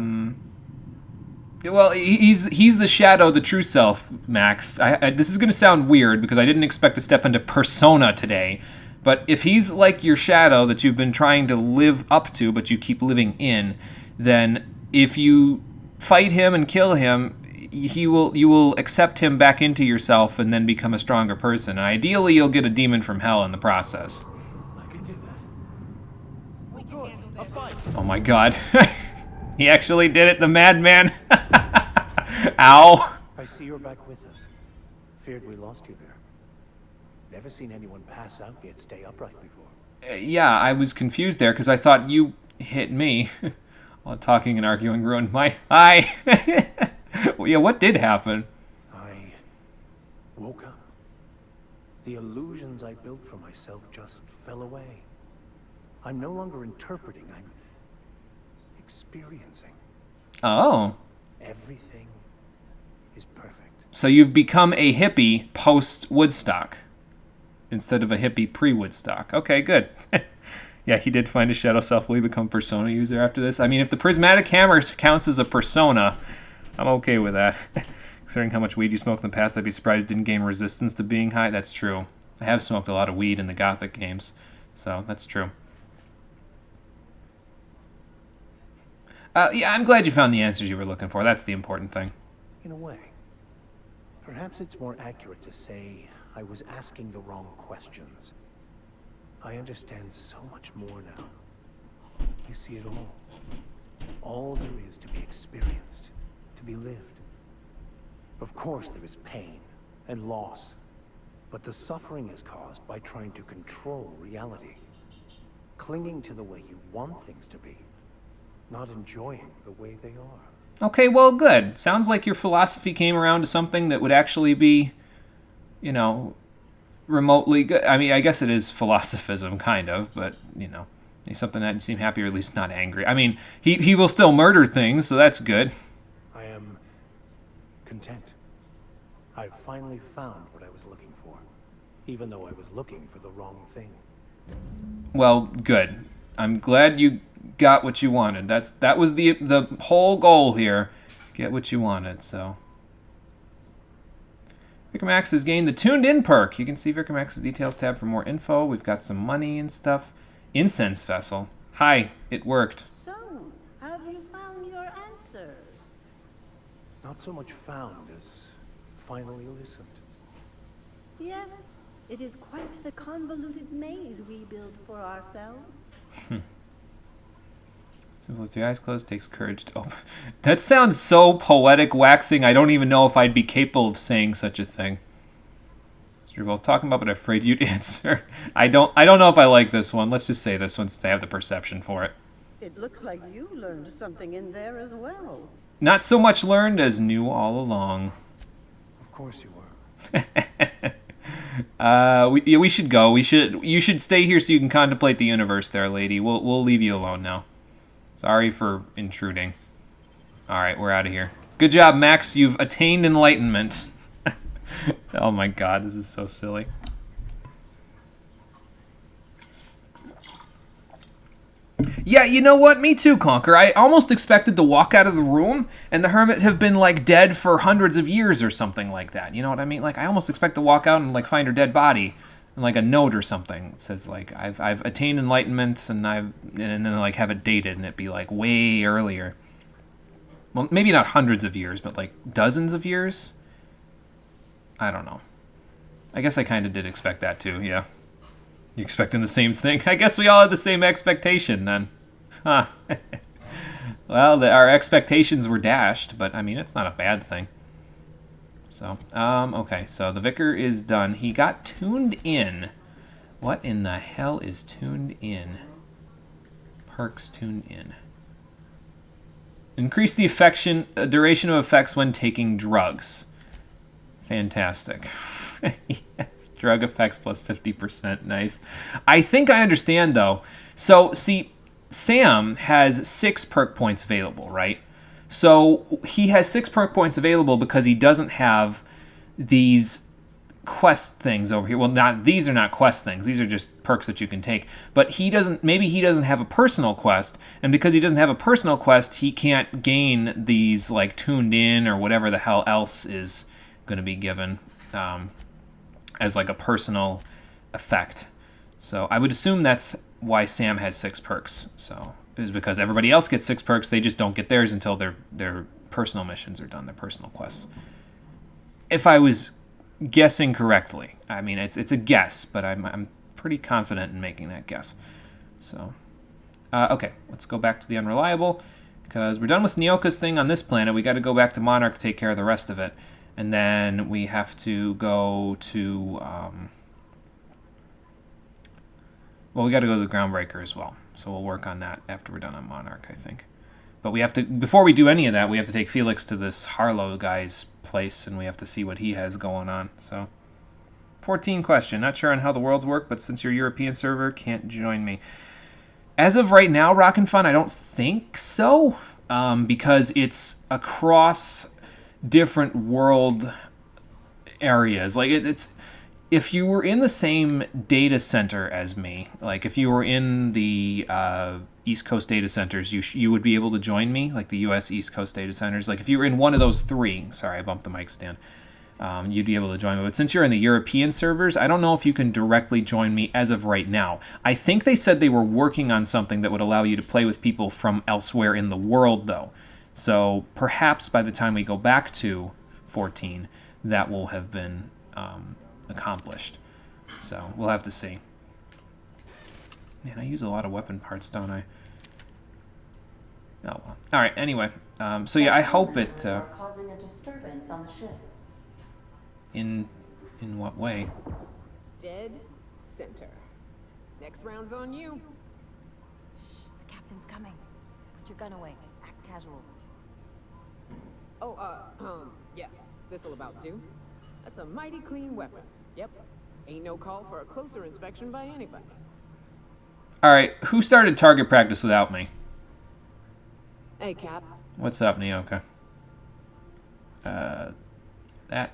he's the shadow, the true self, Max. This is going to sound weird because I didn't expect to step into persona today. But if he's like your shadow that you've been trying to live up to, but you keep living in, then if you fight him and kill him, you will accept him back into yourself and then become a stronger person. And ideally, you'll get a demon from hell in the process. Oh my god. He actually did it, the madman. Ow. I see you're back with us. Feared we lost you there. Never seen anyone pass out yet stay upright before. Yeah, I was confused there because I thought you hit me. While talking and arguing ruined my eye. Well, yeah, what did happen? I woke up. The illusions I built for myself just fell away. I'm no longer interpreting, I'm experiencing. Oh. Everything is perfect. So you've become a hippie post-Woodstock instead of a hippie pre-Woodstock. Okay, good. Yeah, he did find his shadow self. Will he become persona user after this? I mean, if the prismatic hammer counts as a persona, I'm okay with that. Considering how much weed you smoked in the past, I'd be surprised it didn't gain resistance to being high. That's true. I have smoked a lot of weed in the Gothic games, so that's true. Yeah, I'm glad you found the answers you were looking for. That's the important thing. In a way. Perhaps it's more accurate to say I was asking the wrong questions. I understand so much more now. I see it all. All there is to be experienced, to be lived. Of course there is pain and loss, but the suffering is caused by trying to control reality. Clinging to the way you want things to be, not enjoying the way they are. Okay, well, good. Sounds like your philosophy came around to something that would actually be, you know, remotely good. I mean, I guess it is philosophism, kind of, but, you know, it's something that you seem happy or at least not angry. I mean, he will still murder things, so that's good. I am content. I've finally found what I was looking for, even though I was looking for the wrong thing. Well, good. I'm glad you got what you wanted. That was the whole goal here. Get what you wanted, so. Vicar Max has gained the Tuned In perk. You can see Vicar Max's details tab for more info. We've got some money and stuff. Incense vessel. Hi, it worked. So, have you found your answers? Not so much found as finally listened. Yes, it is quite the convoluted maze we build for ourselves. Simple with your eyes closed takes courage to open. That sounds so poetic waxing. I don't even know if I'd be capable of saying such a thing. So you're both talking about, but I'm afraid you'd answer. I don't know if I like this one. Let's just say this one since I have the perception for it. It looks like you learned something in there as well. Not so much learned as knew all along. Of course you were. We should go. You should stay here so you can contemplate the universe there, lady. We'll leave you alone now. Sorry for intruding. All right, we're out of here. Good job, Max. You've attained enlightenment. Oh my god, this is so silly. Yeah, you know what? Me too, Conker. I almost expected to walk out of the room and the hermit have been, like, dead for hundreds of years or something like that. You know what I mean? Like, I almost expect to walk out and, like, find her dead body and, like, a note or something. It says, like, I've attained enlightenment and then, like, have it dated and it be, like, way earlier. Well, maybe not hundreds of years, but, like, dozens of years? I don't know. I guess I kind of did expect that, too, yeah. You expecting the same thing? I guess we all had the same expectation then. Huh. Well, our expectations were dashed, but I mean, it's not a bad thing. So, okay, so the vicar is done. He got tuned in. What in the hell is tuned in? Perks tuned in. Increase the duration of effects when taking drugs. Fantastic. Yes. Drug effects plus 50%. Nice. I think I understand, though. So, see, Sam has 6 perk points available, right? So, he has 6 perk points available because he doesn't have these quest things over here. Well, these are not quest things. These are just perks that you can take. But maybe he doesn't have a personal quest, and because he doesn't have a personal quest, he can't gain these like tuned in or whatever the hell else is going to be given as like a personal effect. So I would assume that's why Sam has 6 perks. So it is because everybody else gets 6 perks. They just don't get theirs until their personal missions are done, their personal quests. If I was guessing correctly. I mean, it's a guess, but I'm pretty confident in making that guess. So, okay, let's go back to the Unreliable, because we're done with Nyoka's thing on this planet. We got to go back to Monarch to take care of the rest of it, and then we have to go to, well, we got to go to the Groundbreaker as well. So we'll work on that after we're done on Monarch, I think. But we have to, before we do any of that, we have to take Felix to this Harlow guy's place, and we have to see what he has going on. So, 14 question. Not sure on how the worlds work, but since your European server can't join me. As of right now, Rockin' Fun, I don't think so, because it's across different world areas. Like, it's if you were in the same data center as me, like if you were in the East Coast data centers, you would be able to join me, like the U.S. East Coast data centers. Like if you were in one of those 3, sorry, I bumped the mic stand, you'd be able to join me. But since you're in the European servers, I don't know if you can directly join me as of right now. I think they said they were working on something that would allow you to play with people from elsewhere in the world, though. So perhaps by the time we go back to 14, that will have been accomplished. So we'll have to see. Man, I use a lot of weapon parts, don't I? Oh well. All right. Anyway, so yeah, I hope it. Causing a disturbance on the ship. In what way? Dead center. Next round's on you. Shh, the captain's coming. Put your gun away. Act casual. Oh, yes. This'll about do. That's a mighty clean weapon. Yep. Ain't no call for a closer inspection by anybody. All right, who started target practice without me? Hey, Cap. What's up, Nyoka? That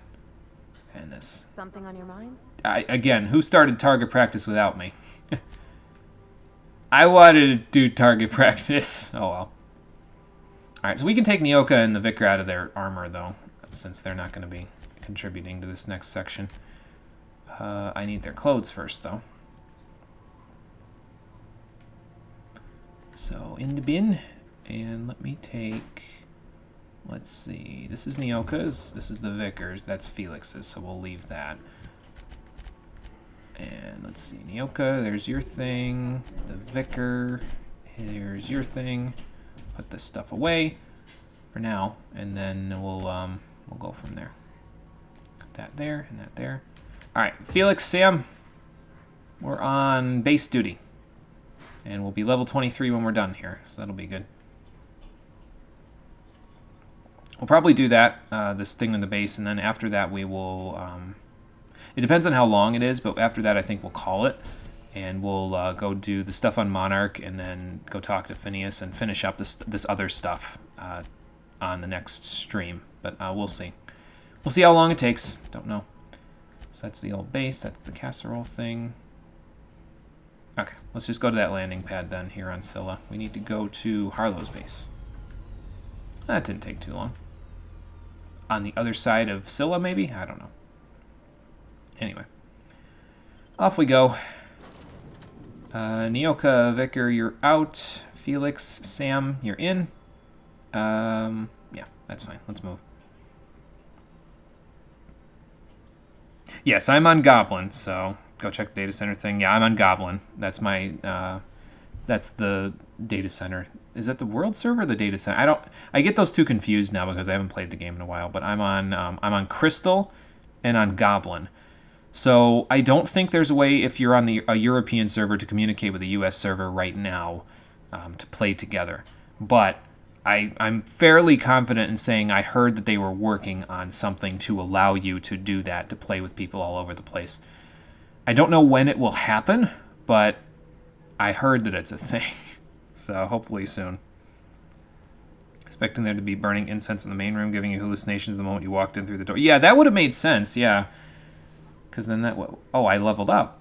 and this. Something on your mind? Again, who started target practice without me? I wanted to do target practice. Oh well. All right, so we can take Nyoka and the Vicar out of their armor, though, since they're not going to be contributing to this next section. I need their clothes first, though. So, in the bin, and let me take, let's see, this is Nyoka's, this is the Vicar's, that's Felix's, so we'll leave that. And let's see, Nyoka, there's your thing, the Vicar, here's your thing. Put this stuff away for now, and then we'll go from there. Put that there and that there. All right, Felix, Sam, we're on base duty. And we'll be level 23 when we're done here, so that'll be good. We'll probably do that, this thing in the base, and then after that we will... it depends on how long it is, but after that I think we'll call it. And we'll go do the stuff on Monarch, and then go talk to Phineas and finish up this other stuff on the next stream. But we'll see. We'll see how long it takes. Don't know. So that's the old base. That's the casserole thing. Okay, let's just go to that landing pad then here on Scylla. We need to go to Harlow's base. That didn't take too long. On the other side of Scylla, maybe? I don't know. Anyway. Off we go. Nyoka, Vicar, you're out. Felix, Sam, you're in. Yeah, that's fine. Let's move. Yes, I'm on Goblin, so go check the data center thing. Yeah, I'm on Goblin. That's my, that's the data center. Is that the world server or the data center? I get those two confused now because I haven't played the game in a while, but I'm on Crystal and on Goblin. So I don't think there's a way if you're on a European server to communicate with a US server right now to play together. But I'm fairly confident in saying I heard that they were working on something to allow you to do that, to play with people all over the place. I don't know when it will happen, but I heard that it's a thing. So hopefully soon. Expecting there to be burning incense in the main room, giving you hallucinations the moment you walked in through the door. Yeah, that would have made sense, yeah. Because then that... Oh, I leveled up.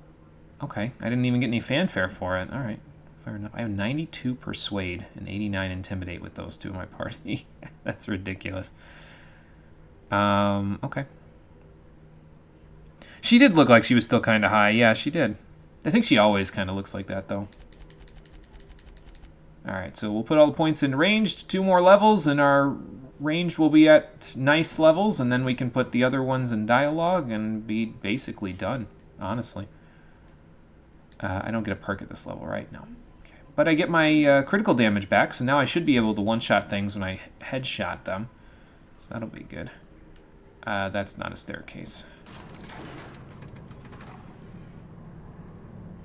Okay. I didn't even get any fanfare for it. All right. Fair enough. I have 92 Persuade and 89 Intimidate with those two in my party. That's ridiculous. Okay. She did look like she was still kind of high. Yeah, she did. I think she always kind of looks like that, though. Alright, so we'll put all the points in ranged. 2 more levels, and our range will be at nice levels, and then we can put the other ones in dialogue and be basically done, honestly. I don't get a perk at this level, right? No. Okay. But I get my critical damage back, so now I should be able to one-shot things when I headshot them. So that'll be good. That's not a staircase.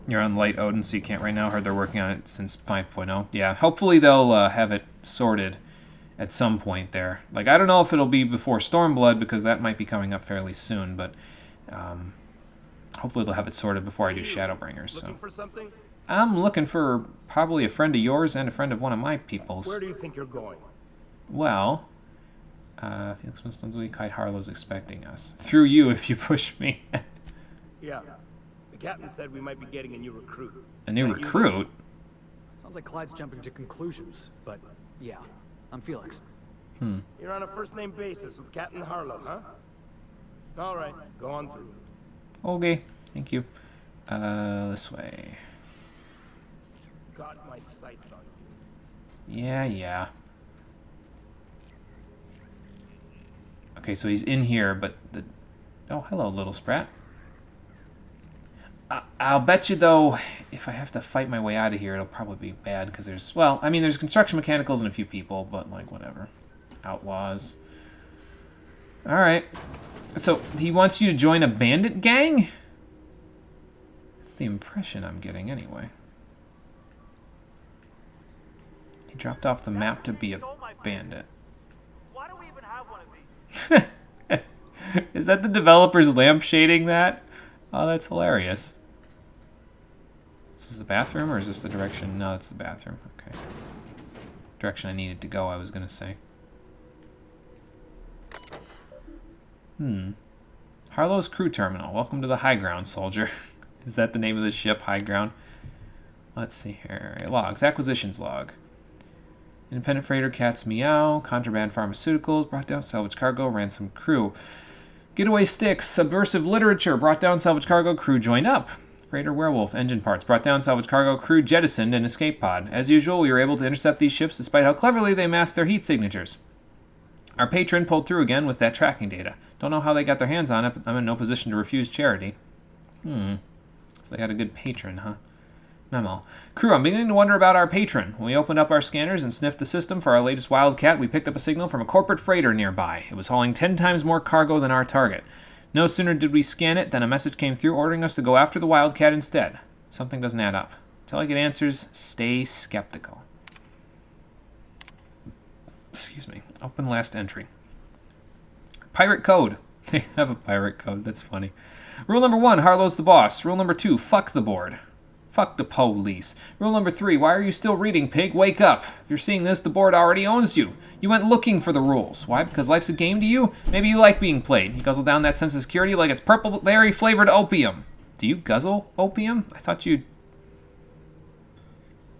You're on light Odin, so you can't right now. Heard they're working on it since 5.0. Yeah, hopefully they'll have it sorted at some point there. Like, I don't know if it'll be before Stormblood, because that might be coming up fairly soon, but hopefully they'll have it sorted before I do Shadowbringers. So Looking for something? I'm looking for probably a friend of yours and a friend of one of my people's. Where do you think you're going? Well, Felix Winston's weak. Hyde Harlow's expecting us. Through you, if you push me. Yeah. The captain said we might be getting a new recruit. A new recruit? Sounds like Clyde's jumping to conclusions, but yeah, I'm Felix. You're on a first-name basis with Captain Harlow, huh? All right, go on through. Okay, thank you. This way. Got my sights on you. Yeah. Okay, so he's in here, but the... Oh, hello, little sprat. I'll bet you, though, if I have to fight my way out of here, it'll probably be bad, because there's... Well, I mean, there's construction mechanicals and a few people, but, like, whatever. Outlaws. Alright. So, he wants you to join a bandit gang? That's the impression I'm getting, anyway. He dropped off the map to be a bandit. Why do we even have one of these? Is that the developers lampshading that? Oh, that's hilarious. Is this the bathroom, or is this the direction? No, it's the bathroom. Okay. Direction I needed to go, I was going to say. Harlow's Crew Terminal. Welcome to the High Ground, soldier. Is that the name of the ship, High Ground? Let's see here. Logs. Acquisitions log. Independent freighter Cat's Meow. Contraband pharmaceuticals. Brought down salvage cargo. Ransom crew. Getaway sticks. Subversive literature. Brought down salvage cargo. Crew joined up. Freighter Werewolf. Engine parts. Brought down salvage cargo. Crew jettisoned an escape pod. As usual, we were able to intercept these ships despite how cleverly they masked their heat signatures. Our patron pulled through again with that tracking data. Don't know how they got their hands on it, but I'm in no position to refuse charity. So they got a good patron, huh? Memo. Crew, I'm beginning to wonder about our patron. When we opened up our scanners and sniffed the system for our latest Wildcat, we picked up a signal from a corporate freighter nearby. It was hauling 10 times more cargo than our target. No sooner did we scan it than a message came through ordering us to go after the Wildcat instead. Something doesn't add up. Until I get answers, stay skeptical. Excuse me. Open last entry. Pirate code. They have a pirate code. That's funny. Rule number 1, Harlow's the boss. Rule number 2, fuck the board. Fuck the police. Rule number 3, why are you still reading, pig? Wake up. If you're seeing this, the board already owns you. You went looking for the rules. Why? Because life's a game to you? Maybe you like being played. You guzzle down that sense of security like it's purple berry flavored opium. Do you guzzle opium? I thought you'd...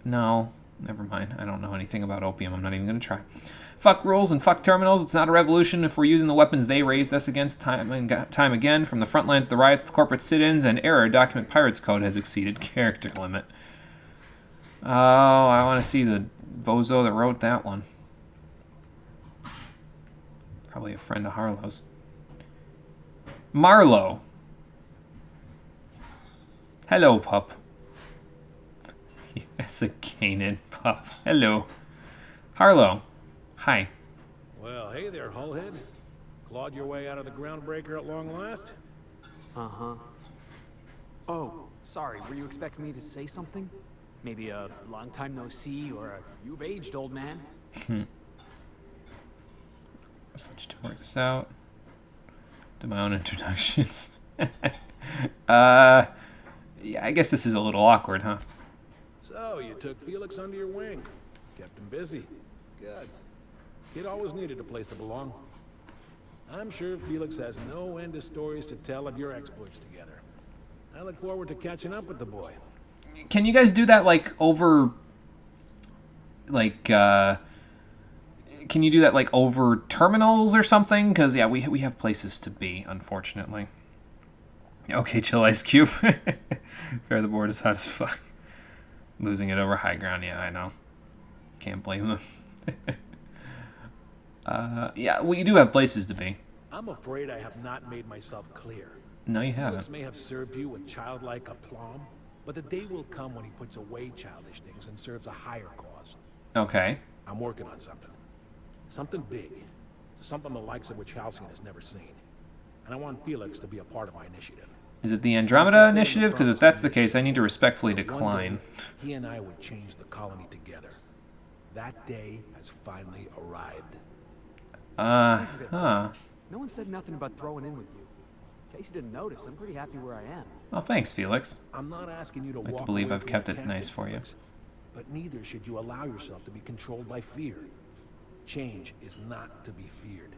No. Never mind. I don't know anything about opium. I'm not even going to try. Fuck rules and fuck terminals. It's not a revolution if we're using the weapons they raised us against time and time again. From the front lines, the riots, the corporate sit-ins, and error, Document Pirates Code has exceeded character limit. Oh, I want to see the bozo that wrote that one. Probably a friend of Harlow's. Marlowe. Hello, pup. Yes, a Canaan pup. Hello. Harlow. Hi. Well, hey there, Hullhead. Clawed your way out of the groundbreaker at long last? Uh-huh. Oh, sorry, were you expecting me to say something? Maybe a long time no see, or a you've aged, old man? Such to work this out. Do my own introductions. Yeah, I guess this is a little awkward, huh? So, you took Felix under your wing. Kept him busy. Good. Kid always needed a place to belong. I'm sure Felix has no end of stories to tell of your exploits together. I look forward to catching up with the boy. Can you guys do that, like, over... Like, can you do that, like, over terminals or something? Because, yeah, we have places to be, unfortunately. Okay, chill, Ice Cube. Fair, the board is hot as fuck. Losing it over high ground, yeah, I know. Can't blame them. Yeah, well, you do have places to be. I'm afraid I have not made myself clear. No, you haven't. Felix may have served you with childlike aplomb, but the day will come when he puts away childish things and serves a higher cause. Okay. I'm working on something. Something big. Something the likes of which Halcyon has never seen. And I want Felix to be a part of my initiative. Is it the Andromeda Initiative? Because if that's the case, I need to respectfully decline. He and I would change the colony together. That day has finally arrived. No one said nothing about throwing in with you. In case you didn't notice, I'm pretty happy where I am. Oh, thanks, Felix. I'm not asking you to I'd like walk to believe away I've from kept your it nice captive, for you. Felix, but neither should you allow yourself to be controlled by fear. Change is not to be feared.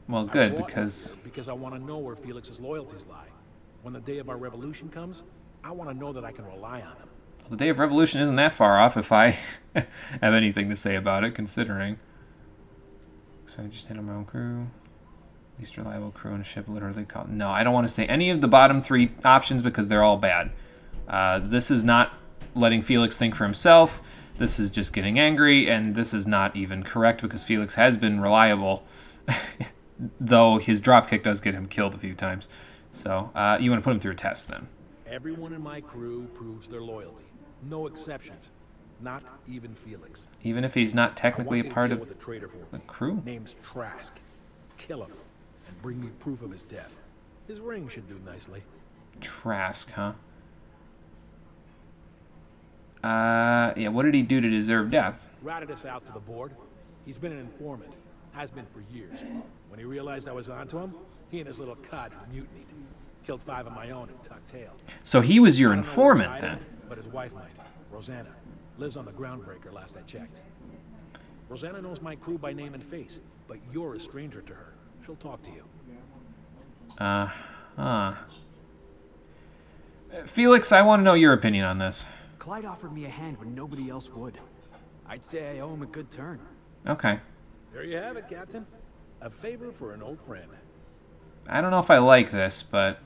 Well, good, because I want to know where Felix's loyalties lie. When the day of our revolution comes, I want to know that I can rely on him. the day of revolution isn't that far off if I have anything to say about it, considering. So I just handle my own crew. Least reliable crew on a ship, literally called. No, I don't want to say any of the bottom three options because they're all bad. This is not letting Felix think for himself. This is just getting angry, and this is not even correct because Felix has been reliable, though his dropkick does get him killed a few times. So you want to put him through a test then. Everyone in my crew proves their loyalty. No exceptions. Not even Felix. Even if he's not technically a part of the traitor for the crew? Name's Trask. Kill him and bring me proof of his death. His ring should do nicely. Trask, huh? Yeah, what did he do to deserve death? Ratted us out to the board. He's been an informant. Has been for years. When he realized I was onto him, he and his little cod mutinied. Killed 5 of my own and tucked tail. So he was your informant then? But his wife might. Rosanna. Lives on the Groundbreaker last I checked. Rosanna knows my crew by name and face, but you're a stranger to her. She'll talk to you. Felix, I want to know your opinion on this. Clyde offered me a hand when nobody else would. I'd say I owe him a good turn. Okay. There you have it, Captain. A favor for an old friend. I don't know if I like this, but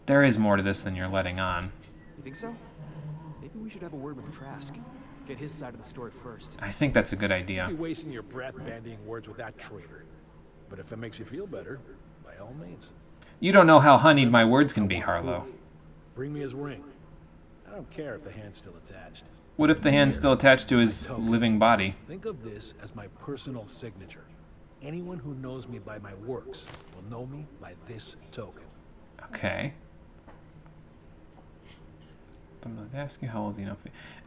there is more to this than you're letting on. You think so? Maybe we should have a word with Trask. Get his side of the story first. I think that's a good idea. You're wasting your breath bandying words with that traitor. But if it makes you feel better, by all means. You don't know how honeyed my words can be, Harlow. Bring me his ring. I don't care if the hand's still attached. What if the hand's still attached to his living body? Think of this as my personal signature. Anyone who knows me by my works will know me by this token. Okay. I'm going to ask you how old you know.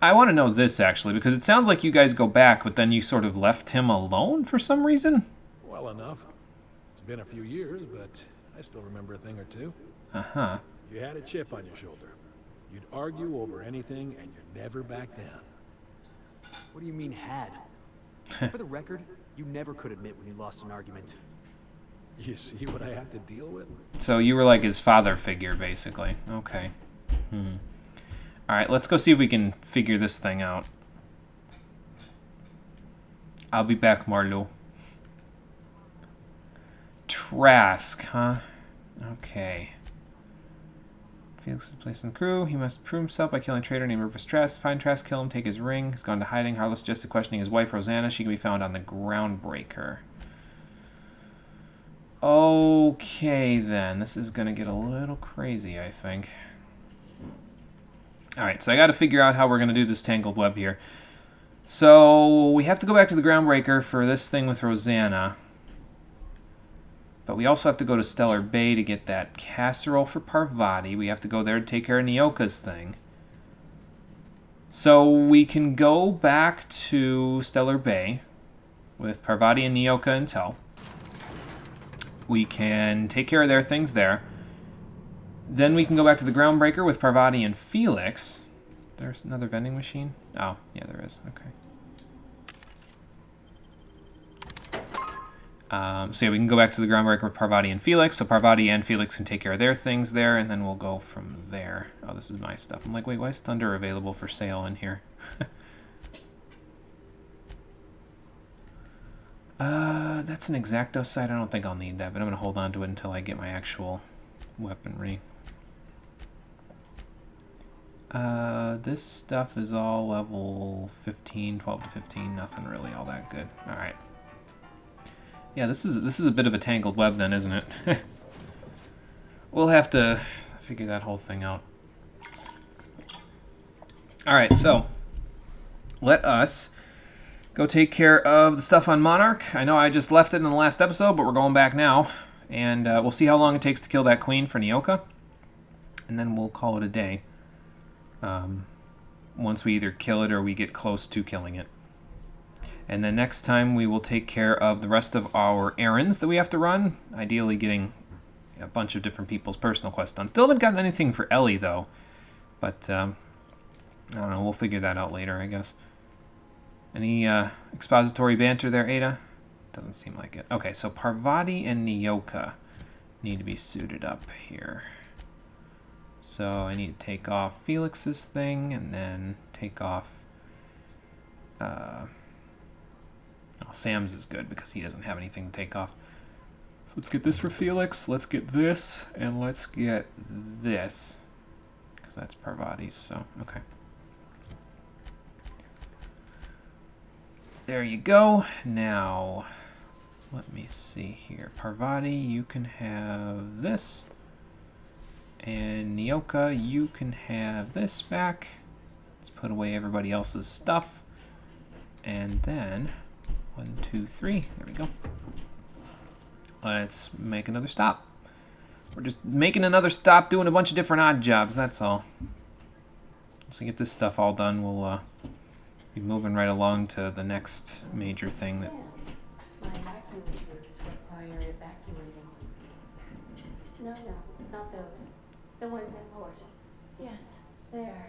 I want to know this, actually, because it sounds like you guys go back, but then you sort of left him alone for some reason? Well enough. It's been a few years, but I still remember a thing or two. Uh-huh. You had a chip on your shoulder. You'd argue over anything, and you'd never back down. What do you mean, had? For the record, you never could admit when you lost an argument. You see what I have to deal with? So you were like his father figure, basically. Okay. Alright, let's go see if we can figure this thing out. I'll be back, Marlo. Trask, huh? Okay. Felix is placed in the crew. He must prove himself by killing a traitor named Rufus Trask. Find Trask, kill him, take his ring. He's gone to hiding. Harlow suggested questioning his wife, Rosanna. She can be found on the Groundbreaker. Okay, then. This is going to get a little crazy, I think. Alright, so I got to figure out how we're going to do this tangled web here. So, we have to go back to the Groundbreaker for this thing with Rosanna. But we also have to go to Stellar Bay to get that casserole for Parvati. We have to go there to take care of Nyoka's thing. So we can go back to Stellar Bay with Parvati and Nyoka in tow. We can take care of their things there. Then we can go back to the Groundbreaker with Parvati and Felix. There's another vending machine? Oh, yeah, there is. Okay. So yeah, we can go back to the groundbreaker with Parvati and Felix. So Parvati and Felix can take care of their things there, and then we'll go from there. Oh, this is my stuff. I'm like, wait, why is Thunder available for sale in here? That's an X-Acto sight. I don't think I'll need that, but I'm going to hold on to it until I get my actual weaponry. This stuff is all level 15, 12 to 15. Nothing really all that good. All right. Yeah, this is a bit of a tangled web then, isn't it? We'll have to figure that whole thing out. All right, so let us go take care of the stuff on Monarch. I know I just left it in the last episode, but we're going back now, and we'll see how long it takes to kill that queen for Nyoka, and then we'll call it a day. Once we either kill it or we get close to killing it. And then next time we will take care of the rest of our errands that we have to run. Ideally getting a bunch of different people's personal quests done. Still haven't gotten anything for Ellie though. But I don't know, we'll figure that out later, I guess. Any expository banter there, Ada? Doesn't seem like it. Okay, so Parvati and Nyoka need to be suited up here. So I need to take off Felix's thing and then take off Sam's is good because he doesn't have anything to take off. So let's get this for Felix, let's get this, and let's get this. Because that's Parvati's, so, okay. There you go. Now, let me see here. Parvati, you can have this. And Nyoka, you can have this back. Let's put away everybody else's stuff. And then, 1, 2, 3, there we go. Let's make another stop. We're just making another stop, doing a bunch of different odd jobs, that's all. Once we get this stuff all done, we'll be moving right along to the next major thing that... My vacuum tubes require evacuating. No, not those. The ones in port. Yes, there.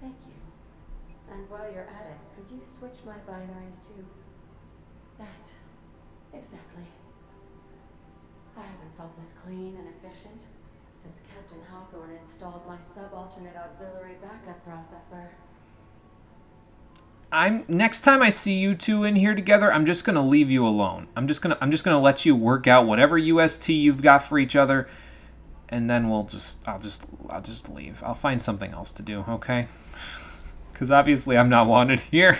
Thank you. And while you're at it, could you switch my binaries to that? Exactly. I haven't felt this clean and efficient since Captain Hawthorne installed my sub-alternate auxiliary backup processor. Next time I see you two in here together, I'm just gonna leave you alone. I'm just gonna let you work out whatever UST you've got for each other, and then I'll just leave. I'll find something else to do, okay? Because obviously I'm not wanted here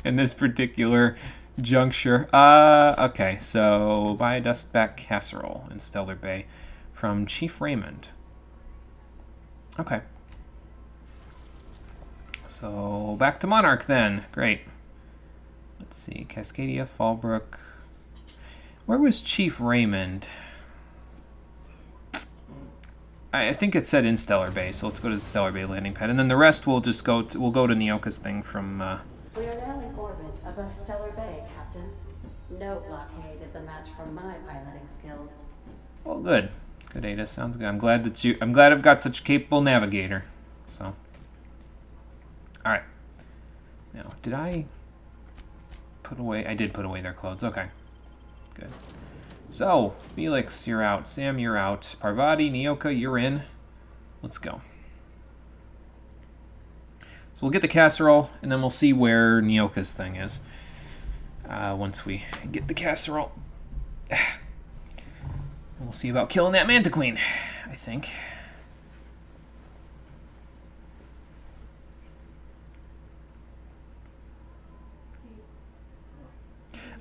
in this particular juncture. Okay, so buy a dustback casserole in Stellar Bay from Chief Raymond. Okay. So back to Monarch then. Great. Let's see, Cascadia, Fallbrook. Where was Chief Raymond? I think it said in Stellar Bay, so let's go to the Stellar Bay landing pad, and then the rest we'll just go to Nyoka's thing from. We are now in orbit above Stellar Bay, Captain. No blockade is a match for my piloting skills. Well, good, Ada. Sounds good. I'm glad I've got such a capable navigator. So, all right. Now, did I put away? I did put away their clothes. Okay, good. So, Felix, you're out. Sam, you're out. Parvati, Nyoka, you're in. Let's go. So we'll get the casserole, and then we'll see where Nyoka's thing is. Once we get the casserole. And we'll see about killing that Mantiqueen, I think.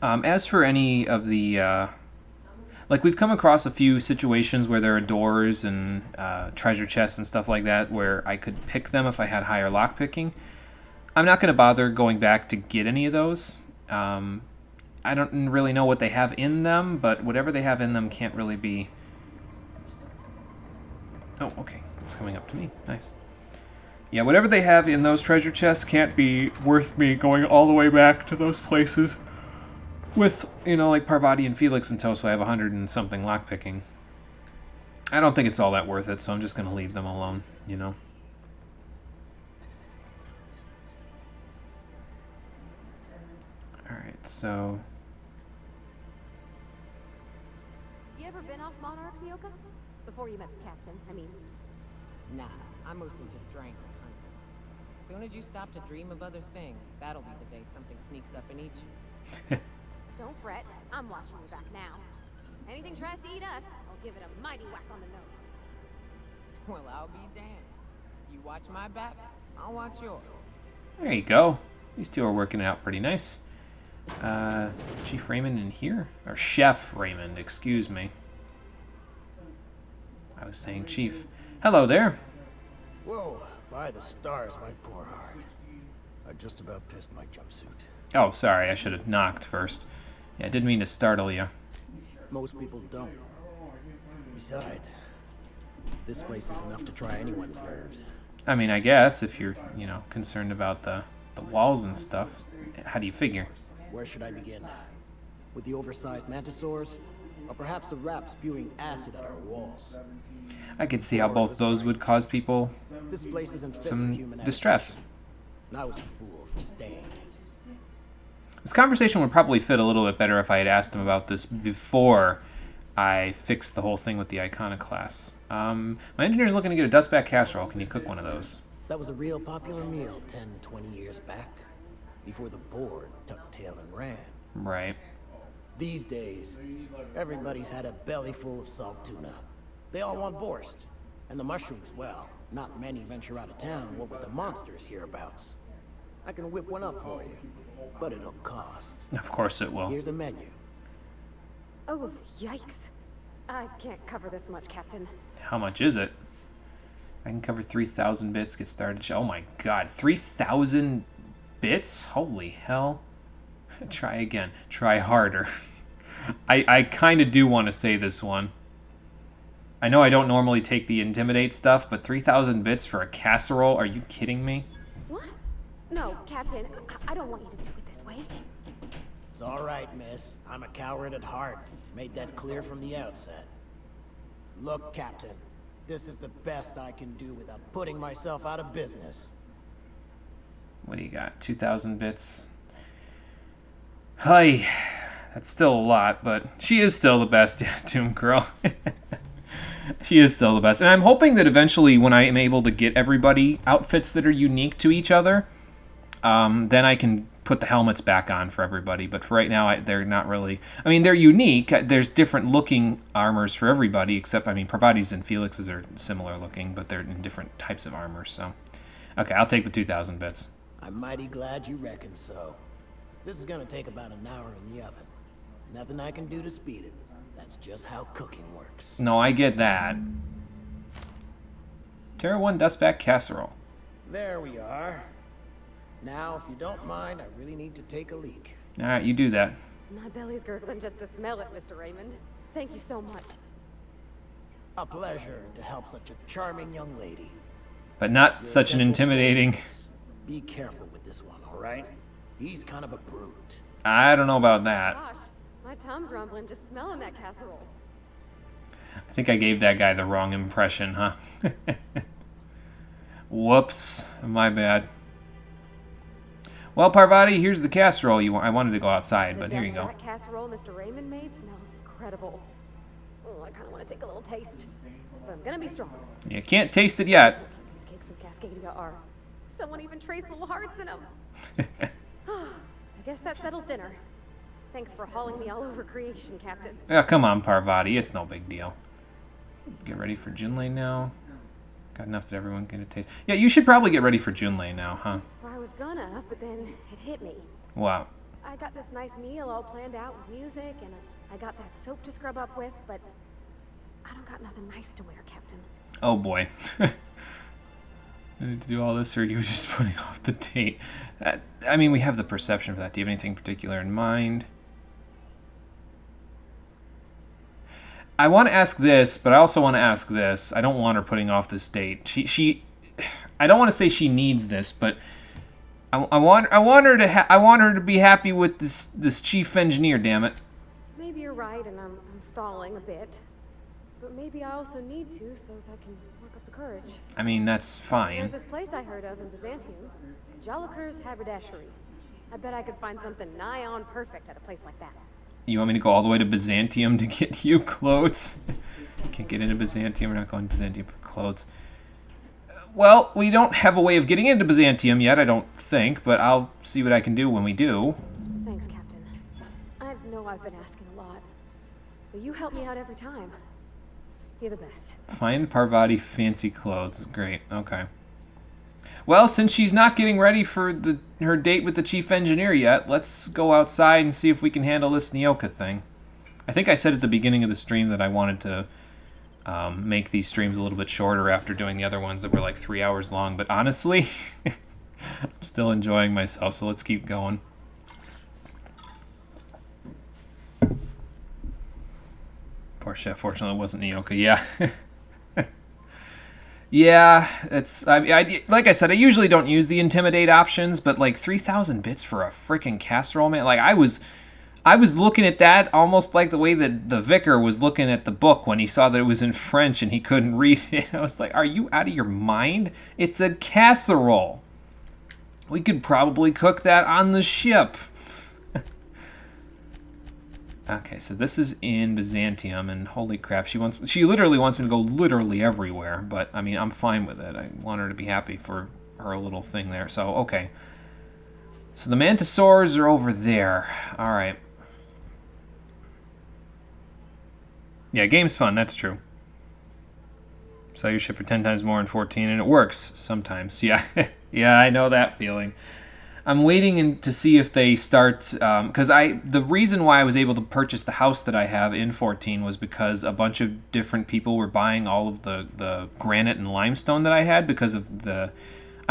As for any of the... like, we've come across a few situations where there are doors and treasure chests and stuff like that where I could pick them if I had higher lockpicking. I'm not going to bother going back to get any of those. I don't really know what they have in them, but whatever they have in them can't really be... Oh, okay. It's coming up to me. Nice. Yeah, whatever they have in those treasure chests can't be worth me going all the way back to those places. With, you know, like Parvati and Felix in tow, so I have 100 and something lockpicking. I don't think it's all that worth it, so I'm just going to leave them alone, you know. Alright, so... Monarch, Nyoka? Before you met the captain, I mean. Nah, I mostly just drank and hunted. As soon as you stop to dream of other things, that'll be the day something sneaks up and eats you. Don't fret, I'm watching you back now. Anything tries to eat us, I'll give it a mighty whack on the nose. Well, I'll be damned. You watch my back, I'll watch yours. There you go. These two are working out pretty nice. Chief Raymond in here? Or Chef Raymond, excuse me. I was saying Chief. Hello there. Whoa, by the stars, my poor heart. I just about pissed my jumpsuit. Oh, sorry, I should have knocked first. Yeah, I didn't mean to startle you. Most people don't. Besides, this place is enough to try anyone's nerves. I mean, I guess if you're, concerned about the walls and stuff. How do you figure? Where should I begin? With the oversized mantisaurs? Or perhaps the rats spewing acid at our walls? I could see how both those would cause people This place isn't fit for some human distress. habitation. And I was a fool for staying. This conversation would probably fit a little bit better if I had asked him about this before I fixed the whole thing with the iconoclasts. My engineer's looking to get a dustback casserole. Can you cook one of those? That was a real popular meal 10, 20 years back. Before the board tucked tail and ran. Right. These days, everybody's had a belly full of salt tuna. They all want borscht. And the mushrooms, well, not many venture out of town, what with the monsters hereabouts. I can whip one up for you, but it'll cost. Of course it will. Here's a menu. Oh, yikes. I can't cover this much, Captain. How much is it? I can cover 3,000 bits, get started. Oh my god, 3,000 bits? Holy hell. Try again. Try harder. I kind of do want to say this one. I know I don't normally take the intimidate stuff, but 3,000 bits for a casserole? Are you kidding me? What? No, Captain, I don't want you to do it this way. It's all right, miss. I'm a coward at heart. Made that clear from the outset. Look, Captain, this is the best I can do without putting myself out of business. What do you got? 2,000 bits? Hi. That's still a lot, but she is still the best, yeah, Tomb Girl. She is still the best. And I'm hoping that eventually when I am able to get everybody outfits that are unique to each other, then I can put the helmets back on for everybody. But for right now, they're not really... I mean, they're unique. There's different looking armors for everybody, except, I mean, Parvati's and Felix's are similar looking, but they're in different types of armor, so... Okay, I'll take the 2,000 bits. I'm mighty glad you reckon so. This is gonna take about an hour in the oven. Nothing I can do to speed it. That's just how cooking works. No, I get that. Terra 1 dustback casserole. There we are. Now, if you don't mind, I really need to take a leak. Alright, you do that. My belly's gurgling just to smell it, Mr. Raymond. Thank you so much. A pleasure to help such a charming young lady. But not such an intimidating... Be careful with this one, alright? He's kind of a brute. I don't know about that. Gosh, my Tom's rumbling just smelling that casserole. I think I gave that guy the wrong impression, huh? Whoops. My bad. Well, Parvati, here's the casserole you want. I wanted to go outside, but here you go. That casserole Mr. Raymond made smells incredible. Oh, I kind of want to take a little taste. But I'm gonna be strong. You can't taste it yet. These cakes from Cascadia are. Someone even traced little hearts in them. I guess that settles dinner. Thanks for hauling me all over creation, Captain. Oh, come on, Parvati. It's no big deal. Get ready for Junlei now. Got enough that everyone can taste. Yeah, you should probably get ready for Junlei now, huh? Well, I was gonna, but then it hit me. Wow. I got this nice meal all planned out with music, and I got that soap to scrub up with, but I don't got nothing nice to wear, Captain. Oh, boy. To do all this, or are you just putting off the date? I mean, we have the perception for that. Do you have anything particular in mind? I want to ask this, but I also want to ask this. I don't want her putting off this date. I don't want to say she needs this, but I want her to be happy with this chief engineer. Damn it. Maybe you're right, and I'm stalling a bit. But maybe I also need to, so as I can work up the courage. I mean, that's fine. There's this place I heard of in Byzantium, Jolicoeur's Haberdashery. I bet I could find something nigh on perfect at a place like that. You want me to go all the way to Byzantium to get you clothes? Can't get into Byzantium. We're not going to Byzantium for clothes. Well, we don't have a way of getting into Byzantium yet, I don't think, but I'll see what I can do when we do. Thanks, Captain. I know I've been asking a lot, but you help me out every time. You're the best. Find Parvati fancy clothes. Great, okay. Well, since she's not getting ready for her date with the chief engineer yet, let's go outside and see if we can handle this Nyoka thing. I think I said at the beginning of the stream that I wanted to make these streams a little bit shorter after doing the other ones that were like 3 hours long, but honestly, I'm still enjoying myself, so let's keep going. Poor chef, fortunately it wasn't Nyoka, yeah. Yeah, it's, like I said, I usually don't use the intimidate options, but like 3,000 bits for a freaking casserole, man. Like I was looking at that almost like the way that the vicar was looking at the book when he saw that it was in French and he couldn't read it. I was like, are you out of your mind? It's a casserole. We could probably cook that on the ship. Okay, so this is in Byzantium, and holy crap, she literally wants me to go literally everywhere, but I mean, I'm fine with it. I want her to be happy for her little thing there. So, okay. So the Mantisaurs are over there. All right. Yeah, game's fun, that's true. Sell your ship for 10 times more in 14, and it works sometimes. Yeah, yeah, I know that feeling. I'm waiting to see if they start, because the reason why I was able to purchase the house that I have in 14 was because a bunch of different people were buying all of the granite and limestone that I had because of I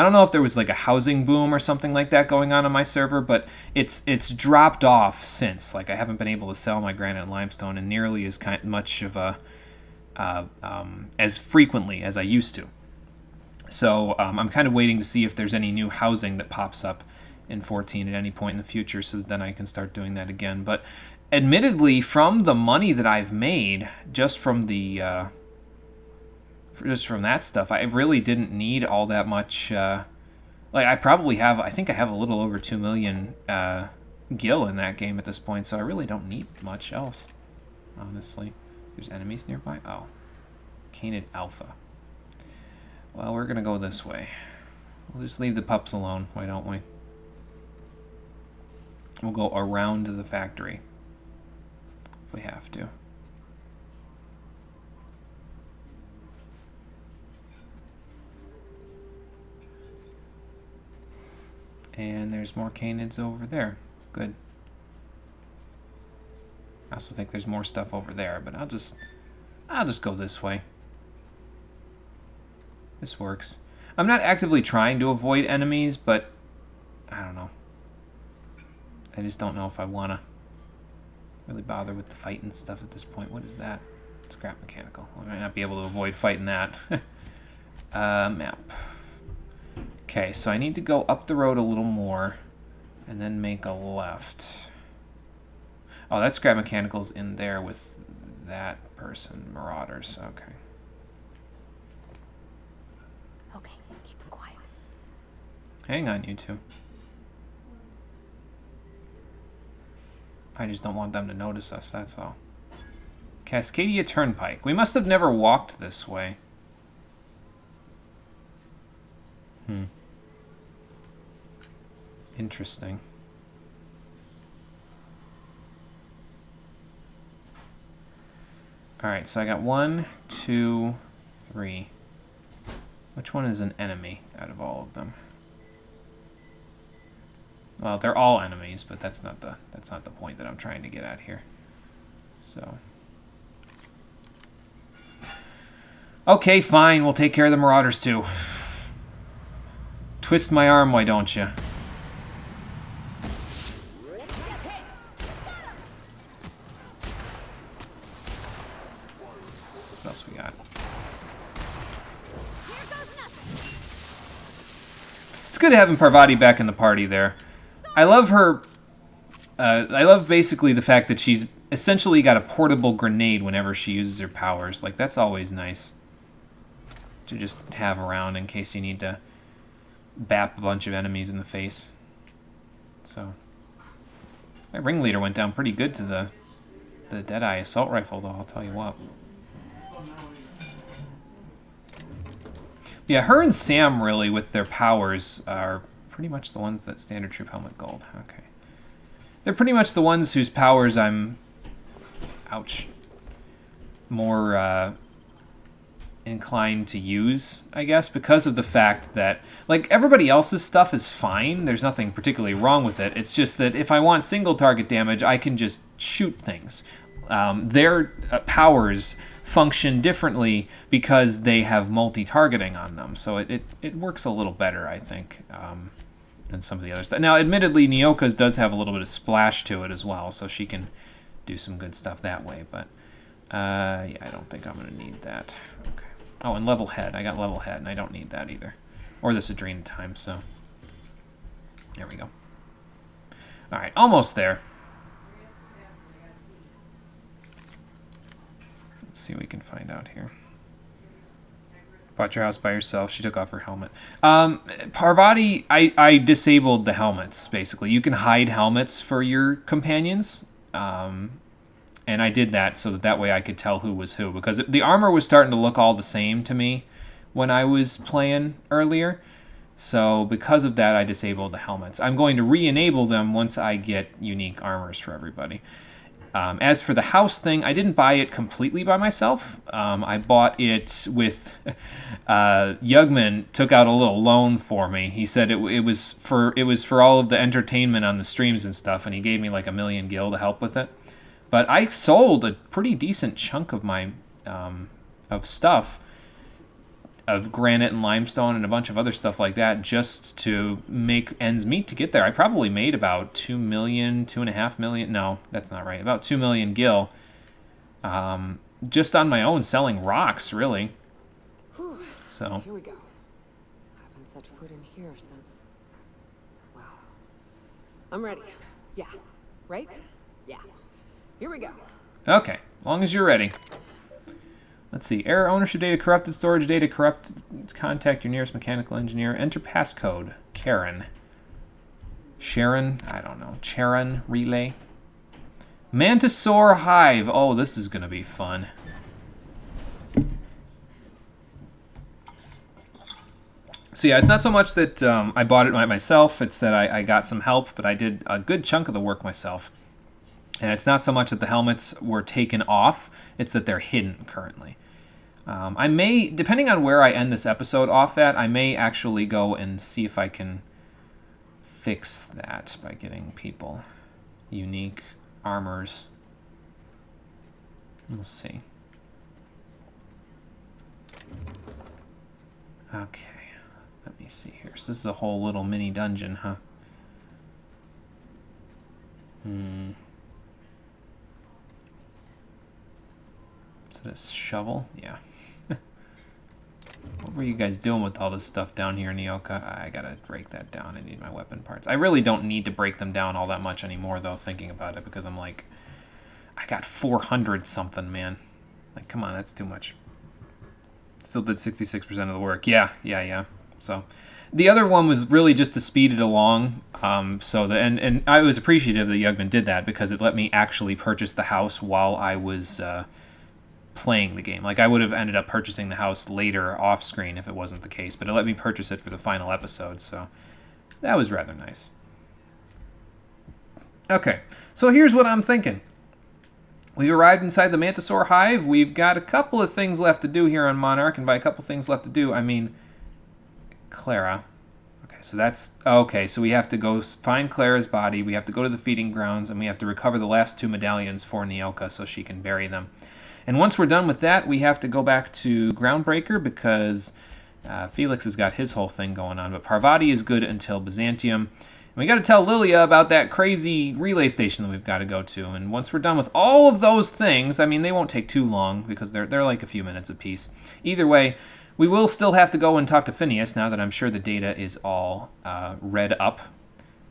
don't know if there was like a housing boom or something like that going on my server, but it's dropped off since. Like I haven't been able to sell my granite and limestone in nearly as much of as frequently as I used to. So I'm kind of waiting to see if there's any new housing that pops up in 14 at any point in the future, so that then I can start doing that again. But admittedly, from the money that I've made just from that stuff, I really didn't need all that much. Like I think I have a little over 2 million gil in that game at this point, so I really don't need much else, honestly. There's enemies nearby. Oh, Canid Alpha. Well, we're gonna go this way. We'll just leave the pups alone. Why don't we? We'll go around the factory if we have to. And there's more canids over there. Good. I also think there's more stuff over there, but I'll just go this way. This works. I'm not actively trying to avoid enemies, but I don't know. I just don't know if I want to really bother with the fight and stuff at this point. What is that? Scrap mechanical. I might not be able to avoid fighting that. Map. Okay, so I need to go up the road a little more and then make a left. Oh, that scrap mechanical's in there with that person. Marauders. Okay. Okay, keep it quiet. Hang on, you two. I just don't want them to notice us, that's all. Cascadia Turnpike. We must have never walked this way. Interesting. Alright, so I got 1, 2, 3. Which one is an enemy out of all of them? Well, they're all enemies, but that's not the point that I'm trying to get at here. So, okay, fine. We'll take care of the Marauders too. Twist my arm, why don't you? What else we got? It's good having Parvati back in the party there. I love her. I love basically the fact that she's essentially got a portable grenade whenever she uses her powers. Like, that's always nice to just have around in case you need to bap a bunch of enemies in the face. So, my ringleader went down pretty good to the the Deadeye assault rifle, though, I'll tell you what. Yeah, her and Sam, really, with their powers, are pretty much the ones that Standard Troop Helmet Gold. Okay. They're pretty much the ones whose powers I'm... Ouch. More, inclined to use, I guess, because of the fact that, like, everybody else's stuff is fine. There's nothing particularly wrong with it. It's just that if I want single target damage, I can just shoot things. Their powers function differently because they have multi-targeting on them. So it works a little better, I think, than some of the other stuff. Now, admittedly, Nyoka's does have a little bit of splash to it as well, so she can do some good stuff that way. But, yeah, I don't think I'm going to need that. Okay. Oh, and level head. I got level head, and I don't need that either. Or this Adrena time, so. There we go. Alright, almost there. Let's see what we can find out here. Bought your house by yourself. She took off her helmet. Parvati, I disabled the helmets, basically. You can hide helmets for your companions. And I did that so that way I could tell who was who. Because the armor was starting to look all the same to me when I was playing earlier. So because of that, I disabled the helmets. I'm going to re-enable them once I get unique armors for everybody. As for the house thing, I didn't buy it completely by myself. I bought it with... Yugman took out a little loan for me. He said it was for all of the entertainment on the streams and stuff, and he gave me like 1 million gil to help with it. But I sold a pretty decent chunk of my of stuff, of granite and limestone and a bunch of other stuff like that, just to make ends meet to get there. I probably made about 2 million, 2.5 million. No, that's not right. About 2 million gil, just on my own selling rocks, really. Whew. So Here we go. I haven't set foot in here since. Wow. I'm ready. Yeah. Right? Yeah. Here we go. Okay, as long as you're ready. Let's see. Error, ownership data corrupted, storage data corrupted. Contact your nearest mechanical engineer. Enter passcode. Karen. Sharon? I don't know. Charon relay. Mantisaur hive. Oh, this is going to be fun. So yeah, it's not so much that I bought it myself. It's that I got some help, but I did a good chunk of the work myself. And it's not so much that the helmets were taken off, it's that they're hidden currently. I may, depending on where I end this episode off at, I may actually go and see if I can fix that by getting people unique armors. We'll see. Okay, let me see here. So this is a whole little mini dungeon, huh? Is it a shovel? Yeah. What were you guys doing with all this stuff down here, Nyoka? I gotta break that down. I need my weapon parts. I really don't need to break them down all that much anymore, though, thinking about it, because I'm like, I got 400 something, man. Like, come on, that's too much. Still did 66% of the work. Yeah. So, the other one was really just to speed it along. And I was appreciative that Yugman did that, because it let me actually purchase the house while I was playing the game. Like, I would have ended up purchasing the house later off screen if it wasn't the case, but it let me purchase it for the final episode, so that was rather nice. Okay, so here's what I'm thinking. We arrived inside the Mantisaur hive. We've got a couple of things left to do here on Monarch, and by a couple things left to do, I mean Clara. Okay, so that's... Okay, so we have to go find Clara's body, we have to go to the feeding grounds, and we have to recover the last 2 medallions for Nyoka so she can bury them. And once we're done with that, we have to go back to Groundbreaker, because Felix has got his whole thing going on. But Parvati is good until Byzantium. And we got to tell Lilia about that crazy relay station that we've got to go to. And once we're done with all of those things, I mean, they won't take too long, because they're like a few minutes apiece. Either way, we will still have to go and talk to Phineas, now that I'm sure the data is all read up.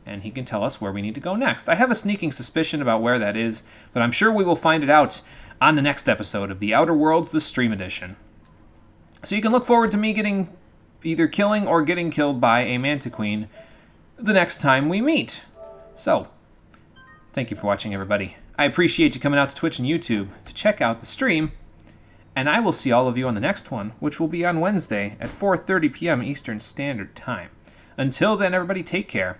And he can tell us where we need to go next. I have a sneaking suspicion about where that is, but I'm sure we will find it out on the next episode of The Outer Worlds, the Stream Edition. So you can look forward to me getting either killing or getting killed by a Mantiqueen the next time we meet. So, thank you for watching, everybody. I appreciate you coming out to Twitch and YouTube to check out the stream. And I will see all of you on the next one, which will be on Wednesday at 4:30 p.m. Eastern Standard Time. Until then, everybody take care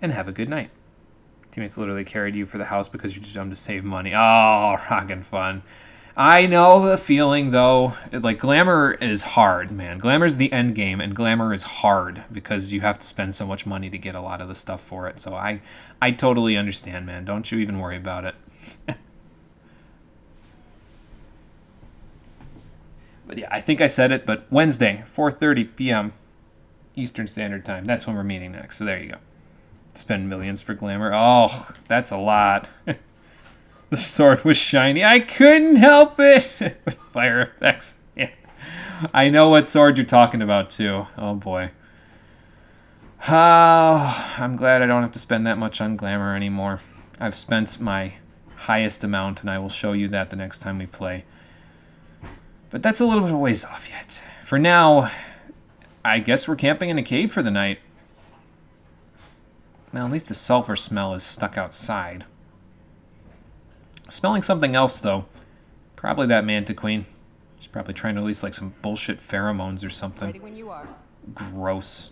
and have a good night. Teammates literally carried you for the house because you're too dumb to save money. Oh, rockin' fun. I know the feeling, though. Like, Glamour is hard, man. Glamour's the end game, and Glamour is hard because you have to spend so much money to get a lot of the stuff for it. So I totally understand, man. Don't you even worry about it. But yeah, I think I said it, but Wednesday, 4:30 p.m. Eastern Standard Time. That's when we're meeting next. So there you go. Spend millions for Glamour. Oh, that's a lot. The sword was shiny. I couldn't help it. With fire effects. Yeah. I know what sword you're talking about, too. Oh, boy. I'm glad I don't have to spend that much on Glamour anymore. I've spent my highest amount, and I will show you that the next time we play. But that's a little bit of ways off yet. For now, I guess we're camping in a cave for the night. Well, at least the sulfur smell is stuck outside. Smelling something else, though. Probably that Mantiqueen. She's probably trying to release like some bullshit pheromones or something. Ready when you are. Gross.